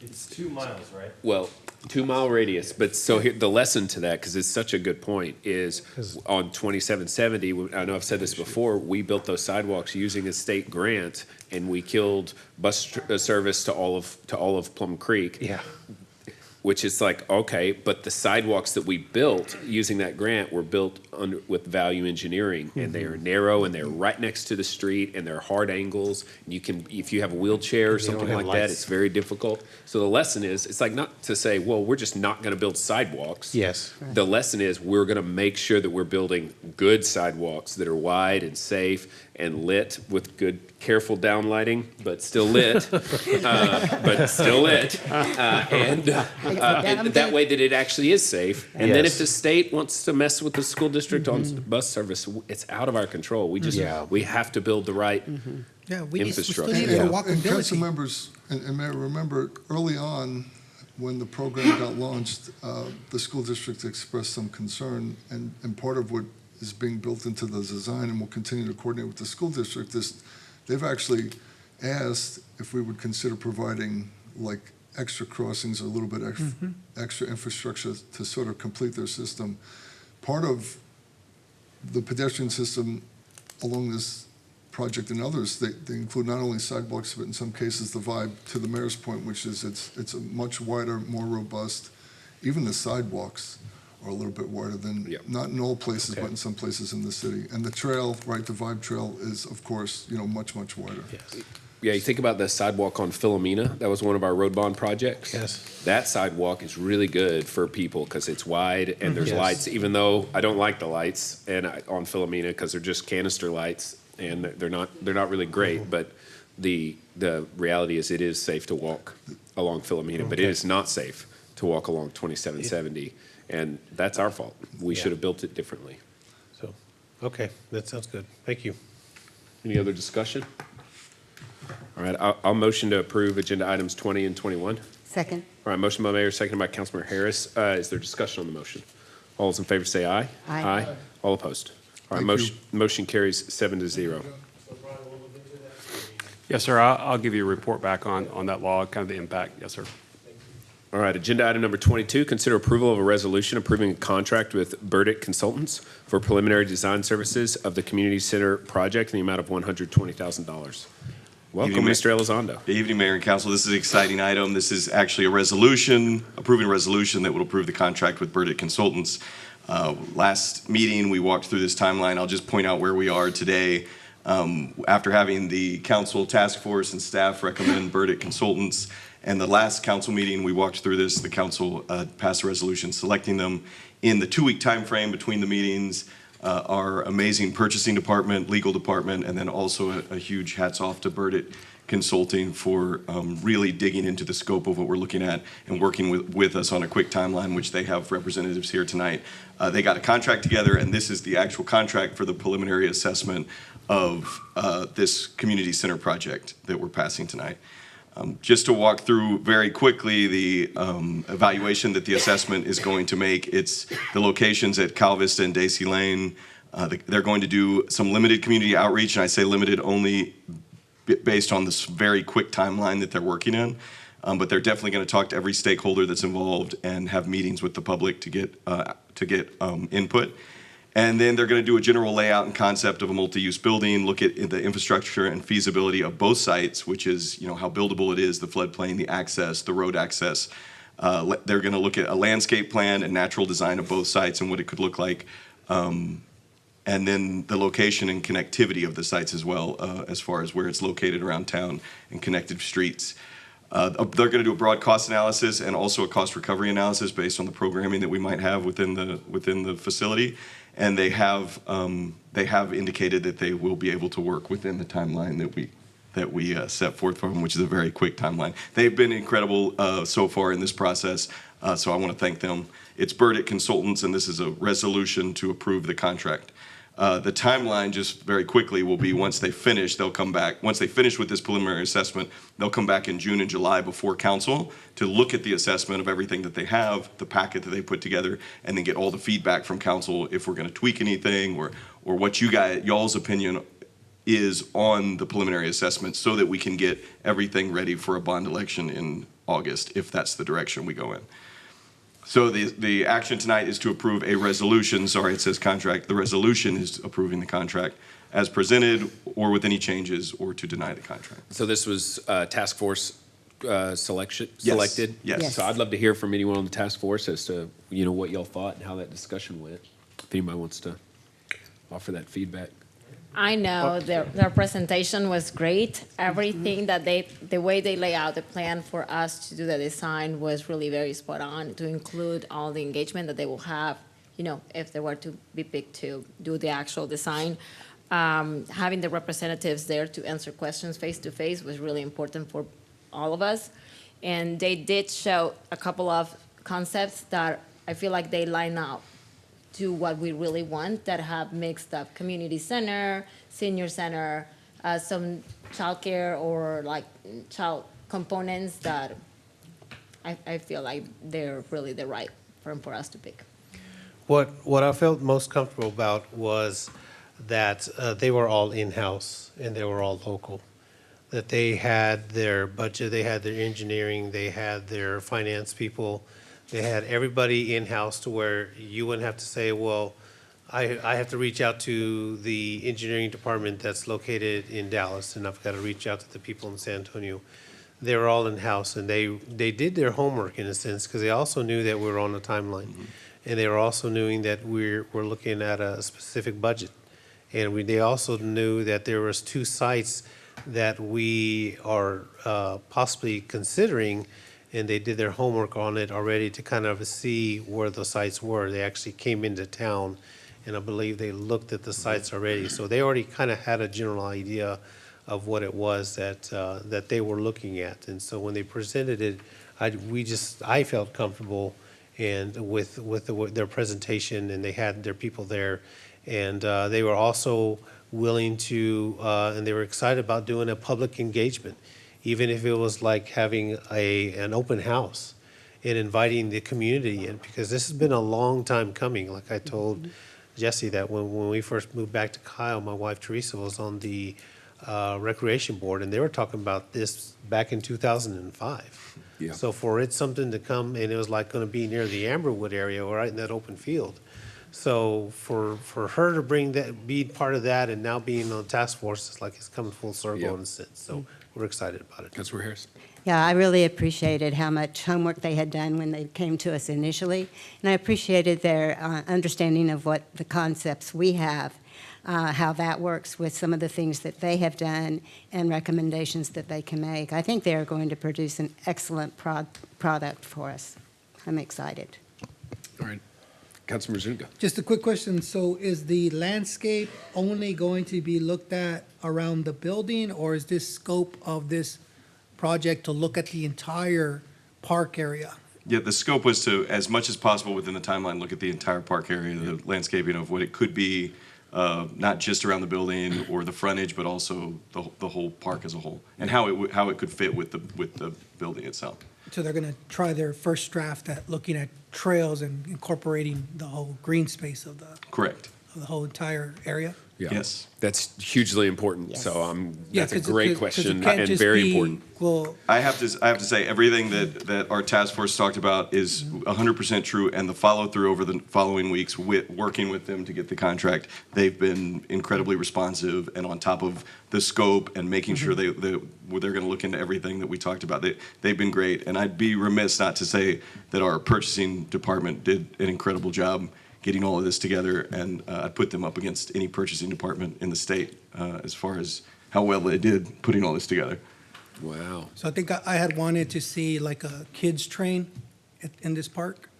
It's 2 miles, right? Well, 2 mile radius, but so here, the lesson to that, because it's such a good point, is on 2770, I know I've said this before, we built those sidewalks using a state grant, and we killed bus service to all of Plum Creek. Yeah. Which is like, okay, but the sidewalks that we built using that grant were built with value engineering, and they are narrow, and they're right next to the street, and they're hard angles. And you can, if you have a wheelchair or And they don't something have like that, lights. it's very difficult. So the lesson is, it's like not to say, well, we're just not gonna build sidewalks. Yes. The lesson is, we're gonna make sure that we're building good sidewalks that are wide and safe and lit with good, careful downlighting, but still lit, and that way that it actually is safe. And then if Yes. the state wants to mess with the school district on bus service, it's out of our control. We just, Yeah. we have to build the right Yeah, we still infrastructure. need And the council walkability. members, and Mayor, remember, early on, when the program got launched, the school district expressed some concern, and part of what is being built into the design, and will continue to coordinate with the school district, is they've actually asked if we would consider providing like extra crossings or a little bit extra infrastructure to sort of complete their system. Part of the pedestrian system along this project and others, they include not only sidewalks, but in some cases the vibe, to the mayor's point, which is it's a much wider, more robust. Even the sidewalks are a little bit wider than, not in all places, but in some places in the city. And the trail, right, the vibe trail is, of course, much, much wider. Yes. Yeah, you think about the sidewalk on Philomena, that was one of our road bond projects. Yes. That sidewalk is really good for people because it's wide and there's Yes. lights, even though I don't like the lights on Philomena because they're just canister lights and they're not really great, but the reality is it is safe to walk along Philomena, but it Okay. is not safe to walk along 2770, and that's our fault. We Yeah. should have built it differently. So, okay, that sounds good. Thank you. Any other discussion? All right, I'll motion to approve agenda items 20 and 21. Second. All right, motion by Mayor, seconded by Councilmember Harris. Is there discussion on the motion? All those in favor say aye. Aye. All opposed? All right, Thank you. motion carries 7-0. Yes, sir. I'll give you a report back on that law, kind of the impact. Yes, sir. All right, agenda item number 22, consider approval of a resolution approving a contract with Burdick Consultants for preliminary design services of the community center project in the amount of $120,000. Welcome, Evening, Mr. Elizondo. Good evening, Mayor and Council. This is an exciting item. This is actually a resolution, approving a resolution that would approve the contract with Burdick Consultants. Last meeting, we walked through this timeline. I'll just point out where we are today. After having the council task force and staff recommend Burdick Consultants, and the last council meeting, we walked through this, the council passed a resolution selecting them. In the 2-week time frame between the meetings, our amazing purchasing department, legal department, and then also a huge hats off to Burdick Consulting for really digging into the scope of what we're looking at and working with us on a quick timeline, which they have representatives here tonight. They got a contract together, and this is the actual contract for the preliminary assessment of this community center project that we're passing tonight. Just to walk through very quickly the evaluation that the assessment is going to make, it's the locations at Cal Vista and Daisy Lane. They're going to do some limited community outreach, and I say limited only based on this very quick timeline that they're working in. But they're definitely going to talk to every stakeholder that's involved and have meetings with the public to get input. And then they're going to do a general layout and concept of a multi-use building, look at the infrastructure and feasibility of both sites, which is, how buildable it is, the floodplain, the access, the road access. They're going to look at a landscape plan and natural design of both sites and what it could look like. And then the location and connectivity of the sites as well, as far as where it's located around town and connected streets. They're going to do a broad cost analysis and also a cost recovery analysis based on the programming that we might have within the facility. And they have indicated that they will be able to work within the timeline that we set forth for them, which is a very quick timeline. They've been incredible so far in this process, so I want to thank them. It's Burdick Consultants, and this is a resolution to approve the contract. The timeline, just very quickly, will be once they finish, they'll come back. Once they finish with this preliminary assessment, they'll come back in June and July before council to look at the assessment of everything that they have, the packet that they put together, and then get all the feedback from council if we're going to tweak anything or what y'all's opinion is on the preliminary assessment so that we can get everything ready for a bond election in August, if that's the direction we go in. So the action tonight is to approve a resolution. Sorry, it says contract. The resolution is approving the contract as presented or with any changes or to deny the contract. So this was task force selected? Yes. So I'd love to hear from anyone on the task force as to, what y'all thought and how that discussion went. If anybody wants to offer that feedback. I know their presentation was great. Everything that the way they lay out the plan for us to do the design was really very spot on, to include all the engagement that they will have, if they were to be picked to do the actual design. Having the representatives there to answer questions face to face was really important for all of us. And they did show a couple of concepts that I feel like they line up to what we really want, that have mixed up community center, senior center, some childcare or child components that I feel like they're really the right firm for us to pick. What I felt most comfortable about was that they were all in-house and they were all local. That they had their budget, they had their engineering, they had their finance people, they had everybody in-house to where you wouldn't have to say, well, I have to reach out to the engineering department that's located in Dallas, and I've got to reach out to the people in San Antonio. They were all in-house, and they did their homework in a sense, because they also knew that we were on a timeline. Mm-hmm. And they were also knowing that we're looking at a specific budget. And they also knew that there was 2 sites that we are possibly considering, and they did their homework on it already to kind of see where the sites were. They actually came into town, and I believe they looked at the sites already. So they already kind of had a general idea of what it was that they were looking at. And so when they presented it, I felt comfortable and with their presentation, and they had their people there. And they were also willing to, and they were excited about doing a public engagement, even if it was like having an open house and inviting the community in, because this has been a long time coming. Like I told Jesse that when we first moved back to Kyle, my wife Teresa was on the recreation board, and they were talking about this back in 2005. Yeah. So for it something to come, and it was like going to be near the Amberwood area, or right in that open field. So for her to be part of that, and now being on the task force, it's like it's coming full circle in a sense. So we're excited about it. Councilor Harris. Yeah, I really appreciated how much homework they had done when they came to us initially, and I appreciated their understanding of what the concepts we have, how that works with some of the things that they have done and recommendations that they can make. I think they are going to produce an excellent product for us. I'm excited. All right. Councilor Zuniga. Just a quick question. So is the landscape only going to be looked at around the building, or is this scope of this project to look at the entire park area? Yeah, the scope was to, as much as possible within the timeline, look at the entire park area, the landscaping of what it could be, not just around the building or the frontage, but also the whole park as a whole, and how it could fit with the building itself. So they're going to try their first draft at looking at trails and incorporating the whole green space of Correct. the whole entire area? Yeah. Yes. That's hugely important. Yes. So Yeah, that's a 'cause it- great 'cause it question can't and just very be, important. Well, I have to say, everything that our task force talked about is 100% true, and the follow-through over the following weeks, working with them to get the contract, they've been incredibly responsive and on top of the scope and making sure they're going to look into everything that we talked about. They've been great, and I'd be remiss not to say that our purchasing department did an incredible job getting all of this together, and I put them up against any purchasing department in the state as far as how well they did putting all this together. Wow. so I think I had wanted to see like a kids train in this park.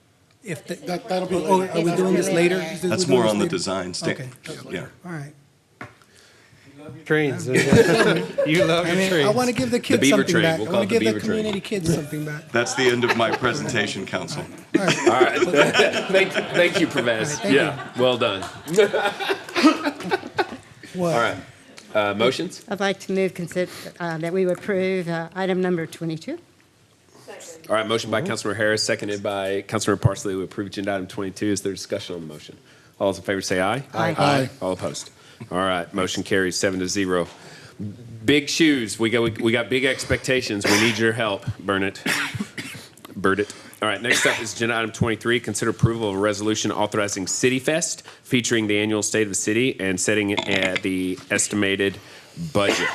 If That'll be Oh, later. are we doing this later? That's more on the design Okay. Yeah. All right. Trains. You love I your mean, trains. I want to give the kids beaver something train. back. We'll I call want it to the give the beaver train. community kids something back. That's the end of my presentation, Council. All right. Thank you, Pervez. All right, thank Yeah. Well done. What? All right. Motions? I'd like to move that we approve item number 22. All right. Motion by Councilor Harris, seconded by Councilor Parsley to approve agenda item 22. Is there discussion on the motion? All those in favor say aye. Aye. All opposed. All right. Motion carries 7-0. Big shoes. We got big expectations. We need your help, Burnett. All right, next up is agenda item 23, consider approval of a resolution authorizing City Fest featuring the annual State of the City and setting the estimated budget.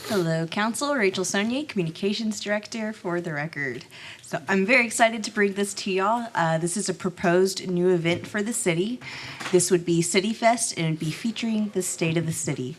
Hello, Council. Rachel Sonier, Communications Director for the record. So I'm very excited to bring this to y'all. This is a proposed new event for the city. This would be City Fest, and it'd be featuring the State of the City.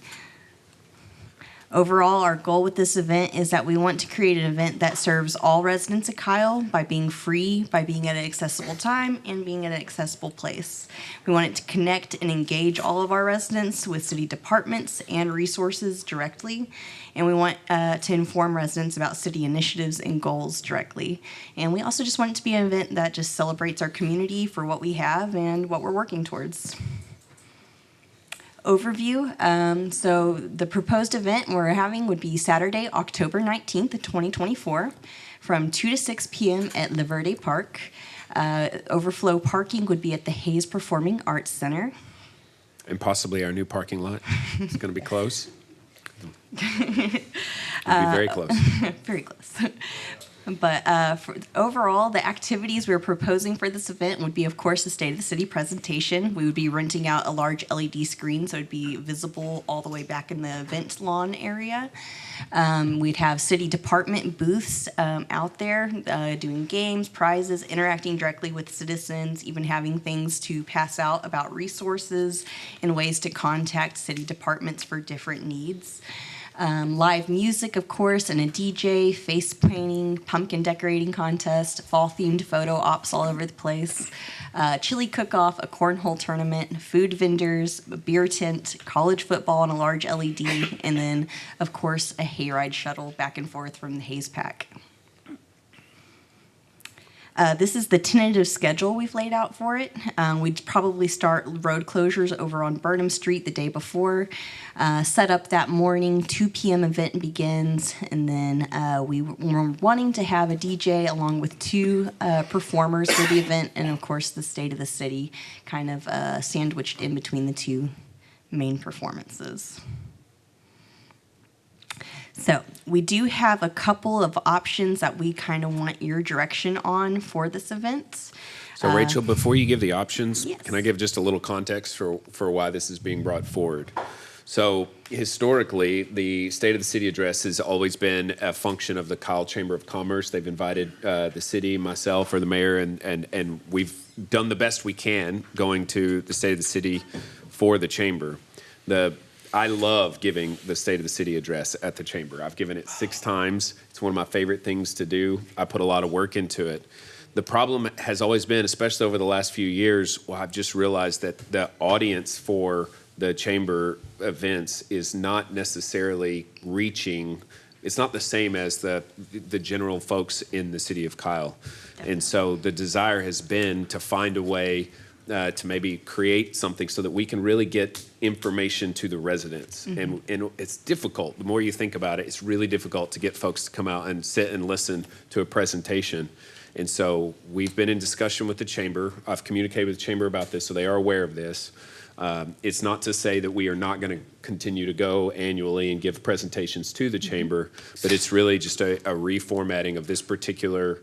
Overall, our goal with this event is that we want to create an event that serves all residents of Kyle by being free, by being at an accessible time, and being at an accessible place. We want it to connect and engage all of our residents with city departments and resources directly, and we want to inform residents about city initiatives and goals directly. And we also just want it to be an event that just celebrates our community for what we have and what we're working towards. Overview. So the proposed event we're having would be Saturday, October 19th, 2024, from 2 to 6 p.m. at La Verde Park. Overflow parking would be at the Hayes Performing Arts Center. And possibly our new parking lot. It's going to be close. It'll be very close. Very close. But overall, the activities we're proposing for this event would be, of course, the State of the City presentation. We would be renting out a large LED screen so it'd be visible all the way back in the event lawn area. We'd have city department booths out there doing games, prizes, interacting directly with citizens, even having things to pass out about resources and ways to contact city departments for different needs. Live music, of course, and a DJ, face painting, pumpkin decorating contest, fall-themed photo ops all over the place, chili cook-off, a cornhole tournament, food vendors, a beer tent, college football on a large LED, and then, of course, a hayride shuttle back and forth from the Haze Pack. This is the tentative schedule we've laid out for it. We'd probably start road closures over on Burnham Street the day before. Set up that morning, 2 p.m. event begins, and then we're wanting to have a DJ along with 2 performers for the event, and of course the State of the City kind of sandwiched in between the 2 main performances. So we do have a couple of options that we kind of want your direction on for this event. So Rachel, before you give the options, Yes. can I give just a little context for why this is being brought forward? So historically, the State of the City address has always been a function of the Kyle Chamber of Commerce. They've invited the city, myself, or the mayor, and we've done the best we can going to the State of the City for the chamber. I love giving the State of the City address at the chamber. I've given it 6 times. It's one of my favorite things to do. I put a lot of work into it. The problem has always been, especially over the last few years, I've just realized that the audience for the chamber events is not necessarily reaching. It's not the same as the general folks in the city of Kyle. And so the desire has been to find a way to maybe create something so that we can really get information to the residents. And it's difficult. The more you think about it, it's really difficult to get folks to come out and sit and listen to a presentation. And so we've been in discussion with the chamber. I've communicated with the chamber about this, so they are aware of this. It's not to say that we are not going to continue to go annually and give presentations to the chamber, but it's really just a reformatting of this particular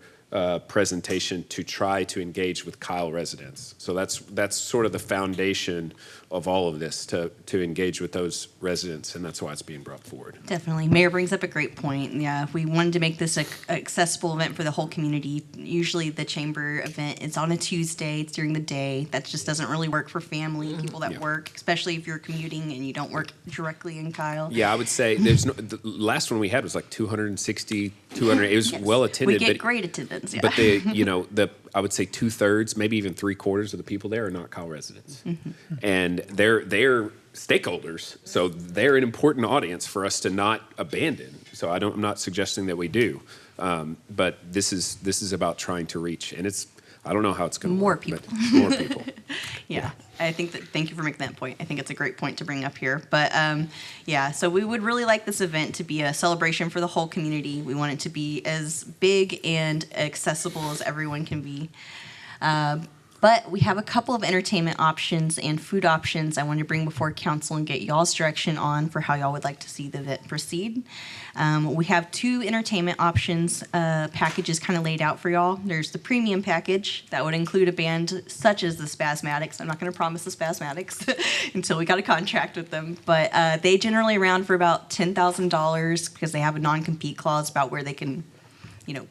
presentation to try to engage with Kyle residents. So that's sort of the foundation of all of this, to engage with those residents, and that's why it's being brought forward. Definitely. Mayor brings up a great point. Yeah, if we wanted to make this an accessible event for the whole community, usually the chamber event is on a Tuesday, it's during the day. That just doesn't really work for family, people that work, especially if you're commuting and you don't work directly in Kyle. Yeah, I would say the last one we had was like 260, 200. It was well attended. We get great attendance, yeah. But I would say 2/3, maybe even 3/4 of the people there are not Kyle residents. And they're stakeholders, so they're an important audience for us to not abandon. So I'm not suggesting that we do, but this is about trying to reach, and I don't know how it's going to work. More people. More people. Yeah, I think thank you for making that point. I think it's a great point to bring up here. But yeah, so we would really like this event to be a celebration for the whole community. We want it to be as big and accessible as everyone can be. But we have a couple of entertainment options and food options I want to bring before council and get y'all's direction on for how y'all would like to see the event proceed. We have 2 entertainment options packages kind of laid out for y'all. There's the premium package that would include a band such as the Spasmatics. I'm not going to promise the Spasmatics until we got a contract with them, but they generally round for about $10,000 because they have a non-compete clause about where they can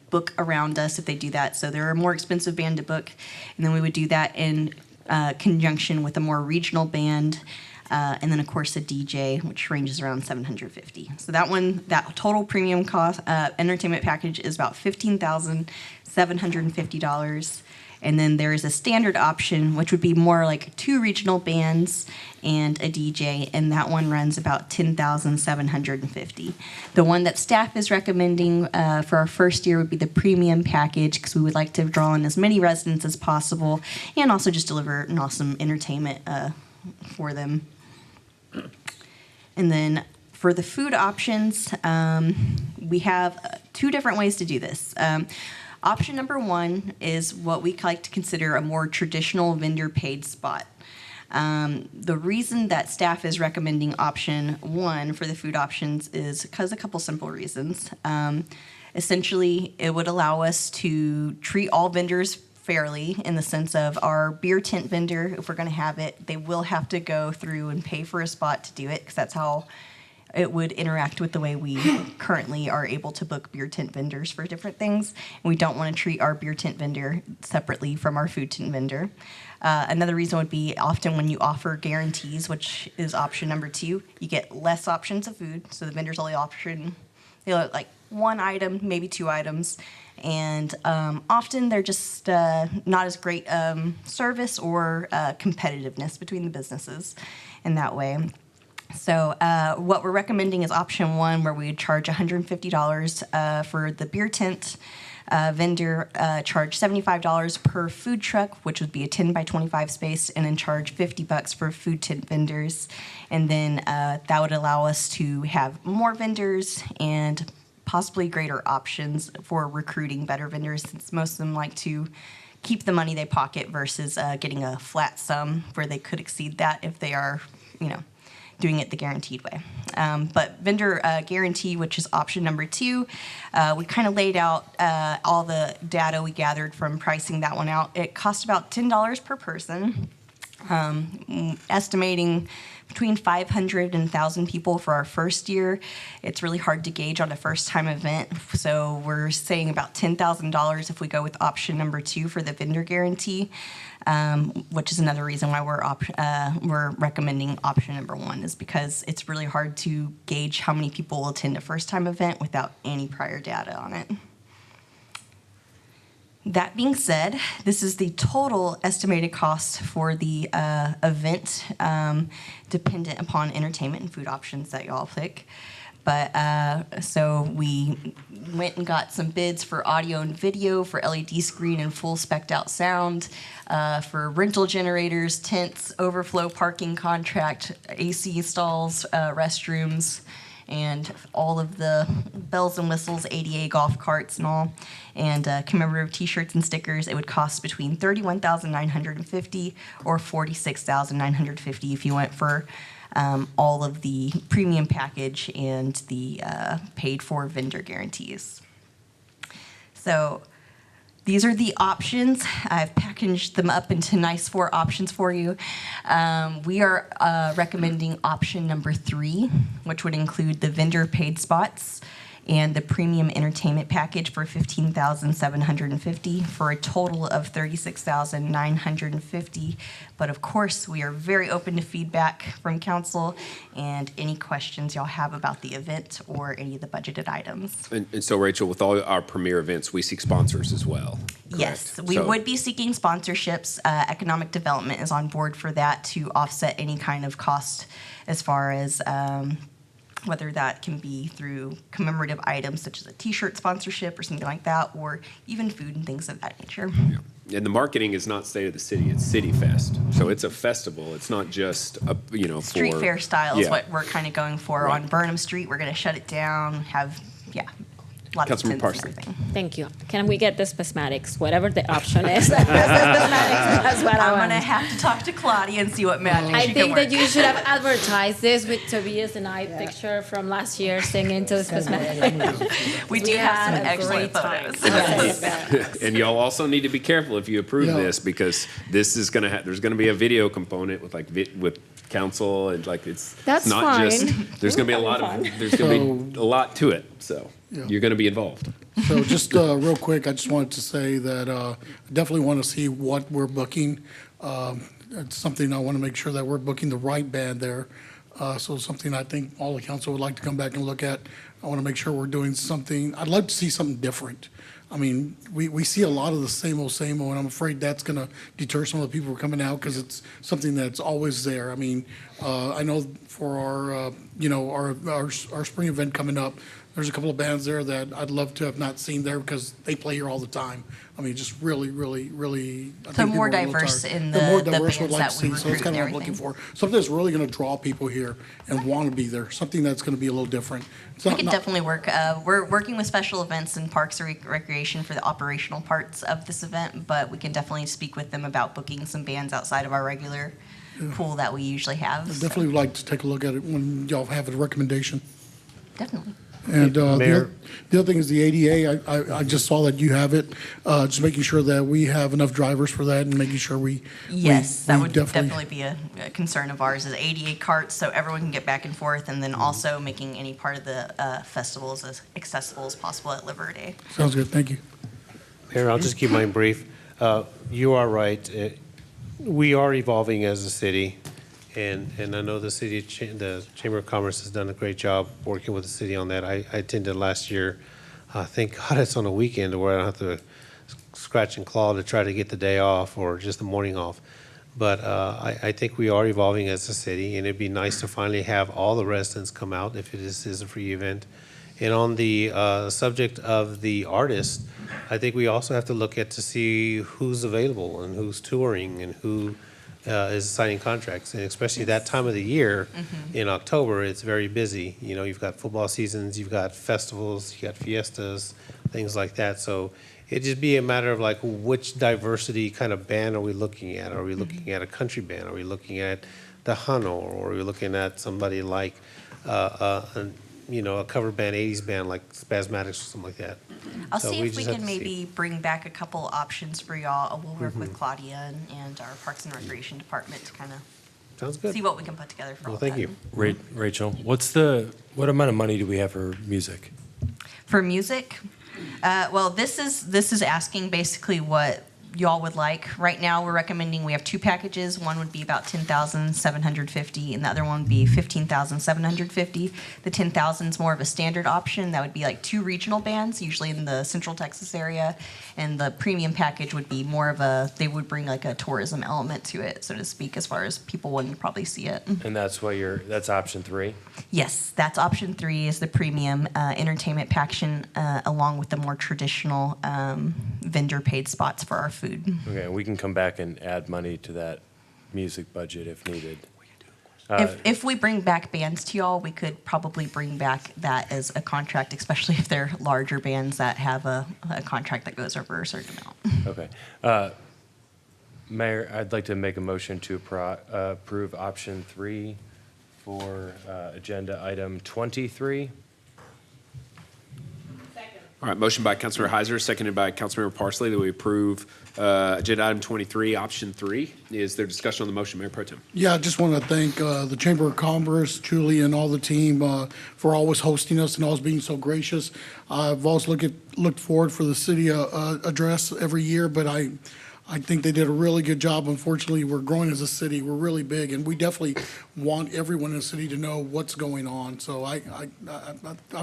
book around us if they do that. So they're a more expensive band to book. And then we would do that in conjunction with a more regional band. And then, of course, a DJ, which ranges around $750. So that total premium cost entertainment package is about $15,750. And then there is a standard option, which would be more like 2 regional bands and a DJ, and that one runs about $10,750. The one that staff is recommending for our first year would be the premium package, because we would like to draw in as many residents as possible and also just deliver an awesome entertainment for them. And then for the food options, we have 2 different ways to do this. Option number 1 is what we like to consider a more traditional vendor paid spot. The reason that staff is recommending option 1 for the food options is because a couple simple reasons. Essentially, it would allow us to treat all vendors fairly in the sense of our beer tent vendor, if we're going to have it, they will have to go through and pay for a spot to do it because that's how it would interact with the way we currently are able to book beer tent vendors for different things. And we don't want to treat our beer tent vendor separately from our food tent vendor. Another reason would be often when you offer guarantees, which is option number 2, you get less options of food. So the vendor's only option, like 1 item, maybe 2 items. And often they're just not as great service or competitiveness between the businesses in that way. So what we're recommending is option 1, where we would charge $150 for the beer tent vendor, charge $75 per food truck, which would be a 10 by 25 space, and then charge $50 for food tent vendors. And then that would allow us to have more vendors and possibly greater options for recruiting better vendors, since most of them like to keep the money they pocket versus getting a flat sum where they could exceed that if they are, doing it the guaranteed way. But vendor guarantee, which is option number 2, we kind of laid out all the data we gathered from pricing that one out. It cost about $10 per person, estimating between 500 and 1,000 people for our first year. It's really hard to gauge on a first-time event, so we're saying about $10,000 if we go with option number 2 for the vendor guarantee, which is another reason why we're recommending option number 1, is because it's really hard to gauge how many people will attend a first-time event without any prior data on it. That being said, this is the total estimated cost for the event, dependent upon entertainment and food options that y'all pick. But so we went and got some bids for audio and video, for LED screen and full spec'd out sound, for rental generators, tents, overflow parking contract, AC stalls, restrooms, and all of the bells and whistles, ADA golf carts and all, and commemorative T-shirts and stickers. It would cost between $31,950 or $46,950 if you went for all of the premium package and the paid-for vendor guarantees. So these are the options. I've packaged them up into nice 4 options for you. We are recommending option number 3, which would include the vendor paid spots and the premium entertainment package for $15,750 for a total of $36,950. But of course, we are very open to feedback from council and any questions y'all have about the event or any of the budgeted items. And so, Rachel, with all our premier events, we seek sponsors as well. Yes, we would be seeking sponsorships. Economic development is on board for that to offset any kind of cost as far as whether that can be through commemorative items such as a T-shirt sponsorship or something like that, or even food and things of that nature. Yeah. And the marketing is not State of the City, it's City Fest. So it's a festival. It's not just, Street fair style is Yeah. what we're kind of going for. Right. On Burnham Street, we're going to shut it down, have, lots Councilman of tents Parsley. and everything. Thank you. Can we get the spasmatics, whatever the option is? That's what I I'm want. going to have to talk to Claudia and see what magic I she think can that work. you should have advertised this with Tobias and I picture from last year singing to the spasmatics. We do have some excellent photos. Yes. And y'all also need to be careful if you approve Yeah. this, because this is gonna there's gonna be a video component with with council, and it's That's not fine. just, there's gonna be a lot of, there's gonna be a lot to it, so Yeah. you're gonna be involved. So just real quick, I just wanted to say that I definitely want to see what we're booking. It's something I want to make sure that we're booking the right band there. So something I think all the council would like to come back and look at. I want to make sure we're doing something, I'd like to see something different. I mean, we see a lot of the same old, and I'm afraid that's going to deter some of the people who are coming out because it's something that's always there. I mean, I know for our, our spring event coming up, there's a couple of bands there that I'd love to have not seen there because they play here all the time. I mean, just really, really, really. I think more people are a little diverse tired. in They're more the diverse bands would like that to we see, so that's recruit kind of and what I'm looking everything. for. Something that's really going to draw people here and want to be there. Something that's going to be a little different. It's We not- could not- definitely work. We're working with special events and Parks and Recreation for the operational parts of this event, but we can definitely speak with them about booking some bands outside of our regular pool that we usually have. I'd so definitely would like to take a look at it when y'all have a recommendation. Definitely. And Mayor? the other thing is the ADA. I just saw that you have it. Just making sure that we have enough drivers for that and making sure we. Yes, that we would definitely be a concern of ours, is ADA carts so everyone can get back and forth, and then also making any part of the festivals as accessible as possible at Liver Day. Sounds good. Thank you. Mayor, I'll just keep mine brief. You are right. We are evolving as a city, and I know the the Chamber of Commerce has done a great job working with the city on that. I attended last year. Thank God it's on a weekend where I don't have to scratch and claw to try to get the day off or just the morning off. But I think we are evolving as a city, and it'd be nice to finally have all the residents come out if it is a free event. And on the subject of the artists, I think we also have to look at to see who's available and who's touring and who is signing contracts. And especially that time of the year, in October, it's very busy. You know, you've got football seasons, you've got festivals, you've got fiestas, things like that. So it'd just be a matter of like which diversity kind of band are we looking at? Are we looking at a country band? Are we looking at the Huno? Or are we looking at somebody like a cover band, 80s band like Spasmatics or something like that? I'll So see we if we just have can to see. maybe bring back a couple options for y'all. We'll work with Claudia and our Parks and Recreation Department to kind of Sounds good. see what we can put together for all Well, thank that. you. Rachel, what amount of money do we have for music? For music, well, this is asking basically what y'all would like. Right now, we're recommending we have two packages. One would be about $10,750, and the other one would be $15,750. The $10,000 is more of a standard option. That would be like two regional bands, usually in the Central Texas area, and the premium package would be more of they would bring like a tourism element to it, so to speak, as far as people wouldn't probably see it. And that's option 3? Yes, that's option 3 is the premium entertainment package, along with the more traditional vendor paid spots for our food. Okay, we can come back and add money to that music budget if needed. If we bring back bands to y'all, we could probably bring back that as a contract, especially if they're larger bands that have a contract that goes over a certain amount. Okay. Mayor, I'd like to make a motion to approve option 3 for agenda item 23. All right, motion by Councilmember Heiser, seconded by Councilmember Parsley that we approve agenda item 23, option 3. Is there discussion on the motion, Mayor Pro Tem? Yeah, I just want to thank the Chamber of Commerce, Julie, and all the team for always hosting us and always being so gracious. I've always looked forward for the city address every year, but I think they did a really good job. Unfortunately, we're growing as a city. We're really big, and we definitely want everyone in the city to know what's going on. So I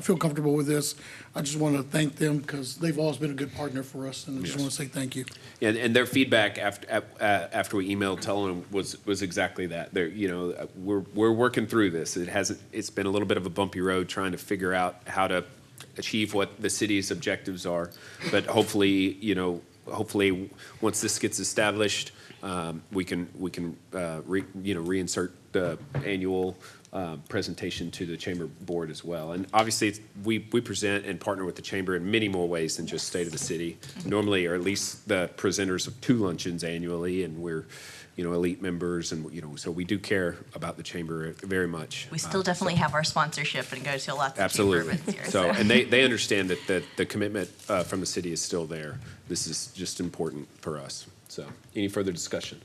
feel comfortable with this. I just want to thank them because they've always been a good partner for us, and I just want to say thank you. And their feedback after we emailed telling them was exactly that. We're working through this. It's been a little bit of a bumpy road trying to figure out how to achieve what the city's objectives are, but hopefully once this gets established, we can reinsert the annual presentation to the chamber board as well. And obviously, we present and partner with the chamber in many more ways than just State of the City. Normally, or at least the presenters of 2 luncheons annually, and we're elite members, and so we do care about the chamber very much. We still definitely have our sponsorship and go to lots of Absolutely. chamber events here. So, and they understand that the commitment from the city is still there. This is just important for us. So, any further discussion?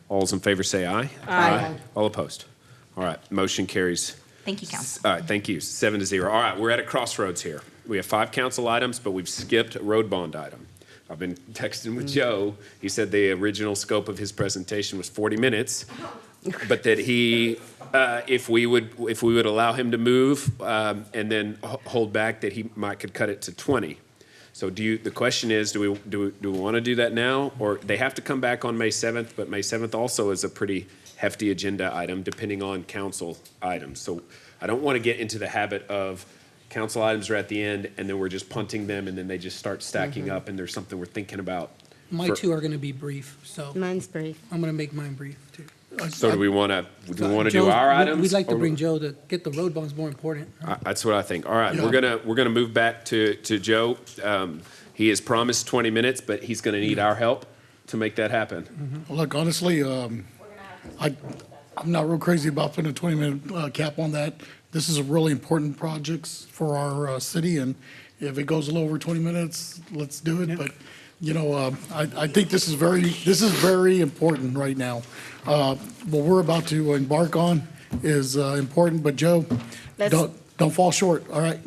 All those in favor say aye. Aye. All opposed? All right, motion carries. Thank you, Council. All right, thank you. 7-0. All right, we're at a crossroads here. We have 5 council items, but we've skipped a road bond item. I've been texting with Joe. He said the original scope of his presentation was 40 minutes, but that if we would allow him to move and then hold back, that he could cut it to 20. So the question is, do we want to do that now, or they have to come back on May 7th? But May 7th also is a pretty hefty agenda item, depending on council items. So I don't want to get into the habit of council items are at the end, and then we're just punting them, and then they just start stacking up, and there's something we're thinking about. My 2 are going to be brief, so Mine's brief. I'm going to make mine brief too. So do we want to do our items? We'd like to or- bring Joe to get the road bonds more important. That's what I think. All right, Yeah. we're gonna move back to Joe. He has promised 20 minutes, but he's gonna need our help to make that happen. Look, honestly, I'm not real crazy about putting a 20-minute cap on that. This is a really important project for our city, and if it goes a little over 20 minutes, let's do it. But, you know, I think this is very important right now. What we're about to embark on is important, but Joe, don't fall short, all right?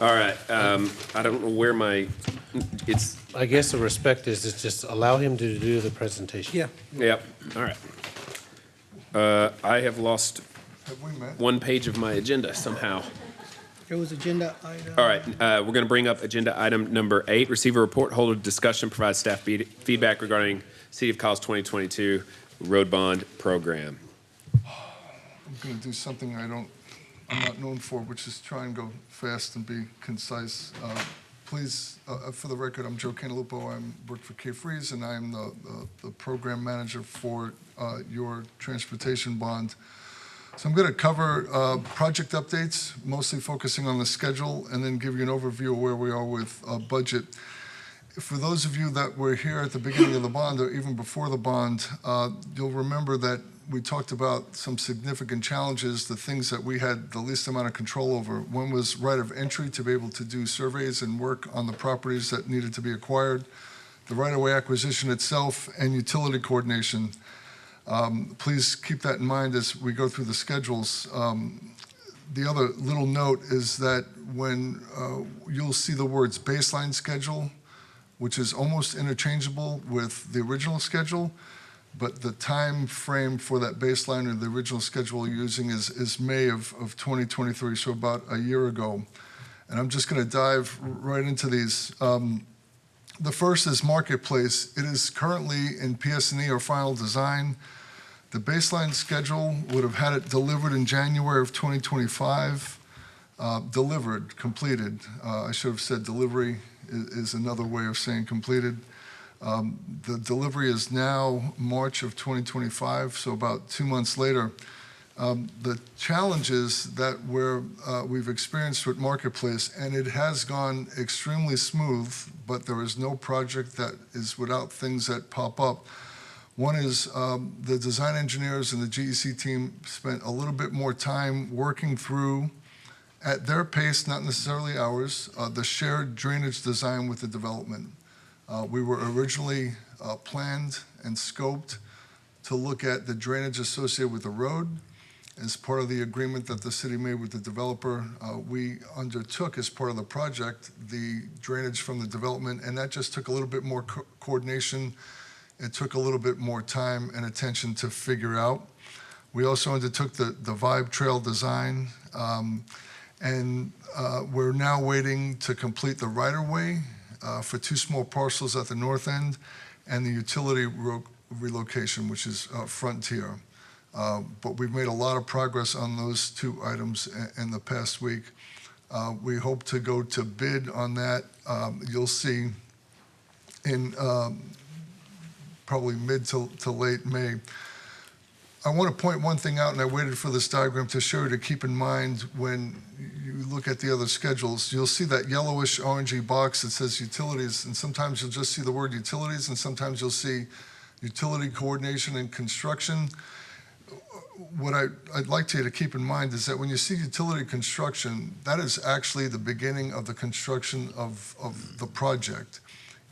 All right, I don't know where it's. I guess the respect is to just allow him to do the presentation. Yeah. Yep, all right. I have lost Have we met? one page of my agenda somehow. It was agenda item. All right, we're going to bring up agenda item number 8, receive a report, hold a discussion, provide staff feedback regarding City of Kyle's 2022 road bond program. I'm going to do something I'm not known for, which is try and go fast and be concise. Please, for the record, I'm Joe Cantalupo. I work for K-Freeze, and I'm the program manager for your transportation bond. So I'm going to cover project updates, mostly focusing on the schedule, and then give you an overview of where we are with budget. For those of you that were here at the beginning of the bond, or even before the bond, you'll remember that we talked about some significant challenges, the things that we had the least amount of control over. One was right of entry to be able to do surveys and work on the properties that needed to be acquired, the right-of-way acquisition itself, and utility coordination. Please keep that in mind as we go through the schedules. The other little note is that when you'll see the words baseline schedule, which is almost interchangeable with the original schedule, but the time frame for that baseline or the original schedule you're using is May of 2023, so about a year ago. And I'm just going to dive right into these. The first is Marketplace. It is currently in PS&E or final design. The baseline schedule would have had it delivered in January of 2025. Delivered, completed. I should have said delivery is another way of saying completed. The delivery is now March of 2025, so about 2 months later. The challenges that we've experienced with Marketplace, and it has gone extremely smooth, but there is no project that is without things that pop up. One is the design engineers and the GEC team spent a little bit more time working through, at their pace, not necessarily ours, the shared drainage design with the development. We were originally planned and scoped to look at the drainage associated with the road. As part of the agreement that the city made with the developer, we undertook as part of the project the drainage from the development, and that just took a little bit more coordination. It took a little bit more time and attention to figure out. We also undertook the Vibe Trail design, and we're now waiting to complete the right-of-way for 2 small parcels at the north end and the utility relocation, which is Frontier. But we've made a lot of progress on those 2 items in the past week. We hope to go to bid on that. You'll see in probably mid to late May. I want to point one thing out, and I waited for this diagram to show you to keep in mind when you look at the other schedules. You'll see that yellowish orangey box that says utilities, and sometimes you'll just see the word utilities, and sometimes you'll see utility coordination and construction. What I'd like you to keep in mind is that when you see utility construction, that is actually the beginning of the construction of the project.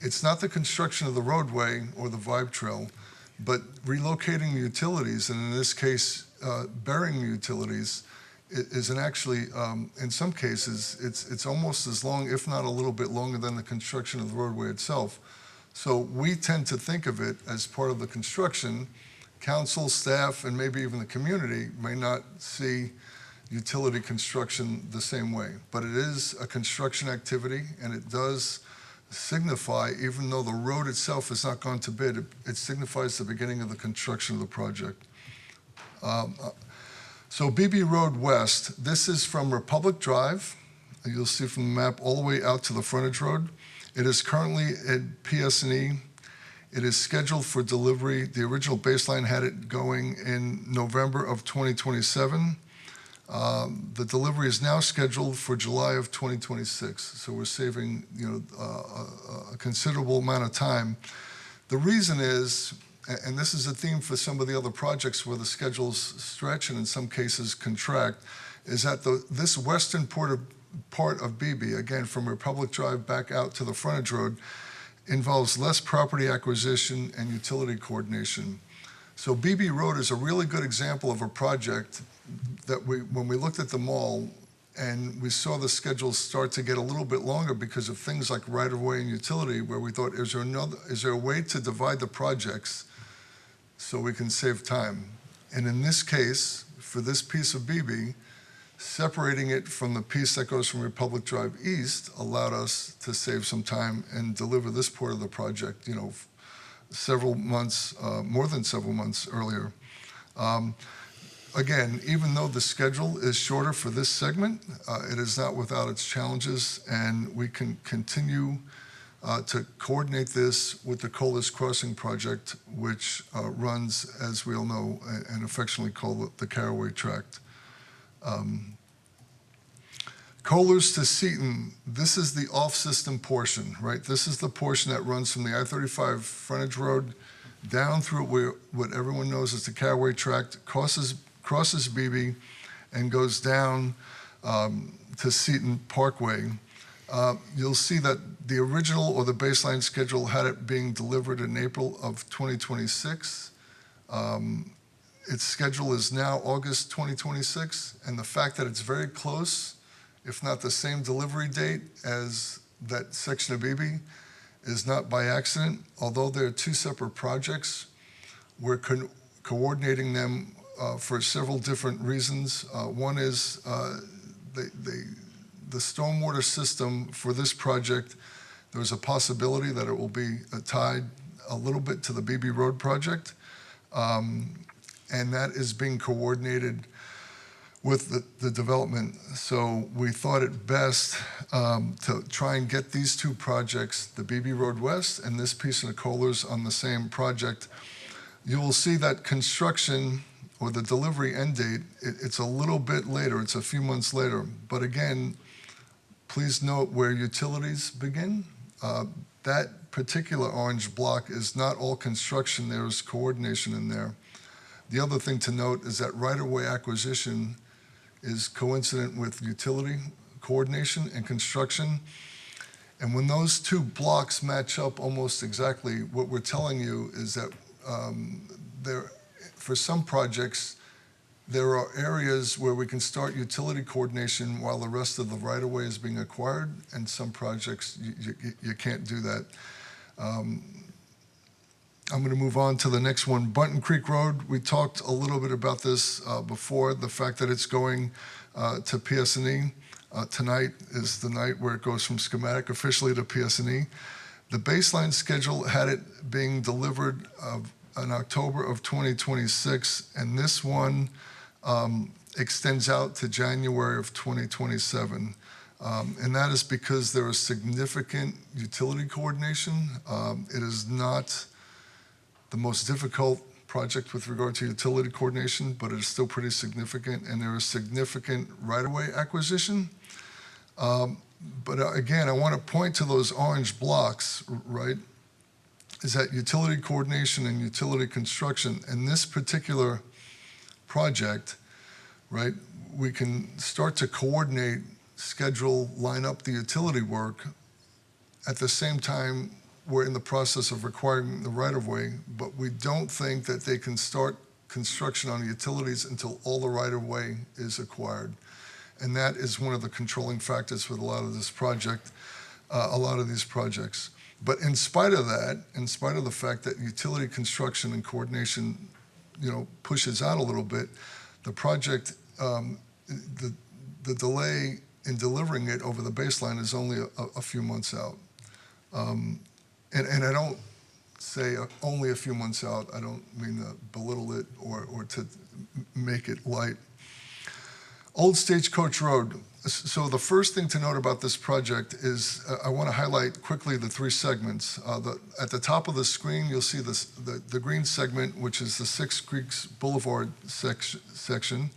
It's not the construction of the roadway or the Vibe Trail, but relocating the utilities, and in this case, burying the utilities, is actually, in some cases, it's almost as long, if not a little bit longer than the construction of the roadway itself. So we tend to think of it as part of the construction. Council, staff, and maybe even the community may not see utility construction the same way, but it is a construction activity, and it does signify, even though the road itself has not gone to bid, it signifies the beginning of the construction of the project. So BB Road West, this is from Republic Drive. You'll see from the map all the way out to the frontage road. It is currently at PS&E. It is scheduled for delivery. The original baseline had it going in November of 2027. The delivery is now scheduled for July of 2026, so we're saving a considerable amount of time. The reason is, and this is a theme for some of the other projects where the schedules stretch and in some cases contract, is that this western part of BB, again, from Republic Drive back out to the frontage road, involves less property acquisition and utility coordination. So BB Road is a really good example of a project that when we looked at the mall and we saw the schedules start to get a little bit longer because of things like right-of-way and utility, where we thought, is there a way to divide the projects so we can save time? And in this case, for this piece of BB, separating it from the piece that goes from Republic Drive East allowed us to save some time and deliver this part of the project, several months, more than several months earlier. Again, even though the schedule is shorter for this segment, it is not without its challenges, and we can continue to coordinate this with the Colas Crossing project, which runs, as we all know, and affectionately called the Caraway Tract. Colas to Seton, this is the off-system portion, right? This is the portion that runs from the I-35 frontage road down through what everyone knows as the Caraway Tract, crosses BB, and goes down to Seton Parkway. You'll see that the original or the baseline schedule had it being delivered in April of 2026. Its schedule is now August 2026, and the fact that it's very close, if not the same delivery date as that section of BB, is not by accident. Although they're two separate projects, we're coordinating them for several different reasons. One is the stormwater system for this project. There's a possibility that it will be tied a little bit to the BB Road project, and that is being coordinated with the development. So we thought it best to try and get these two projects, the BB Road West and this piece of the Colas, on the same project. You will see that construction or the delivery end date, it's a little bit later, it's a few months later. But again, please note where utilities begin. That particular orange block is not all construction, there's coordination in there. The other thing to note is that right-of-way acquisition is coincident with utility coordination and construction. And when those two blocks match up almost exactly, what we're telling you is that for some projects, there are areas where we can start utility coordination while the rest of the right-of-way is being acquired, and some projects you can't do that. I'm going to move on to the next one, Bunton Creek Road. We talked a little bit about this before, the fact that it's going to PS&E. Tonight is the night where it goes from schematic officially to PS&E. The baseline schedule had it being delivered in October of 2026, and this one extends out to January of 2027. And that is because there is significant utility coordination. It is not the most difficult project with regard to utility coordination, but it is still pretty significant, and there is significant right-of-way acquisition. But again, I want to point to those orange blocks, right, is that utility coordination and utility construction. In this particular project, right, we can start to coordinate, schedule, line up the utility work. At the same time, we're in the process of requiring the right-of-way, but we don't think that they can start construction on the utilities until all the right-of-way is acquired. And that is one of the controlling factors with a lot of this project, a lot of these projects. But in spite of that, in spite of the fact that utility construction and coordination, pushes out a little bit, the project, the delay in delivering it over the baseline is only a few months out. And I don't say only a few months out. I don't mean to belittle it or to make it light. Old Stagecoach Road. So the first thing to note about this project is I want to highlight quickly the three segments. At the top of the screen, you'll see the green segment, which is the Six Creeks Boulevard section.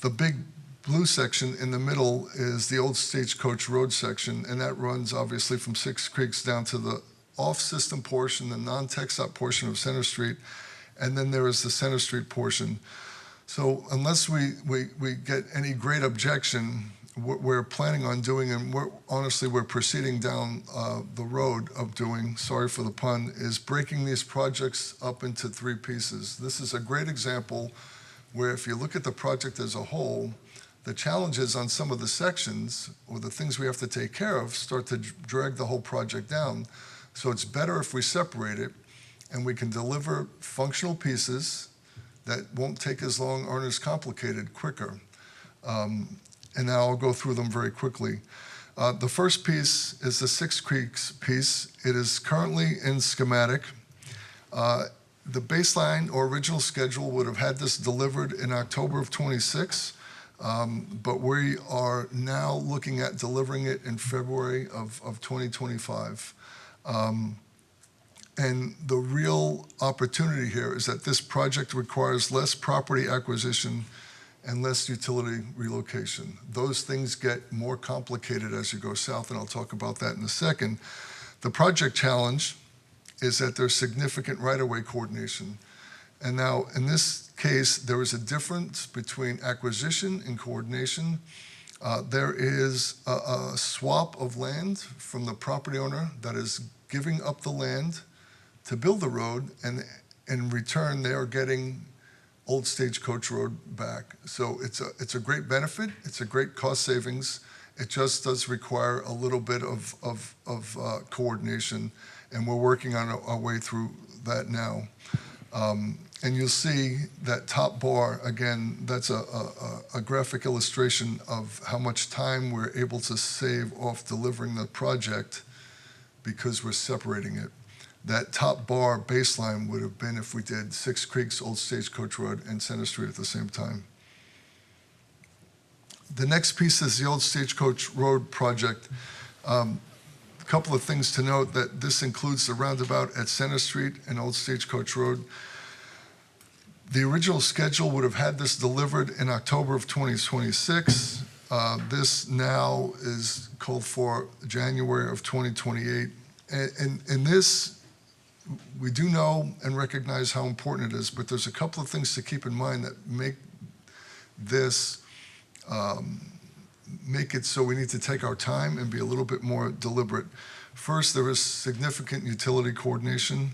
The big blue section in the middle is the Old Stagecoach Road section, and that runs obviously from Six Creeks down to the off-system portion, the non-TxDOT portion of Center Street, and then there is the Center Street portion. So unless we get any great objection, what we're planning on doing, and we're proceeding down the road of doing, sorry for the pun, is breaking these projects up into 3 pieces. This is a great example where if you look at the project as a whole, the challenges on some of the sections or the things we have to take care of start to drag the whole project down. So it's better if we separate it and we can deliver functional pieces that won't take as long, aren't as complicated, quicker. And now I'll go through them very quickly. The first piece is the Six Creeks piece. It is currently in schematic. The baseline or original schedule would have had this delivered in October of 26, but we are now looking at delivering it in February of 2025. And the real opportunity here is that this project requires less property acquisition and less utility relocation. Those things get more complicated as you go south, and I'll talk about that in a second. The project challenge is that there's significant right-of-way coordination. And now, in this case, there is a difference between acquisition and coordination. There is a swap of land from the property owner that is giving up the land to build the road, and in return, they are getting Old Stagecoach Road back. So it's a great benefit. It's a great cost savings. It just does require a little bit of coordination, and we're working on our way through that now. And you'll see that top bar, again, that's a graphic illustration of how much time we're able to save off delivering the project because we're separating it. That top bar baseline would have been if we did Six Creeks, Old Stagecoach Road, and Center Street at the same time. The next piece is the Old Stagecoach Road project. A couple of things to note: that this includes the roundabout at Center Street and Old Stagecoach Road. The original schedule would have had this delivered in October of 2026. This now is called for January of 2028. And this, we do know and recognize how important it is, but there's a couple of things to keep in mind that make this, make it so we need to take our time and be a little bit more deliberate. First, there is significant utility coordination,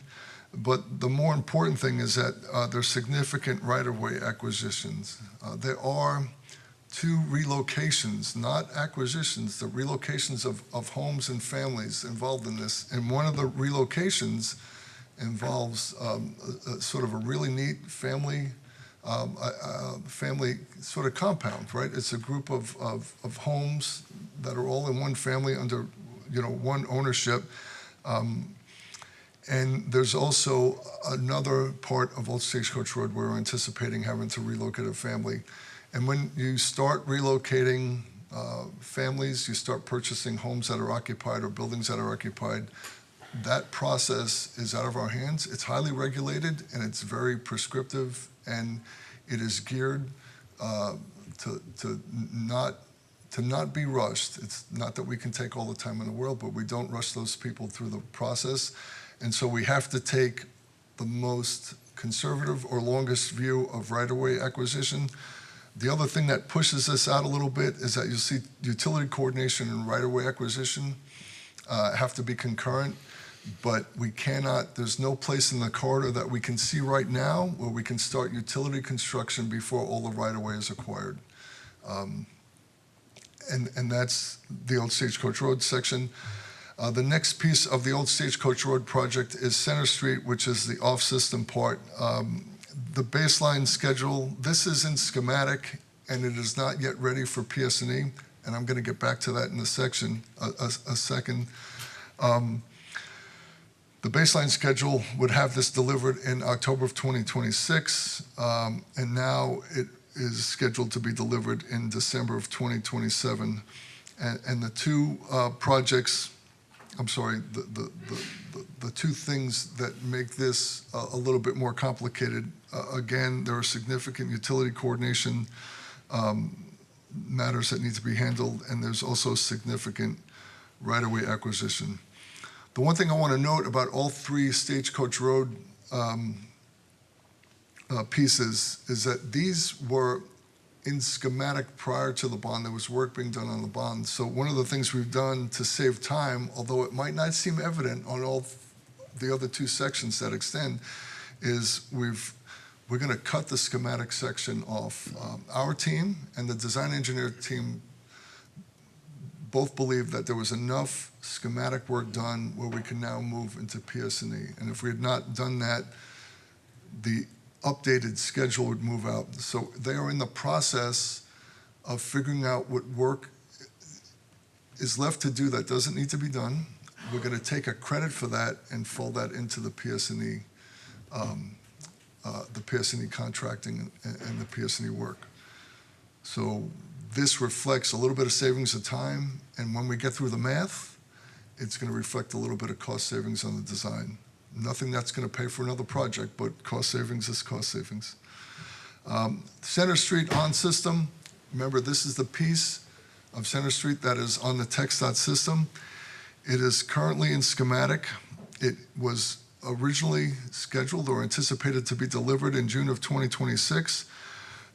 but the more important thing is that there's significant right-of-way acquisitions. There are 2 relocations, not acquisitions, the relocations of homes and families involved in this. And one of the relocations involves sort of a really neat family sort of compound, right? It's a group of homes that are all in one family under, one ownership. And there's also another part of Old Stagecoach Road where we're anticipating having to relocate a family. And when you start relocating families, you start purchasing homes that are occupied or buildings that are occupied, that process is out of our hands. It's highly regulated, and it's very prescriptive, and it is geared to not be rushed. It's not that we can take all the time in the world, but we don't rush those people through the process. And so we have to take the most conservative or longest view of right-of-way acquisition. The other thing that pushes us out a little bit is that you'll see utility coordination and right-of-way acquisition have to be concurrent, but we cannot, there's no place in the corridor that we can see right now where we can start utility construction before all the right-of-way is acquired. And that's the Old Stagecoach Road section. The next piece of the Old Stagecoach Road project is Center Street, which is the off-system part. The baseline schedule, this is in schematic, and it is not yet ready for PS&E, and I'm going to get back to that in a second. The baseline schedule would have this delivered in October of 2026, and now it is scheduled to be delivered in December of 2027. And the 2 projects, I'm sorry, the 2 things that make this a little bit more complicated, again, there are significant utility coordination matters that need to be handled, and there's also significant right-of-way acquisition. The one thing I want to note about all 3 Stagecoach Road piece is that these were in schematic prior to the bond. There was work being done on the bond. So one of the things we've done to save time, although it might not seem evident on all the other two sections that extend, is we're going to cut the schematic section off. Our team and the design engineer team both believe that there was enough schematic work done where we can now move into PS&E. And if we had not done that, the updated schedule would move out. So they are in the process of figuring out what work is left to do that doesn't need to be done. We're going to take a credit for that and fold that into the PS&E, contracting and the PS&E work. So this reflects a little bit of savings of time, and when we get through the math, it's going to reflect a little bit of cost savings on the design. Nothing that's going to pay for another project, but cost savings is cost savings. Center Street on system. Remember, this is the piece of Center Street that is on the TxDOT system. It is currently in schematic. It was originally scheduled or anticipated to be delivered in June of 2026.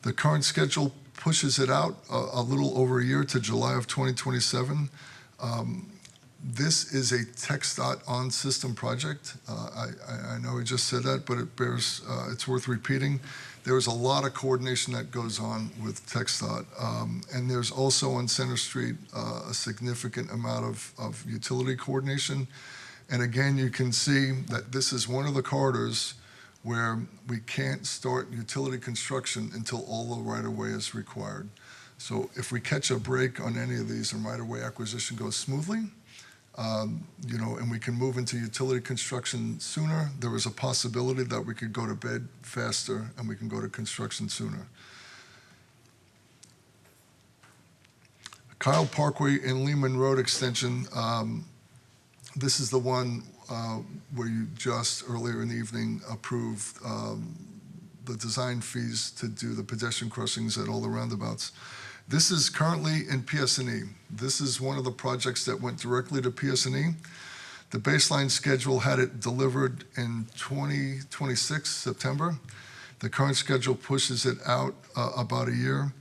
The current schedule pushes it out a little over a year to July of 2027. This is a TxDOT on-system project. I know we just said that, but it's worth repeating. There's a lot of coordination that goes on with TxDOT. And there's also on Center Street a significant amount of utility coordination. And again, you can see that this is one of the corridors where we can't start utility construction until all the right-of-way is required. So if we catch a break on any of these and right-of-way acquisition goes smoothly, and we can move into utility construction sooner, there is a possibility that we could go to bed faster and we can go to construction sooner. Kyle Parkway and Lehman Road extension, this is the one where you just earlier in the evening approved the design fees to do the pedestrian crossings at all the roundabouts. This is currently in PS&E. This is one of the projects that went directly to PS&E. The baseline schedule had it delivered in 2026, September. The current schedule pushes it out about a year.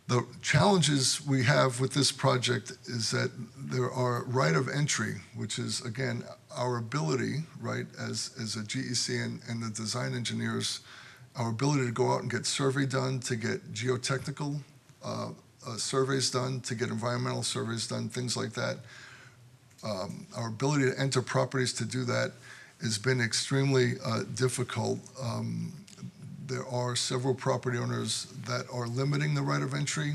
The challenges we have with this project is that there are right of entry, which is, again, our ability, right, as a GEC and the design engineers, our ability to go out and get survey done, to get geotechnical surveys done, to get environmental surveys done, things like that. Our ability to enter properties to do that has been extremely difficult. There are several property owners that are limiting the right of entry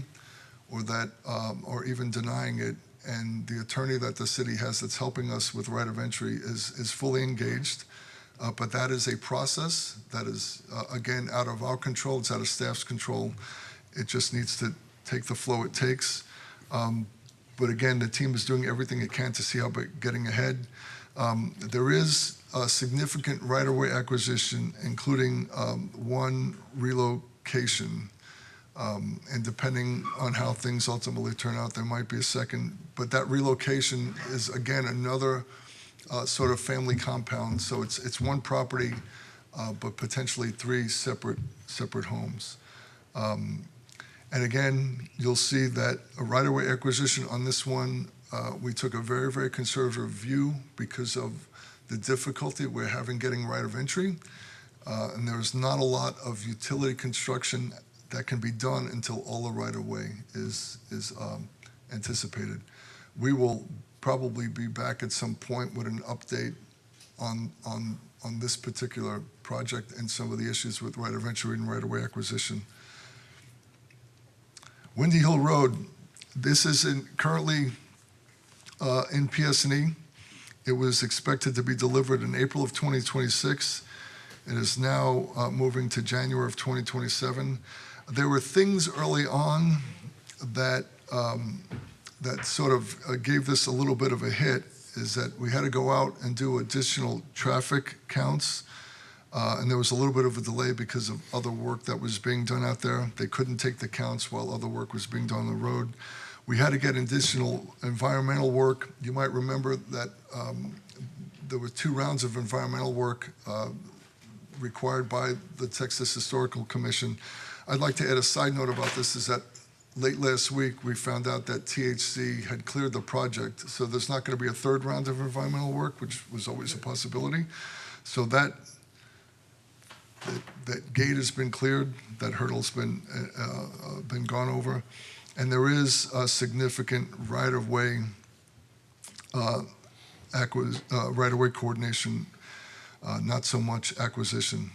or that are even denying it. And the attorney that the city has that's helping us with right of entry is fully engaged. But that is a process that is, again, out of our control. It's out of staff's control. It just needs to take the flow it takes. But again, the team is doing everything it can to see how getting ahead. There is a significant right-of-way acquisition, including one relocation. And depending on how things ultimately turn out, there might be a second. But that relocation is, again, another sort of family compound. So it's one property, but potentially three separate homes. And again, you'll see that a right-of-way acquisition on this one, we took a very, very conservative view because of the difficulty we're having getting right of entry. And there's not a lot of utility construction that can be done until all the right-of-way is anticipated. We will probably be back at some point with an update on this particular project and some of the issues with right of entry and right-of-way acquisition. Windy Hill Road, this is currently in PS&E. It was expected to be delivered in April of 2026. It is now moving to January of 2027. There were things early on that sort of gave this a little bit of a hit, is that we had to go out and do additional traffic counts. And there was a little bit of a delay because of other work that was being done out there. They couldn't take the counts while other work was being done on the road. We had to get additional environmental work. You might remember that there were 2 rounds of environmental work required by the Texas Historical Commission. I'd like to add a side note about this, is that late last week, we found out that THC had cleared the project, so there's not going to be a third round of environmental work, which was always a possibility. So that gate has been cleared, that hurdle's been gone over, and there is a significant right-of-way right-of-way coordination, not so much acquisition.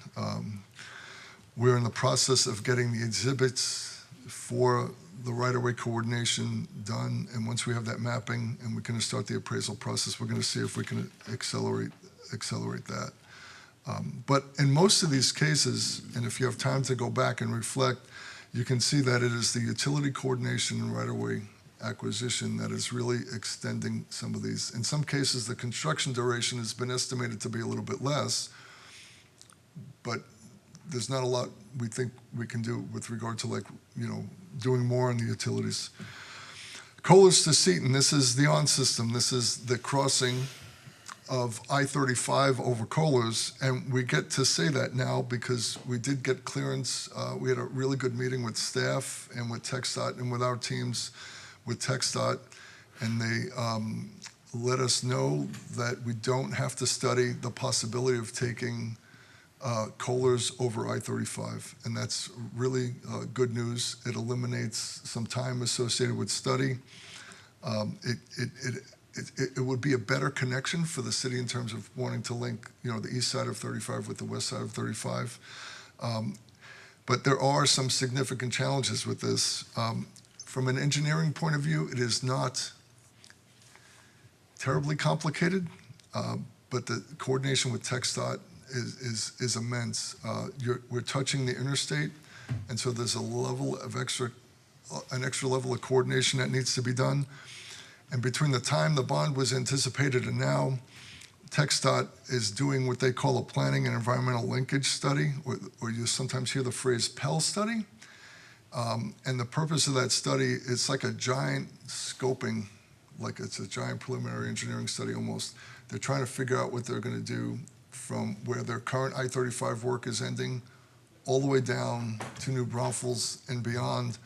We're in the process of getting the exhibits for the right-of-way coordination done, and once we have that mapping and we can start the appraisal process, we're going to see if we can accelerate that. But in most of these cases, and if you have time to go back and reflect, you can see that it is the utility coordination and right-of-way acquisition that is really extending some of these. In some cases, the construction duration has been estimated to be a little bit less, but there's not a lot we think we can do with regard to, like, doing more on the utilities. Colas to Seton, this is the ON system. This is the crossing of I-35 over Colas, and we get to say that now because we did get clearance. We had a really good meeting with staff and with TxDOT and with our teams with TxDOT, and they let us know that we don't have to study the possibility of taking Colas over I-35, and that's really good news. It eliminates some time associated with study. It would be a better connection for the city in terms of wanting to link, the east side of 35 with the west side of 35. But there are some significant challenges with this. From an engineering point of view, it is not terribly complicated, but the coordination with TxDOT is immense. We're touching the interstate, and so there's an extra level of coordination that needs to be done. And between the time the bond was anticipated and now, TxDOT is doing what they call a planning and environmental linkage study, or you sometimes hear the phrase PEL study. And the purpose of that study is like a giant scoping, like it's a giant preliminary engineering study almost. They're trying to figure out what they're going to do from where their current I-35 work is ending all the way down to New Braunfels and beyond.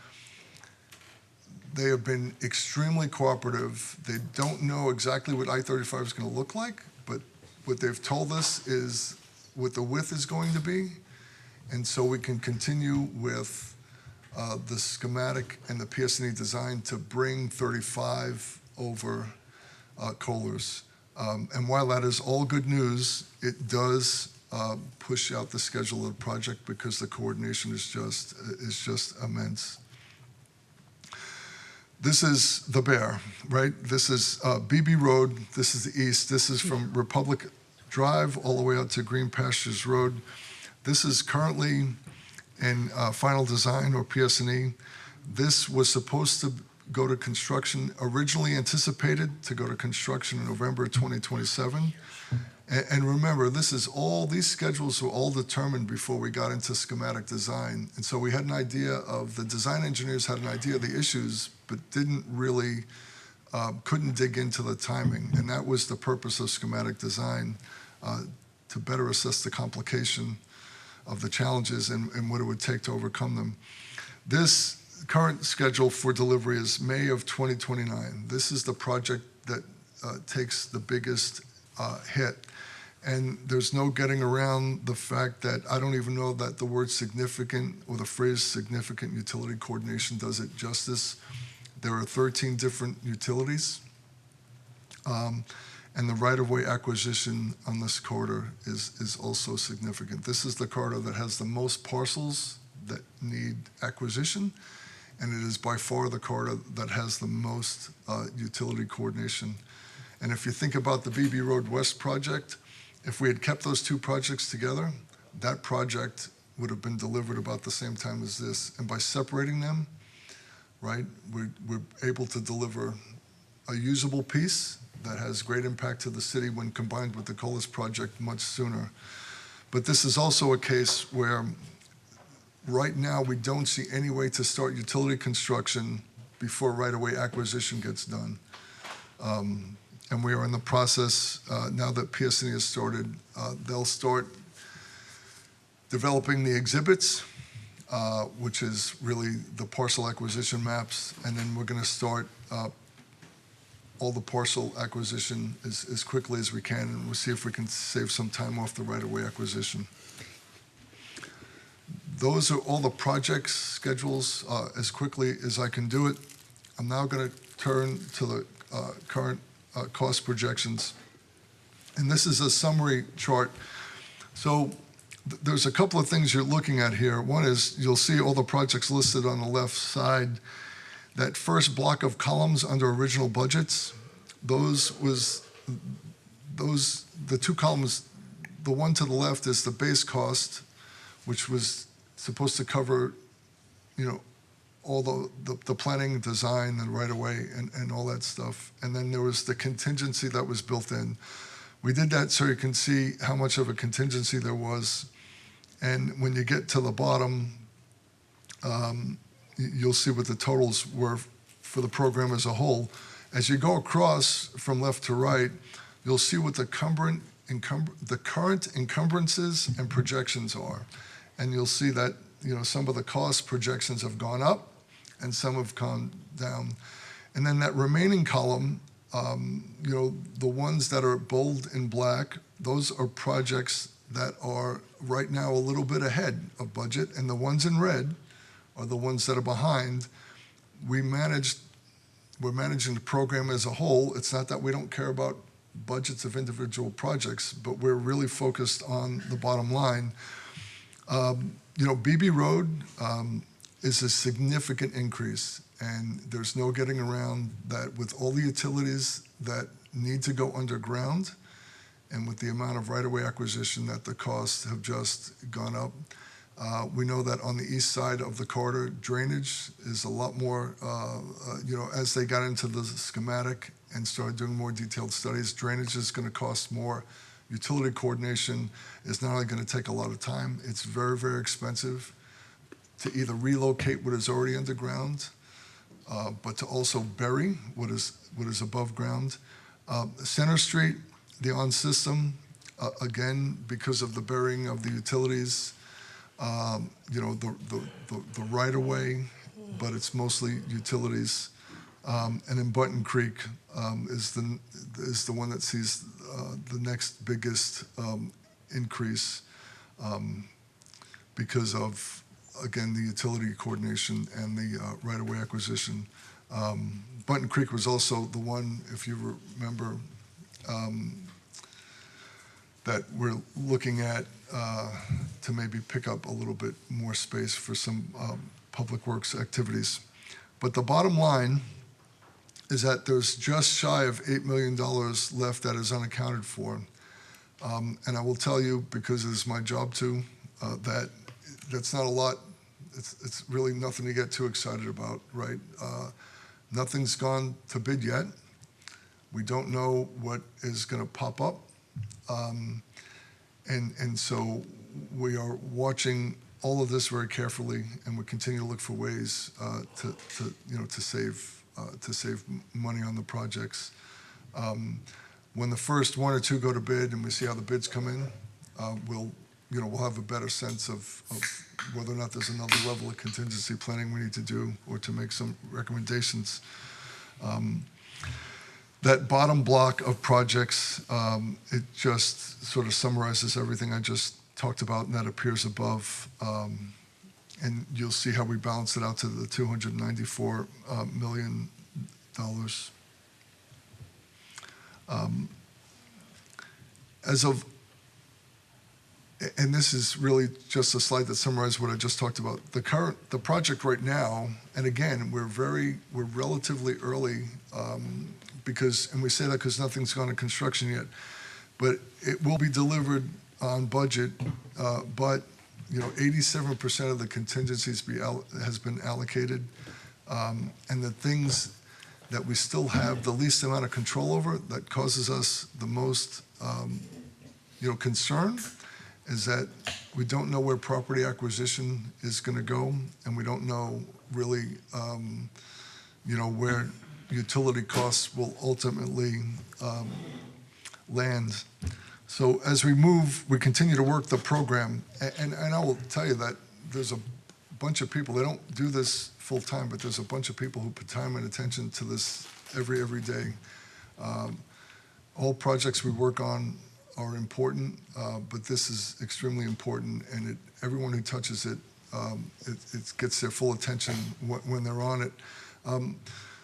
They have been extremely cooperative. They don't know exactly what I-35 is going to look like, but what they've told us is what the width is going to be. And so we can continue with the schematic and the PS&E design to bring 35 over Colas. And while that is all good news, it does push out the schedule of the project because the coordination is just immense. This is the Bear, right? This is BB Road. This is the east. This is from Republic Drive all the way out to Green Pastures Road. This is currently in final design, or PS&E. This was supposed to go to construction, originally anticipated to go to construction in November 2027. And remember, these schedules were all determined before we got into schematic design. And so we had an idea the design engineers had an idea of the issues, but didn't really, couldn't dig into the timing. And that was the purpose of schematic design, to better assess the complication of the challenges and what it would take to overcome them. This current schedule for delivery is May of 2029. This is the project that takes the biggest hit. And there's no getting around the fact that I don't even know that the word significant or the phrase significant utility coordination does it justice. There are 13 different utilities. And the right-of-way acquisition on this corridor is also significant. This is the corridor that has the most parcels that need acquisition, and it is by far the corridor that has the most utility coordination. And if you think about the BB Road West project, if we had kept those two projects together, that project would have been delivered about the same time as this. And by separating them, right, we're able to deliver a usable piece that has great impact to the city when combined with the Colas project much sooner. But this is also a case where right now we don't see any way to start utility construction before right-of-way acquisition gets done. And we are in the process, now that PS&E has started, they'll start developing the exhibits, which is really the parcel acquisition maps, and then we're going to start all the parcel acquisition as quickly as we can, and we'll see if we can save some time off the right-of-way acquisition. Those are all the project schedules as quickly as I can do it. I'm now going to turn to the current cost projections. And this is a summary chart. So there's a couple of things you're looking at here. One is you'll see all the projects listed on the left side. That first block of columns under original budgets, the two columns, the one to the left is the base cost, which was supposed to cover, all the planning, design, and right-of-way, and all that stuff. And then there was the contingency that was built in. We did that so you can see how much of a contingency there was. And when you get to the bottom, you'll see what the totals were for the program as a whole. As you go across from left to right, you'll see what the current encumbrances and projections are. And you'll see that, some of the cost projections have gone up and some have gone down. And then that remaining column, the ones that are bold in black, those are projects that are right now a little bit ahead of budget, and the ones in red are the ones that are behind. We're managing the program as a whole. It's not that we don't care about budgets of individual projects, but we're really focused on the bottom line. BB Road is a significant increase, and there's no getting around that with all the utilities that need to go underground and with the amount of right-of-way acquisition that the costs have just gone up. We know that on the east side of the corridor, drainage is a lot more, as they got into the schematic and started doing more detailed studies, drainage is going to cost more. Utility coordination is not only going to take a lot of time, it's very, very expensive to either relocate what is already underground, but to also bury what is above ground. Center Street, the on-system, again, because of the burying of the utilities, the right-of-way, but it's mostly utilities. And then Button Creek is the one that sees the next biggest increase because of, again, the utility coordination and the right-of-way acquisition. Button Creek was also the one, if you remember, that we're looking at to maybe pick up a little bit more space for some public works activities. But the bottom line is that there's just shy of $8 million left that is unaccounted for. And I will tell you, because it's my job to, that's not a lot. It's really nothing to get too excited about, right? Nothing's gone to bid yet. We don't know what is going to pop up. And so we are watching all of this very carefully, and we continue to look for ways to save money on the projects. When the first one or two go to bid and we see how the bids come in, we'll have a better sense of whether or not there's another level of contingency planning we need to do or to make some recommendations. That bottom block of projects, it just sort of summarizes everything I just talked about, and that appears above. And you'll see how we balance it out to the $294 million. And this is really just a slide that summarizes what I just talked about. The project right now, and again, we're relatively early and we say that because nothing's gone to construction yet, but it will be delivered on budget, but 87% of the contingencies has been allocated, and the things that we still have the least amount of control over that causes us the most concern is that we don't know where property acquisition is going to go, and we don't know really where utility costs will ultimately land. So as we move, we continue to work the program, and I will tell you that there's a bunch of people, they don't do this full-time, but there's a bunch of people who put time and attention to this every day. All projects we work on are important, but this is extremely important, and everyone who touches it, it gets their full attention when they're on it.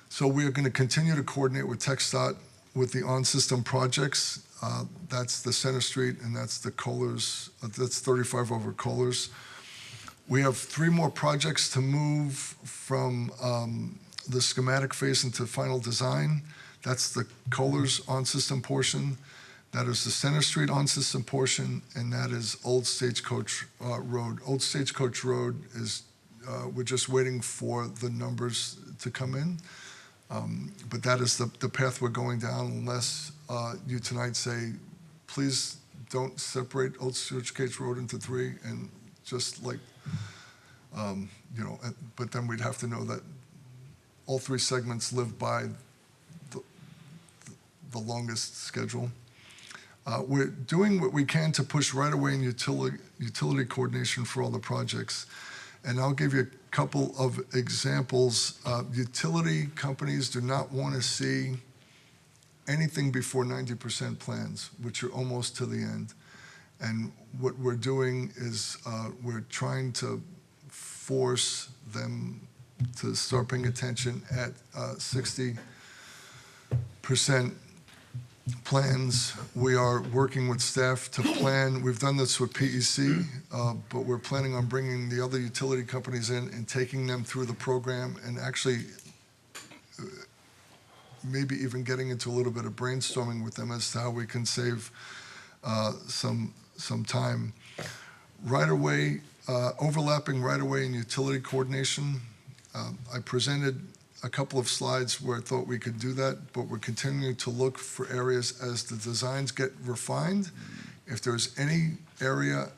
So we are going to continue to coordinate with TxDOT with the on-system projects. That's the Center Street, and that's the Kohlers, that's 35 over Kohlers. We have 3 more projects to move from the schematic phase into final design. That's the Kohlers on-system portion. That is the Center Street on-system portion, and that is Old Stagecoach Road. Old Stagecoach Road is, we're just waiting for the numbers to come in. But that is the path we're going down unless you tonight say, please don't separate Old Stagecoach Road into 3 and just like, but then we'd have to know that all 3 segments live by the longest schedule. We're doing what we can to push right-of-way and utility coordination for all the projects. And I'll give you a couple of examples. Utility companies do not want to see anything before 90% plans, which are almost to the end. And what we're doing is we're trying to force them to start paying attention at 60% plans. We are working with staff to plan. We've done this with PEC, but we're planning on bringing the other utility companies in and taking them through the program and actually maybe even getting into a little bit of brainstorming with them as to how we can save some time. Right-of-way, overlapping right-of-way and utility coordination. I presented a couple of slides where I thought we could do that, but we're continuing to look for areas as the designs get refined. If there's any area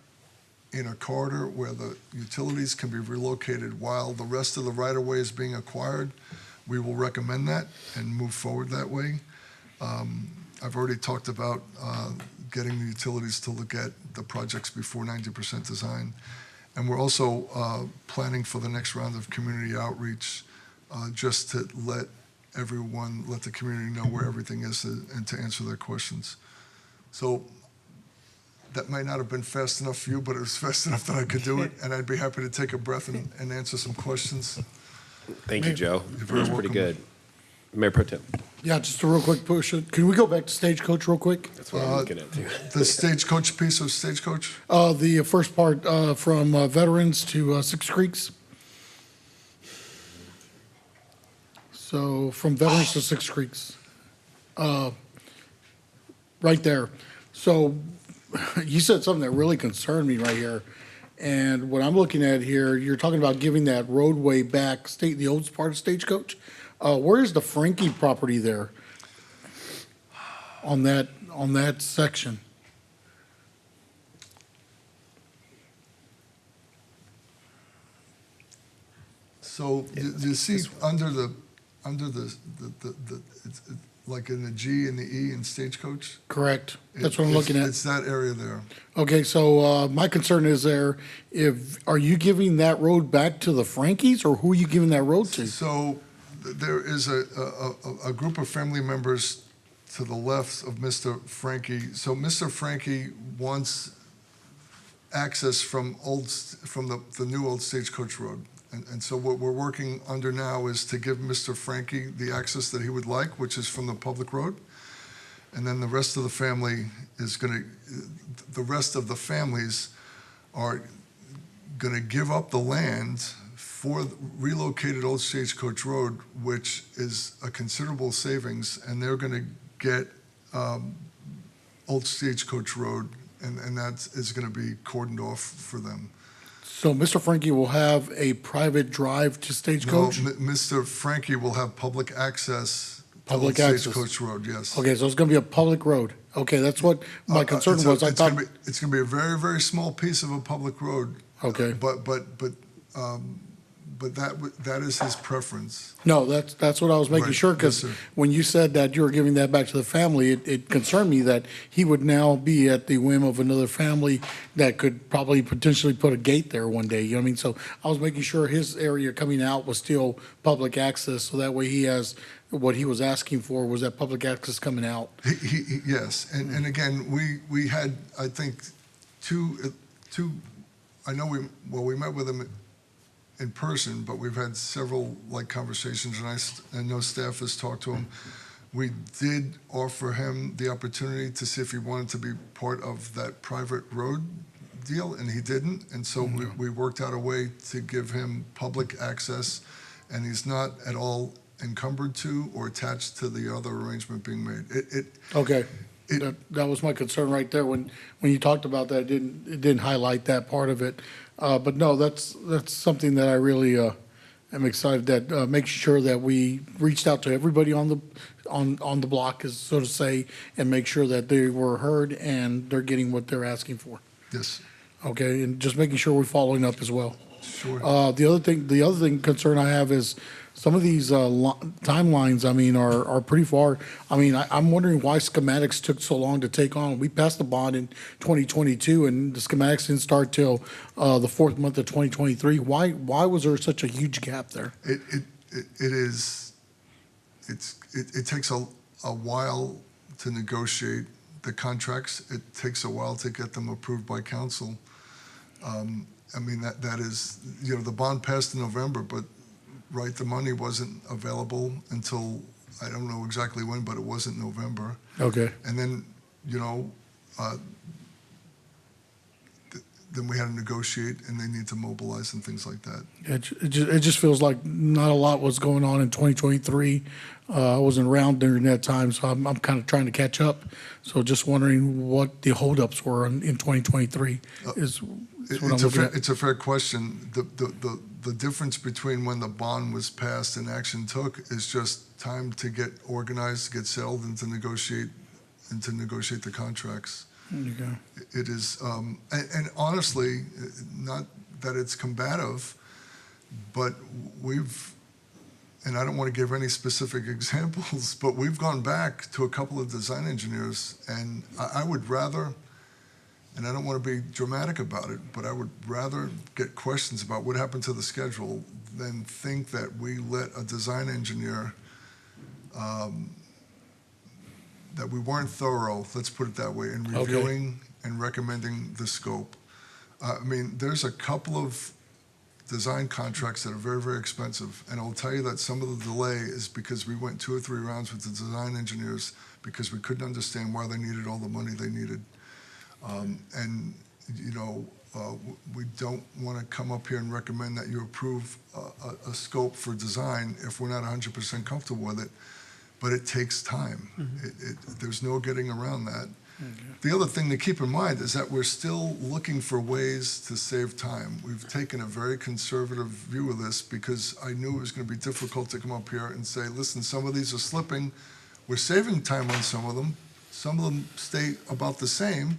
in a corridor where the utilities can be relocated while the rest of the right-of-way is being acquired, we will recommend that and move forward that way. I've already talked about getting the utilities to look at the projects before 90% design. And we're also planning for the next round of community outreach just to let the community know where everything is and to answer their questions. So that might not have been fast enough for you, but it was fast enough that I could do it. And I'd be happy to take a breath and answer some questions. Thank you, Joe. That was pretty good. Mayor Pro Tem. Yeah, just a real quick push. Can we go back to Stagecoach real quick? That's what I'm looking at too. The Stagecoach piece of Stagecoach? The first part from Veterans to Six Creeks. So from Veterans to Six Creeks. Right there. So you said something that really concerned me right here. And what I'm looking at here, you're talking about giving that roadway back, the old part of Stagecoach. Where is the Frankie property there on that section? So you see under the it's like in the G and the E in Stagecoach? Correct. That's what I'm looking at. It's that area there. Okay, so my concern is are you giving that road back to the Frankies, or who are you giving that road to? So there is a group of family members to the left of Mr. Frankie. So Mr. Frankie wants access from the new Old Stagecoach Road. And so what we're working under now is to give Mr. Frankie the access that he would like, which is from the public road. And then the rest of the family the rest of the families are gonna give up the land for relocated Old Stagecoach Road, which is a considerable savings, and they're gonna get Old Stagecoach Road, and that is gonna be cordoned off for them. So Mr. Frankie will have a private drive to Stagecoach? No, Mr. Frankie will have public access to Public Old access. Stagecoach Road, yes. Okay, so it's going to be a public road. Okay, that's what my concern was. It's going to be a very, very small piece of a public road. Okay. But but that is his preference. No, that's what I was making Right. sure, Yes, because sir. when you said that you were giving that back to the family, it concerned me that he would now be at the whim of another family that could probably potentially put a gate there one day, you know what I mean? So I was making sure his area coming out was still public access, so that way he has, what he was asking for was that public access coming out. Yes, and again, we had, I think, two, I know we met with him in person, but we've had several like conversations, and I know staff has talked to him. We did offer him the opportunity to see if he wanted to be part of that private road deal, and he didn't, and so we worked out a way to give him public access, and he's not at all encumbered to or attached to the other arrangement being made. Okay. That was my concern right there. When you talked about that, it didn't highlight that part of it. But no, that's something that I really am excited that makes sure that we reached out to everybody on the block, is so to say, and make sure that they were heard and they're getting what they're asking for. Yes. Okay, and just making sure we're following up as well. Sure. The other thing concern I have is some of these timelines, I mean, are pretty far. I mean, I'm wondering why schematics took so long to take on. We passed the bond in 2022, and the schematics didn't start till the fourth month of 2023. Why was there such a huge gap there? It takes a while to negotiate the contracts. It takes a while to get them approved by council. I mean, that is, the bond passed in November, but right, the money wasn't available until, I don't know exactly when, but it wasn't November. Okay. And then, then we had to negotiate, and they need to mobilize and things like that. It just feels like not a lot was going on in 2023. I wasn't around during that time, so I'm kind of trying to catch up. So just wondering what the holdups were in 2023 is what I'm looking at. It's a fair question. The difference between when the bond was passed and action took is just time to get organized, get settled, and to negotiate the contracts. There you go. It is, and honestly, not that it's combative, but and I don't want to give any specific examples, but we've gone back to a couple of design engineers, and I would rather, and I don't want to be dramatic about it, but I would rather get questions about what happened to the schedule than think that we let a design engineer, that we weren't thorough, let's put it that way, in reviewing and recommending the scope. I mean, there's a couple of design contracts that are very, very expensive, and I'll tell you that some of the delay is because we went 2 or 3 rounds with the design engineers because we couldn't understand why they needed all the money they needed. And, we don't want to come up here and recommend that you approve a scope for design if we're not 100% comfortable with it, but it takes time. There's no getting around that. The other thing to keep in mind is that we're still looking for ways to save time. We've taken a very conservative view of this because I knew it was going to be difficult to come up here and say, listen, some of these are slipping. We're saving time on some of them. Some of them stay about the same,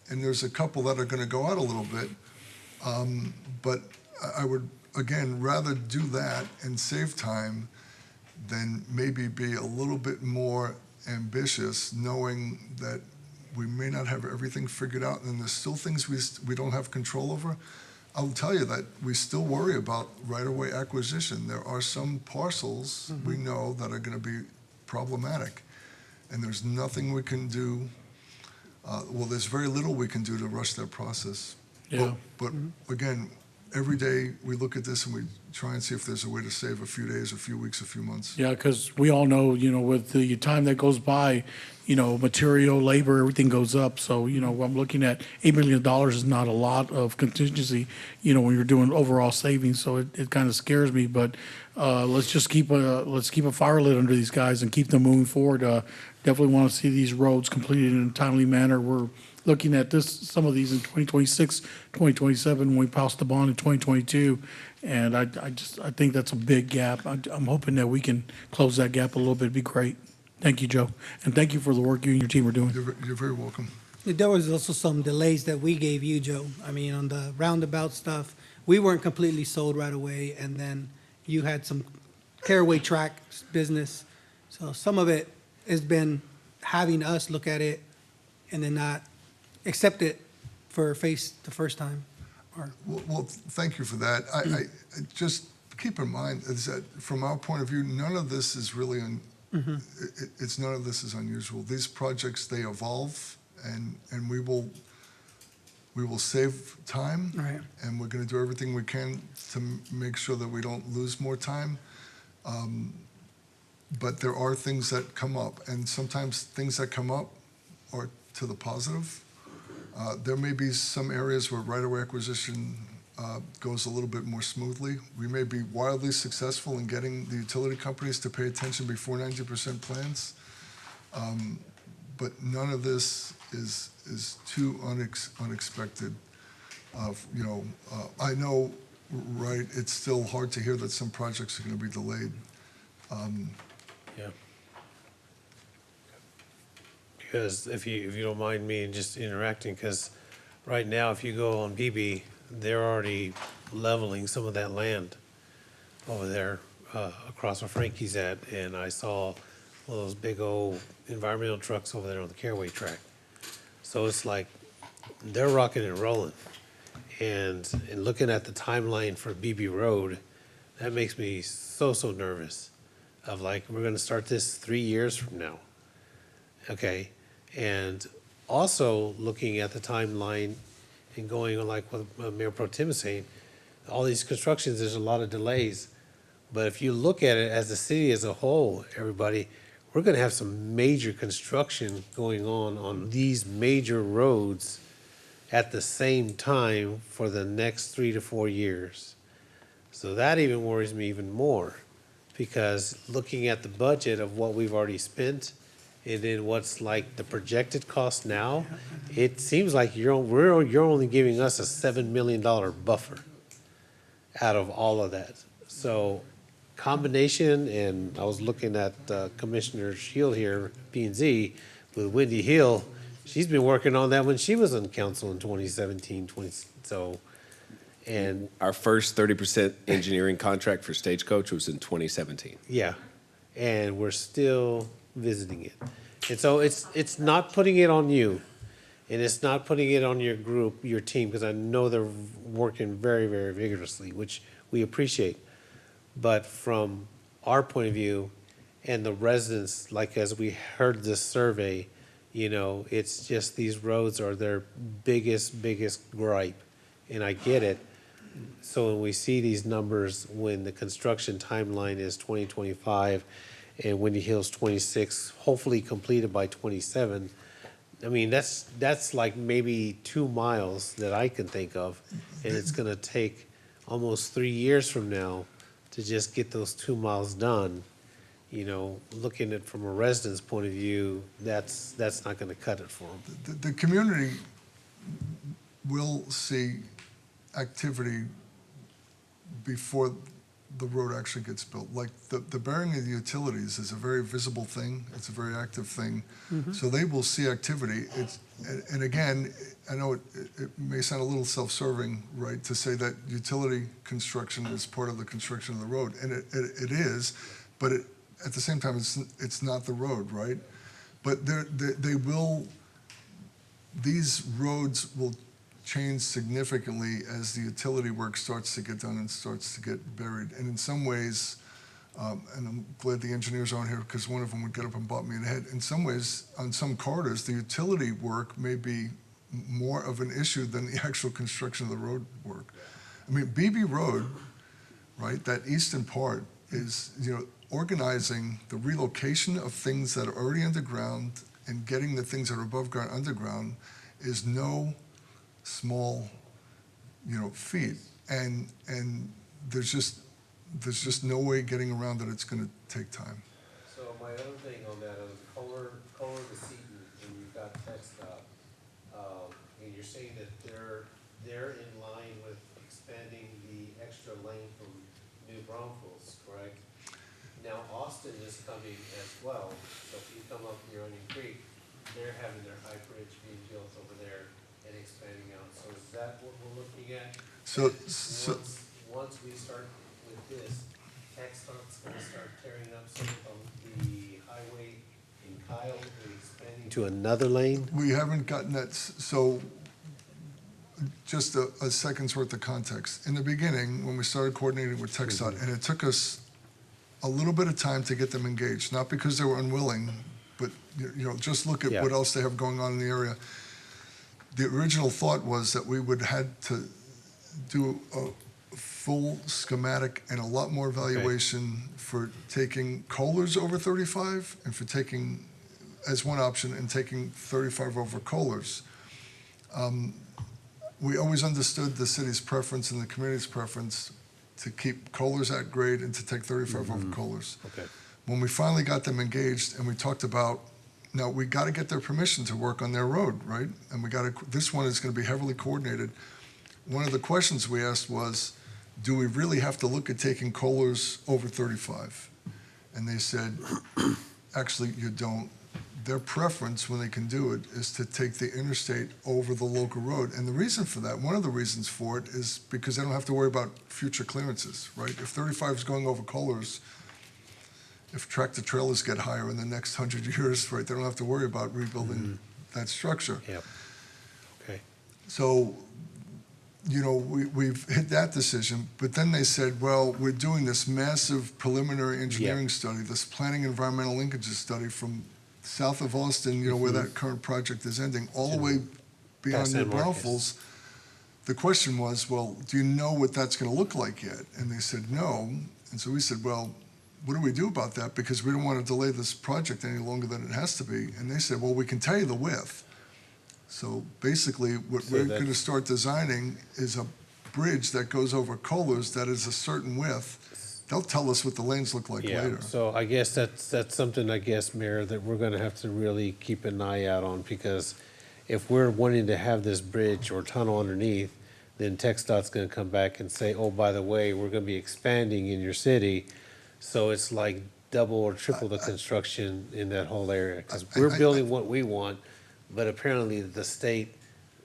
and there's a couple that are going to go out a little bit. But I would, again, rather do that and save time than maybe be a little bit more ambitious, knowing that we may not have everything figured out, and there's still things we don't have control over. I'll tell you that we still worry about right-of-way acquisition. There are some parcels we know that are going to be problematic, and there's nothing we can do. There's very little we can do to rush that process. Yeah. But again, every day we look at this and we try and see if there's a way to save a few days, a few weeks, a few months. Yeah, because we all know, with the time that goes by, material, labor, everything goes up. So, I'm looking at $8 million is not a lot of contingency, when you're doing overall savings. So it kind of scares me. But let's just keep a fire lit under these guys and keep them moving forward. Definitely want to see these roads completed in a timely manner. We're looking at some of these in 2026, 2027, when we passed the bond in 2022. And I think that's a big gap. I'm hoping that we can close that gap a little bit. It'd be great. Thank you, Joe. And thank you for the work you and your team are doing. You're very welcome. There was also some delays that we gave you, Joe. I mean, on the roundabout stuff, we weren't completely sold right away, and then you had some caraway track business. So some of it has been having us look at it and then not accept it for face the first time. Well, thank you for that. I just keep in mind is that from our point of view, none of this is really, it's none of this is unusual. These projects, they evolve, and we will save time. Right. And we're going to do everything we can to make sure that we don't lose more time. But there are things that come up, and sometimes things that come up are to the positive. There may be some areas where right-of-way acquisition goes a little bit more smoothly. We may be wildly successful in getting the utility companies to pay attention before 90% plans. But none of this is too unexpected. I know, right, it's still hard to hear that some projects are going to be delayed. Yeah. Because if you don't mind me just interacting, because right now, if you go on BB, they're already leveling some of that land over there across where Frankie's at, and I saw one of those big old environmental trucks over there on the Caraway track. So it's like they're rocking and rolling. And looking at the timeline for BB Road, that makes me so nervous of like, we're gonna start this 3 years from now. Okay, and also looking at the timeline and going on like what Mayor Pro Tem is saying, all these constructions, there's a lot of delays. But if you look at it as the city as a whole, everybody, we're gonna have some major construction going on these major roads at the same time for the next 3 to 4 years. So that even worries me even more, because looking at the budget of what we've already spent and then what's like the projected cost now, it seems like you're only giving us a $7 million buffer out of all of that. So combination, and I was looking at Commissioner Shield here, P&Z, with Wendy Hill. She's been working on that when she was on council in 2017, and our first 30% engineering contract for Stagecoach was in 2017. Yeah, and we're still visiting it. And so it's not putting it on you, and it's not putting it on your group, your team, because I know they're working very, very vigorously, which we appreciate. But from our point of view and the residents, like as we heard this survey, it's just these roads are their biggest gripe, and I get it. So when we see these numbers, when the construction timeline is 2025 and Windy Hill's 26, hopefully completed by 27, I mean, that's like maybe 2 miles that I can think of, and it's gonna take almost 3 years from now to just get those 2 miles done. Looking at from a resident's point of view, that's not gonna cut it for them. The community will see activity before the road actually gets built. Like the bearing of the utilities is a very visible thing. It's a very active thing. So they will see activity. And again, I know it may sound a little self-serving, right, to say that utility construction is part of the construction of the road, and it is, but at the same time, it's not the road, right? But these roads will change significantly as the utility work starts to get done and starts to get buried. And in some ways, and I'm glad the engineers aren't here because one of them would get up and bop me in the head. In some ways, on some corridors, the utility work may be more of an issue than the actual construction of the road work. I mean, BB Road, right, that eastern part is, organizing the relocation of things that are already underground and getting the things that are above ground underground is no small, feat. And there's just no way getting around that. It's going to take time. So my other thing on that is Kohler to Seaton, and you've got TxDOT, and you're saying that they're in line with expanding the extra lane from New Braunfels, correct? Now Austin is coming as well, so if you come up here Onion Creek, they're having their high bridge being built over there, and expanding out. So is that what we're looking at? So, Once we start with this, TxDOT's gonna start tearing up some of the highway in Kyle, expanding to another lane? we haven't gotten that, so just a second's worth of context. In the beginning, when we started coordinating with TxDOT, and it took us a little bit of time to get them engaged, not because they were unwilling, but, just look at what else they have going on in the area. The original thought was that we would had to do a full schematic and a lot more evaluation for taking Kohlers over 35 and for taking, as one option, and taking 35 over Kohlers. We always understood the city's preference and the community's preference to keep Kohlers at grade and to take 35 over Kohlers. Okay. When we finally got them engaged and we talked about, now we got to get their permission to work on their road, right? And this one is going to be heavily coordinated. One of the questions we asked was, do we really have to look at taking Kohlers over 35? And they said, actually, you don't. Their preference, when they can do it, is to take the interstate over the local road. And the reason for that, one of the reasons for it, is because they don't have to worry about future clearances, right? If 35 is going over Kohlers, if tractor trailers get higher in the next 100 years, right, they don't have to worry about rebuilding that structure. Yep. Okay. So, we've hit that decision, but then they said, well, we're doing this massive preliminary engineering study, this planning environmental linkages study from south of Austin, where that current project is ending, all the way beyond New Braunfels. The question was, well, do you know what that's going to look like yet? And they said no. And so we said, well, what do we do about that? Because we don't want to delay this project any longer than it has to be. And they said, well, we can tell you the width. So basically, what we're going to start designing is a bridge that goes over Kohlers that is a certain width. They'll tell us what the lanes look like later. So I guess that's something, Mayor, that we're gonna have to really keep an eye out on, because if we're wanting to have this bridge or tunnel underneath, then TxDOT's gonna come back and say, oh, by the way, we're gonna be expanding in your city. So it's like double or triple the construction in that whole area, because we're building what we want, but apparently the state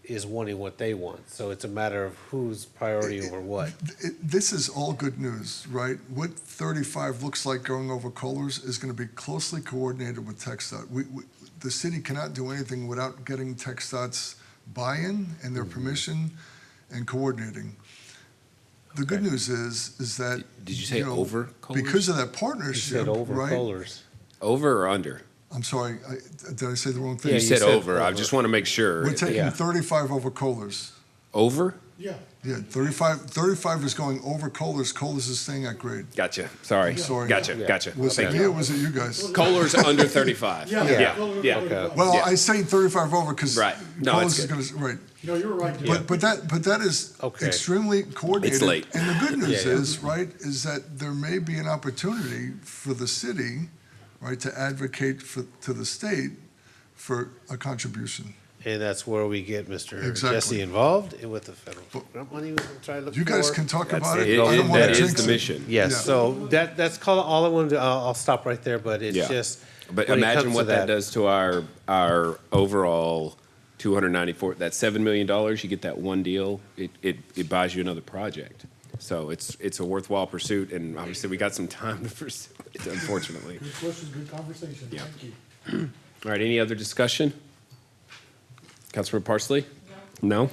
is wanting what they want. So it's a matter of whose priority over what. This is all good news, right? What 35 looks like going over Kohlers is going to be closely coordinated with TxDOT. The city cannot do anything without getting TxDOT's buy-in and their permission and coordinating. The good news is that, Did you say over Kohlers? because of that partnership, You said over right? Kohlers. Over or under? I'm sorry, did I say the wrong thing? You said over. I just want to make sure. We're taking 35 over Kohlers. Over? Yeah. Yeah, 35 is going over Kohlers. Kohlers is staying at grade. Gotcha. Sorry. Sorry. Gotcha. Was it Thank me you. or was it you guys? Kohlers under 35. Yeah. Well, Yeah. I say 35 over because Right. No, Kohlers it's is good. going to, right. No, you're right. But that is extremely coordinated. It's late. And the good news Yeah. is, right, is that there may be an opportunity for the city, right, to advocate to the state for a contribution. And that's where we get Mr. Exactly. Jesse involved, and with the federal grant money, we're gonna try to look for. You guys can talk about it. it. I don't wanna That is jinx the it. mission. Yes, Yeah. so that's all I wanted to, I'll stop right there, but it's Yeah. just. But when it imagine comes what to that does to our overall 294, that $7 million, you get that one deal, it buys you another project. So it's a worthwhile pursuit, and obviously we got some time to pursue it, unfortunately. Good questions, good conversation. Yeah. Thank you. All right, any other discussion? Councilman Parsley? No?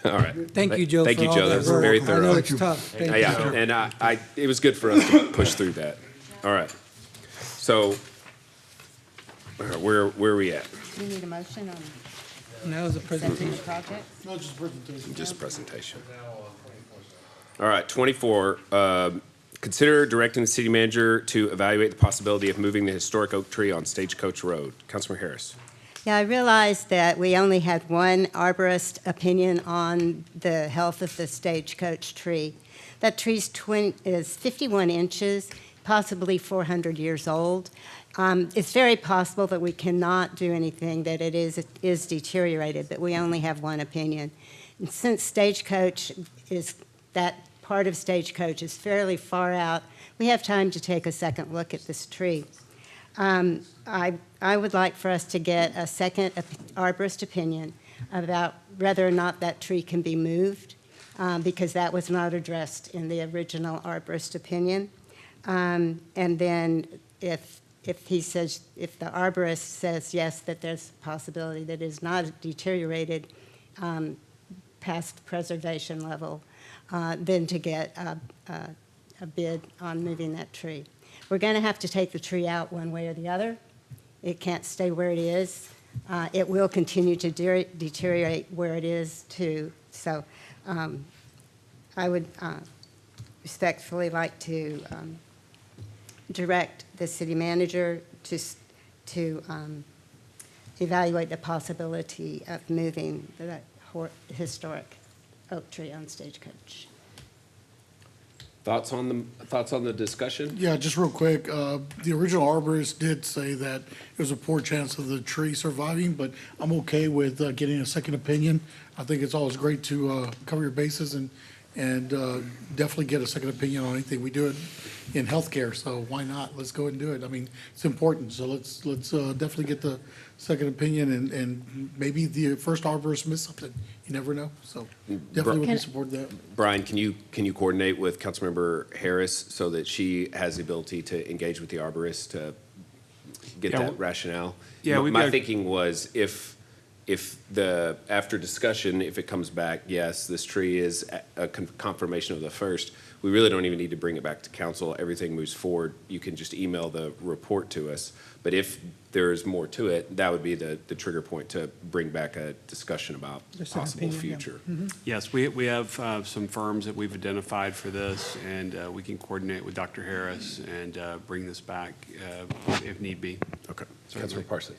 All right. Thank you, Joe, Thank for you, all Joe. that That was work. very I know thorough. it's tough. Thank you. Yeah, and it was good for us to push through that. All right. So, where are we at? You need a motion on And that was a presentation. project? No, just presentation. Just presentation. All right, 24, consider directing the city manager to evaluate the possibility of moving the historic oak tree on Stagecoach Road. Councilman Harris. Yeah, I realized that we only had one arborist opinion on the health of the stagecoach tree. That tree is 51 inches, possibly 400 years old. It's very possible that we cannot do anything, that it is deteriorated, but we only have one opinion. And since Stagecoach that part of Stagecoach is fairly far out, we have time to take a second look at this tree. I would like for us to get a second arborist opinion about whether or not that tree can be moved, because that was not addressed in the original arborist opinion. And then if he says, if the arborist says yes, that there's a possibility that it is not deteriorated past preservation level, then to get a bid on moving that tree. We're going to have to take the tree out one way or the other. It can't stay where it is. It will continue to deteriorate where it is too. So I would respectfully like to direct the city manager to evaluate the possibility of moving that historic oak tree on Stagecoach. Thoughts on the discussion? Yeah, just real quick, the original arborist did say that it was a poor chance of the tree surviving, but I'm okay with getting a second opinion. I think it's always great to cover your bases and definitely get a second opinion on anything. We do it in healthcare, so why not? Let's go ahead and do it. I mean, it's important, so let's definitely get the second opinion, and maybe the first arborist missed something. You never know, so definitely would be support that. Brian, can you coordinate with Councilmember Harris so that she has the ability to engage with the arborist to get that rationale? Yeah, my thinking was if after discussion, if it comes back, yes, this tree is a confirmation of the first, we really don't even need to bring it back to council. Everything moves forward. You can just email the report to us. But if there's more to it, that would be the trigger point to bring back a discussion about possible future. Yes, we have some firms that we've identified for this, and we can coordinate with Dr. Harris and bring this back if need be. Okay. Councilor Parsley.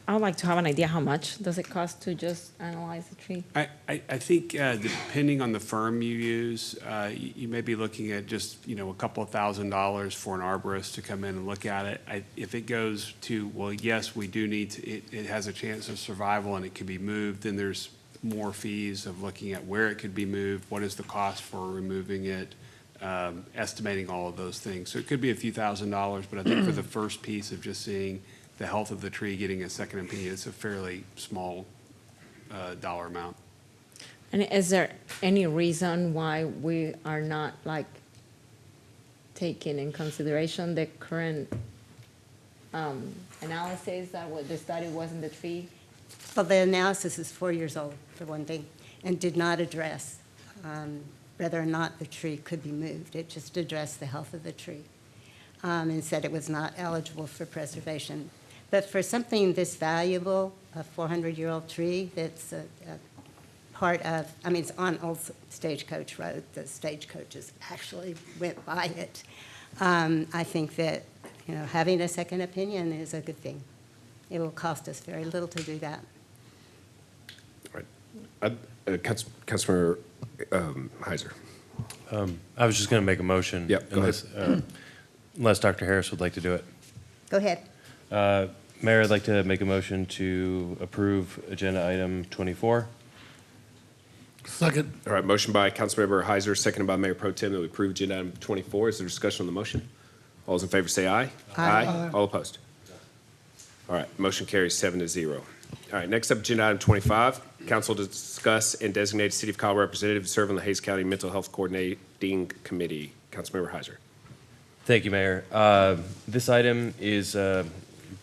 I would like to have an idea how much does it cost to just analyze the tree? I think depending on the firm you use, you may be looking at just, a couple of $1,000s for an arborist to come in and look at it. If it goes to, well, yes, we do need to, it has a chance of survival and it can be moved, then there's more fees of looking at where it could be moved, what is the cost for removing it, estimating all of those things. So it could be a few $1,000s, but I think for the first piece of just seeing the health of the tree, getting a second opinion, it's a fairly small dollar amount. And is there any reason why we are not taking in consideration the current analysis that what the study was in the tree? Well, the analysis is 4 years old, for one thing, and did not address whether or not the tree could be moved. It just addressed the health of the tree and said it was not eligible for preservation. But for something this valuable, a 400-year-old tree that's a part of, it's on Old Stagecoach Road. The stagecoaches actually went by it. I think that, having a second opinion is a good thing. It will cost us very little to do that. All right. Councilmember Heiser. I was just going to make a motion. Yep, go ahead. Unless Dr. Harris would like to do it. Go ahead. Mayor, I'd like to make a motion to approve agenda item 24. Second. All right, motion by Councilmember Heiser, seconded by Mayor Pro Tem that we approve agenda item 24. Is there discussion on the motion? All those in favor say aye. Aye. All opposed? All right, motion carries 7-0. All right, next up, agenda item 25. Council to discuss and designate a City of Kyle representative to serve on the Hays County Mental Health Coordinating Committee. Councilmember Heiser. Thank you, Mayor. This item is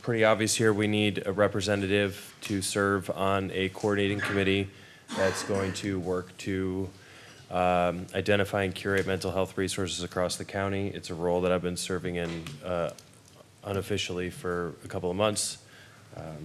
pretty obvious here. We need a representative to serve on a coordinating committee that's going to work to identify and curate mental health resources across the county. It's a role that I've been serving in unofficially for a couple of months.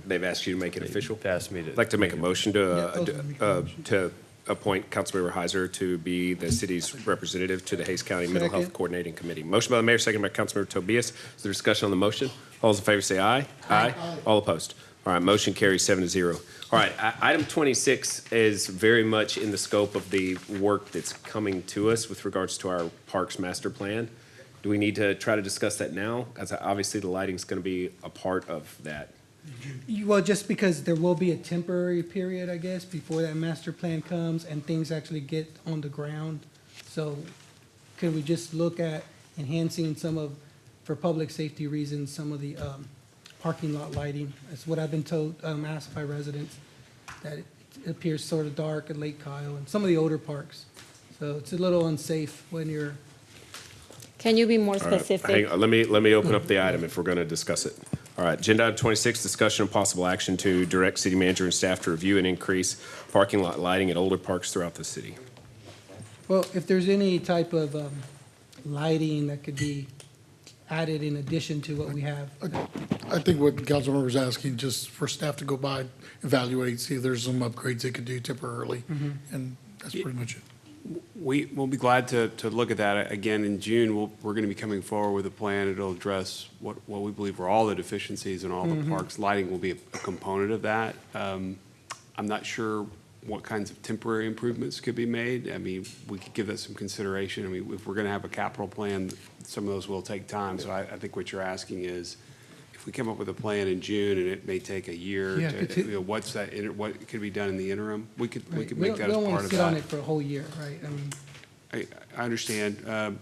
They've asked you to make it official? They've asked me to. I'd like to make a motion to appoint Councilmember Heiser to be the city's representative to the Hays County Mental Health Coordinating Committee. Motion by the mayor, second by Councilmember Tobias. Is there discussion on the motion? All those in favor say aye. Aye. All opposed? All right, motion carries 7-0. All right, item 26 is very much in the scope of the work that's coming to us with regards to our Parks Master Plan. Do we need to try to discuss that now? Because obviously the lighting's going to be a part of that. Well, just because there will be a temporary period, I guess, before that master plan comes and things actually get on the ground. So could we just look at enhancing for public safety reasons, some of the parking lot lighting? That's what I've been told, asked by residents, that it appears sort of dark at Lake Kyle and some of the older parks. So it's a little unsafe when you're. Can you be more All right, specific? hang on, let me open up the item if we're going to discuss it. All right, agenda item 26, discussion and possible action to direct city manager and staff to review and increase parking lot lighting at older parks throughout the city. Well, if there's any type of lighting that could be added in addition to what we have. I think what the council member is asking, just for staff to go by, evaluate, see if there's some upgrades they could do temporarily, and that's pretty much it. We'll be glad to look at that. Again, in June, we're going to be coming forward with a plan. It'll address what we believe are all the deficiencies in all the parks. Lighting will be a component of that. I'm not sure what kinds of temporary improvements could be made. I mean, we could give that some consideration. I mean, if we're going to have a capital plan, some of those will take time. So I think what you're asking is, if we come up with a plan in June and it may take a year, Yeah, what's that? What could be done in the interim? We could make that as We don't want part to of sit on that. it for a whole year, right? I mean, I understand.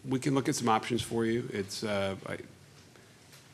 We can look at some options for you. It's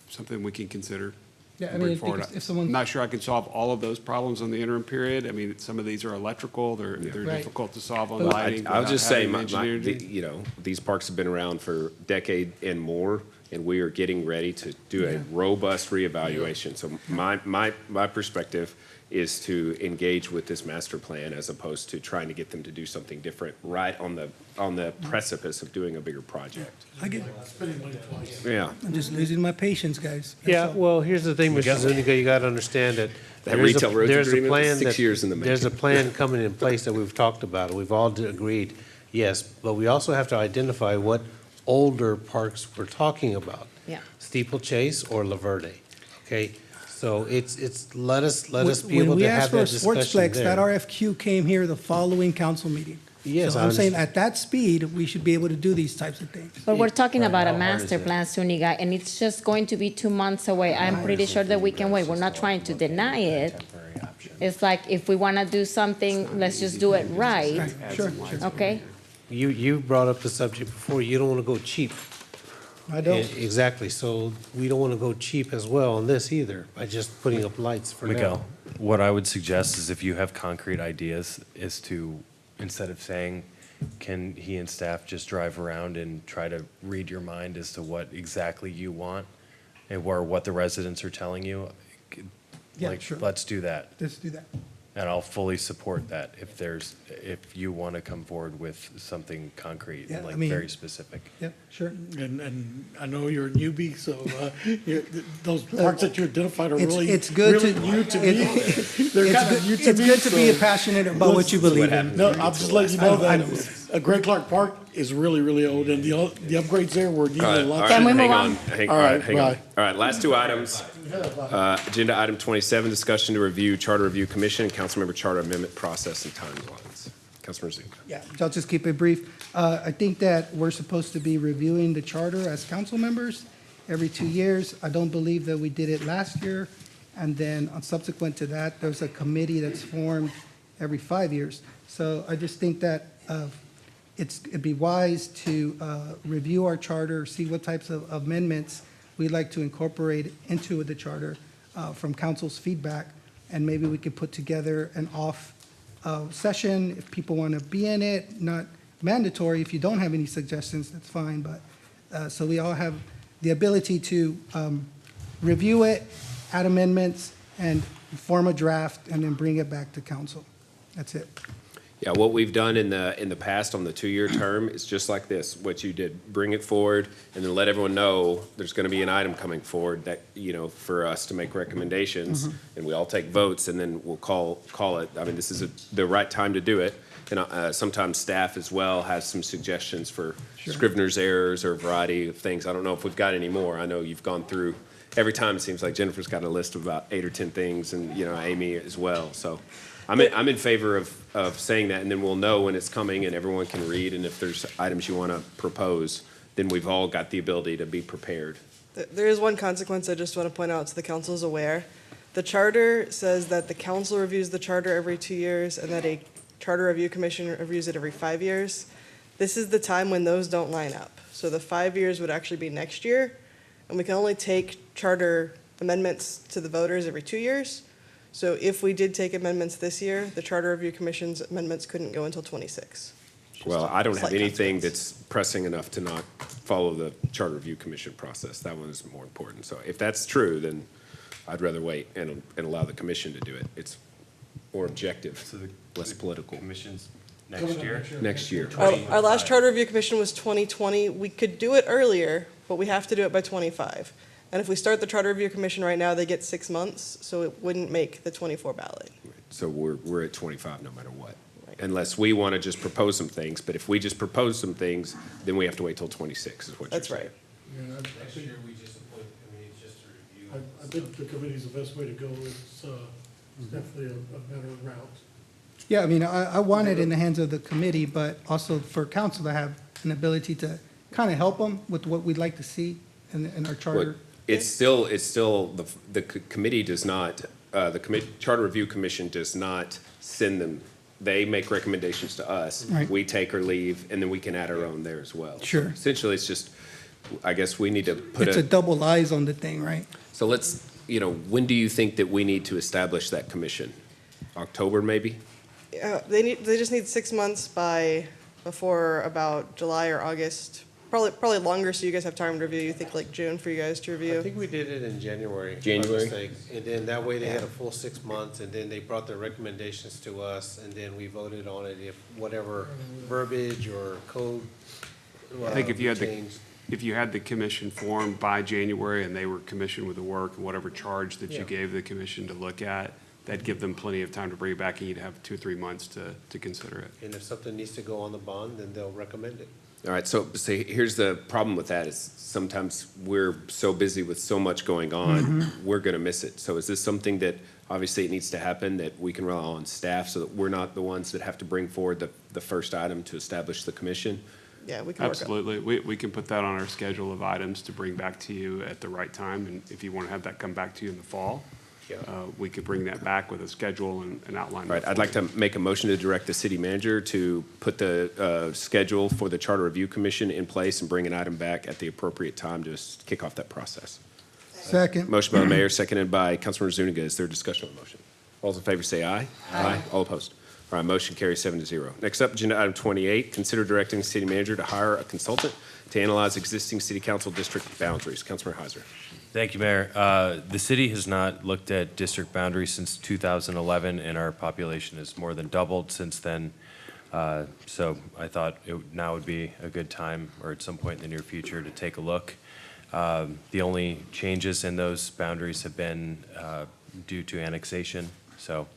something we can consider. Yeah, I and mean, bring I think forward. if someone. I'm not sure I can solve all of those problems in the interim period. I mean, some of these are electrical. They're Right. difficult to solve on But- lighting. I'll just say, without having engineered. you know, these parks have been around for a decade and more, and we are getting ready to do a robust reevaluation. So my perspective is to engage with this master plan as opposed to trying to get them to do something different right on the precipice of doing a bigger project. I get spending money twice. Yeah. I'm just losing my patience, guys. That's Yeah, all. well, here's the thing, Mr. Zuniga, you gotta understand that. That there is a- retail roads there's a agreement, plan 6 that- years in the There's a making. plan coming in place that we've talked about, and we've all agreed, yes, but we also have to identify what older parks we're talking about. Yeah. Steeplechase or La Verde, okay? So it's, let us be When able we to asked have for a that discussion Sportsplex, that there. RFQ came here the following council meeting. Yes, So I I'm saying understand. at that speed, we should be able to do these types of things. But we're talking about a How hard is master it? plan, Suniga, and it's just going to be 2 months away. I'm pretty sure that we can wait. We're not trying to deny it. It's like, if we want to do something, let's just do it right, Sure, okay? You brought up the subject before, you don't wanna go cheap. I don't. Exactly, so we don't want to go cheap as well on this either, by just putting up lights for now. Miguel, what I would suggest is if you have concrete ideas, is to, instead of saying, can he and staff just drive around and try to read your mind as to what exactly you want, and what the residents are telling you? Yeah, Like, sure. let's do that. Let's do that. And I'll fully support that if you want to come forward with something concrete, Yeah, and I like mean- very specific. Yeah, sure. And I know you're a newbie, so those parts that you identified are really, It's good really to. new to me. it- They're it's kind of good- new to me. It's good to be so- passionate about what you believe in. No, I'm just letting you know I'm- that Greg Clark Park is really, really old, and the upgrades there were needed a lot. Can we move hang on? Hang All all right, right, hang on. bye. All right, last two items. Agenda item 27, discussion to review Charter Review Commission and Councilmember Charter Amendment process and timelines. Councilmember Zuniga. Yeah, I'll just keep it brief. I think that we're supposed to be reviewing the charter as council members every 2 years. I don't believe that we did it last year. And then subsequent to that, there's a committee that's formed every 5 years. So I just think that it'd be wise to review our charter, see what types of amendments we'd like to incorporate into the charter from council's feedback. And maybe we could put together an off session if people want to be in it, not mandatory. If you don't have any suggestions, that's fine. But so we all have the ability to review it, add amendments, and form a draft, and then bring it back to council. That's it. Yeah, what we've done in the past on the 2-year term is just like this, what you did, bring it forward and then let everyone know there's going to be an item coming forward that, you know, for us to make recommendations, and we all take votes, and then we'll call it. I mean, this is the right time to do it. And sometimes staff as well has some suggestions for Scrivener's errors or a variety of things. I don't know if we've got any more. I know you've gone through, every time it seems like Jennifer's got a list of about 8 or 10 things, and, you know, Amy as well, so. I'm in favor of saying that, and then we'll know when it's coming and everyone can read, and if there's items you want to propose, then we've all got the ability to be prepared. There is one consequence I just want to point out so the council is aware. The charter says that the council reviews the charter every 2 years and that a charter review commission reviews it every 5 years. This is the time when those don't line up. So the 5 years would actually be next year, and we can only take charter amendments to the voters every 2 years. So if we did take amendments this year, the Charter Review Commission's amendments couldn't go until '26. Well, I don't have Slight anything consequence. that's pressing enough to not follow the Charter Review Commission process. That one is more important. So if that's true, then I'd rather wait and allow the commission to do it. It's more objective, less political. Commission's next year? Next year. Our last Charter Review Commission was 2020. We could do it earlier, but we have to do it by '25. And if we start the Charter Review Commission right now, they get 6 months, so it wouldn't make the '24 ballot. So we're at 25 no matter what. Unless we want to just propose some things, but if we just propose some things, then we have to wait till '26 is what you're That's saying. right. Next year, we just appoint, I mean, it's just a review. I think the committee's the best way to go. It's definitely a better route. Yeah, I mean, I want it in the hands of the committee, but also for council to have an ability to kind of help them with what we'd like to see in our charter. It's still, the committee does not, Charter Review Commission does not send them. They make recommendations to us. Right. We take or leave, and then we can add our own there as well. Sure. Essentially, it's just, I guess we need to put It's a double eyes on the thing, right? so let's, when do you think that we need to establish that commission? October, maybe? They just need 6 months before about July or August. Probably longer, so you guys have time to review. You think like June for you guys to I review? think we did it in January. if I'm January? mistaken. And then that way they had a full 6 months, and then they brought their recommendations to us, and then we voted on it if whatever verbiage or code. I think if you had changed. if you had the commission formed by January and they were commissioned with the work and whatever charge that you Yeah. gave the commission to look at, that'd give them plenty of time to bring it back and you'd have 2 or 3 months to consider it. And if something needs to go on the bond, then they'll recommend it. All right, so here's the problem with that is sometimes we're so busy with so much going on, we're gonna miss it. So is this something that, obviously it needs to happen, that we can rely on staff so that we're not the ones that have to bring forward the first item to establish the commission? Yeah, we can work on it. Absolutely. We can put that on our schedule of items to bring back to you at the right time. And if you want to have that come back to you in the fall, we could bring that back with a schedule and outline. All right, I'd like to make a motion to direct the city manager to put the schedule for the Charter Review Commission in place and bring an item back at the appropriate time to kick off that process. Second. Motion by the mayor, seconded by Councilmember Zuniga. Is there discussion on the motion? All those in favor say aye. Aye. All opposed? All right, motion carries 7-0. Next up, agenda item 28, consider directing the city manager to hire a consultant to analyze existing city council district boundaries. Councilmember Heiser. Thank you, Mayor. The city has not looked at district boundaries since 2011, and our population has more than doubled since then. So I thought now would be a good time, or at some point in the near future, to take a look. The only changes in those boundaries have been due to annexation. So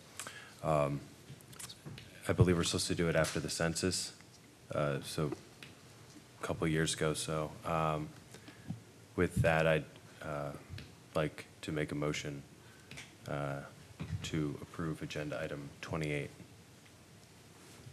I believe we're supposed to do it after the census, so a couple years ago. So with that, I'd like to make a motion to approve agenda item 28.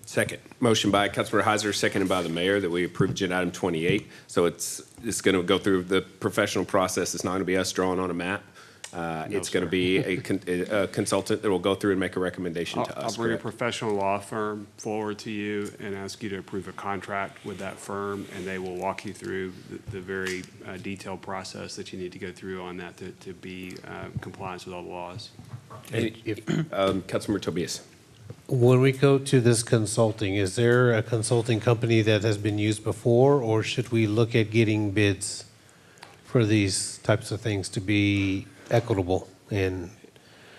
Second. Motion by Councilmember Heiser, seconded by the mayor, that we approve agenda item 28. So it's going to go through the professional process. It's not going to be us drawing on a map. It's going to be a consultant that will go through and make a recommendation to us. I'll bring a correct? professional law firm forward to you and ask you to approve a contract with that firm, and they will walk you through the very detailed process that you need to go through on that to be compliant with all the laws. Councilmember Tobias. When we go to this consulting, is there a consulting company that has been used before, or should we look at getting bids for these types of things to be equitable and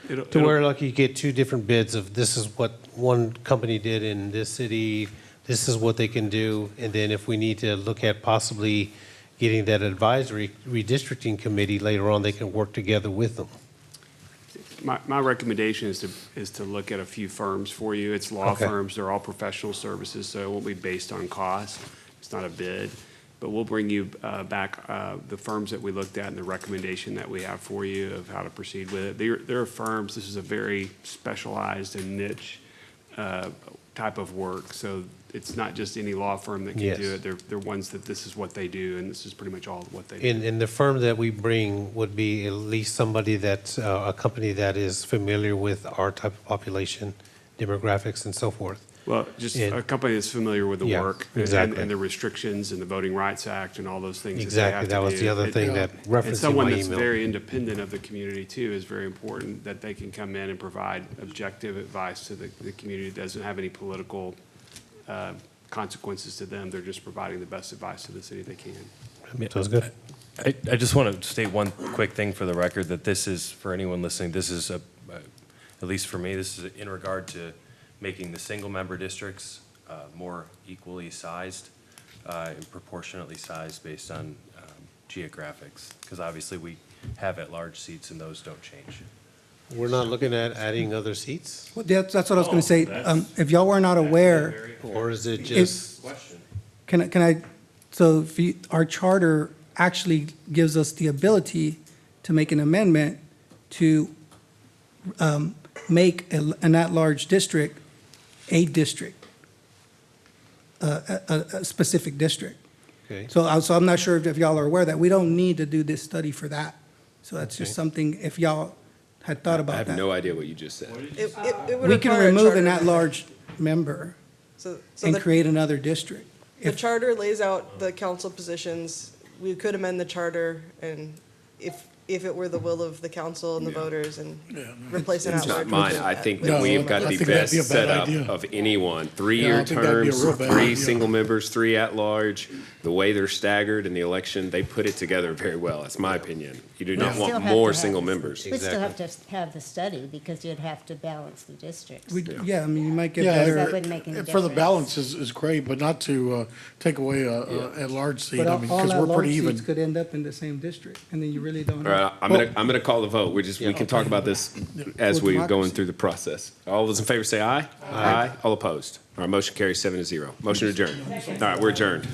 to where like you get 2 different bids of this is what one company did in this city, this is what they can do, and then if we need to look at possibly getting that advisory redistricting committee later on, they can work together with them. My recommendation is to look at a few firms for you. It's law Okay. firms. They're all professional services, so it won't be based on cost. It's not a bid. But we'll bring you back the firms that we looked at and the recommendation that we have for you of how to proceed with it. There are firms, this is a very specialized and niche type of work. So it's not just any law firm that can Yes. do it. They're ones that this is what they do, and this is pretty much all what they do. And the firm that we bring would be at least somebody that's a company that is familiar with our type of population, demographics and so forth. Well, just It- a company that's familiar with the Yeah, work exactly. and the restrictions and the Voting Rights Act and all those things. Exactly, that was the other thing that referenced in And someone my that's email. very independent of the community too is very important, that they can come in and provide objective advice to the community that doesn't have any political consequences to them. At just providing the best advice to the city they can. Sounds good. I just want to state one quick thing for the record, that this is, for anyone listening, this is, at least for me, this is in regard to making the single-member districts more equally sized and proportionately sized based on geographics, because obviously we have at-large seats and those don't change. We're not looking at adding other seats? Well, that's what I was going to say. If y'all were not aware, Or is it just? can I, so our charter actually gives us the ability to make an amendment to make an at-large district a district, a specific district. Okay. So I'm not sure if y'all are aware that we don't need to do this study for that. So that's just something, if y'all had thought I about have that. no idea what you just said. It would We can require a remove an charter at-large member So and the, create another district. the charter lays out the council positions. We could amend the charter and if it were the will of the council and the voters and replace an It's not at-large. mine. with I it. think With- that we've got I the think that'd best be a bad setup idea. of anyone. Yeah, I 3-year think that'd be a terms, real bad 3 idea. single members, 3 at-large. The way they're staggered in the election, they put it together very well. That's my opinion. You do not Still want have to more have single the- members. We'd still have to have the study because you'd have to balance the districts. Yeah, I mean, you might get Yeah, better. That wouldn't make any For the difference. balance is great, but not to take away a at-large seat, But I all mean, all because we're at-large pretty even. seats could end up in the same district, and then you really don't All know. right, I'm gonna call the vote. We can talk about this as For we're going democracy. through the process. All those in favor say aye. Aye. All opposed. All right, motion carries 7-0. Motion adjourned. All right, we're adjourned.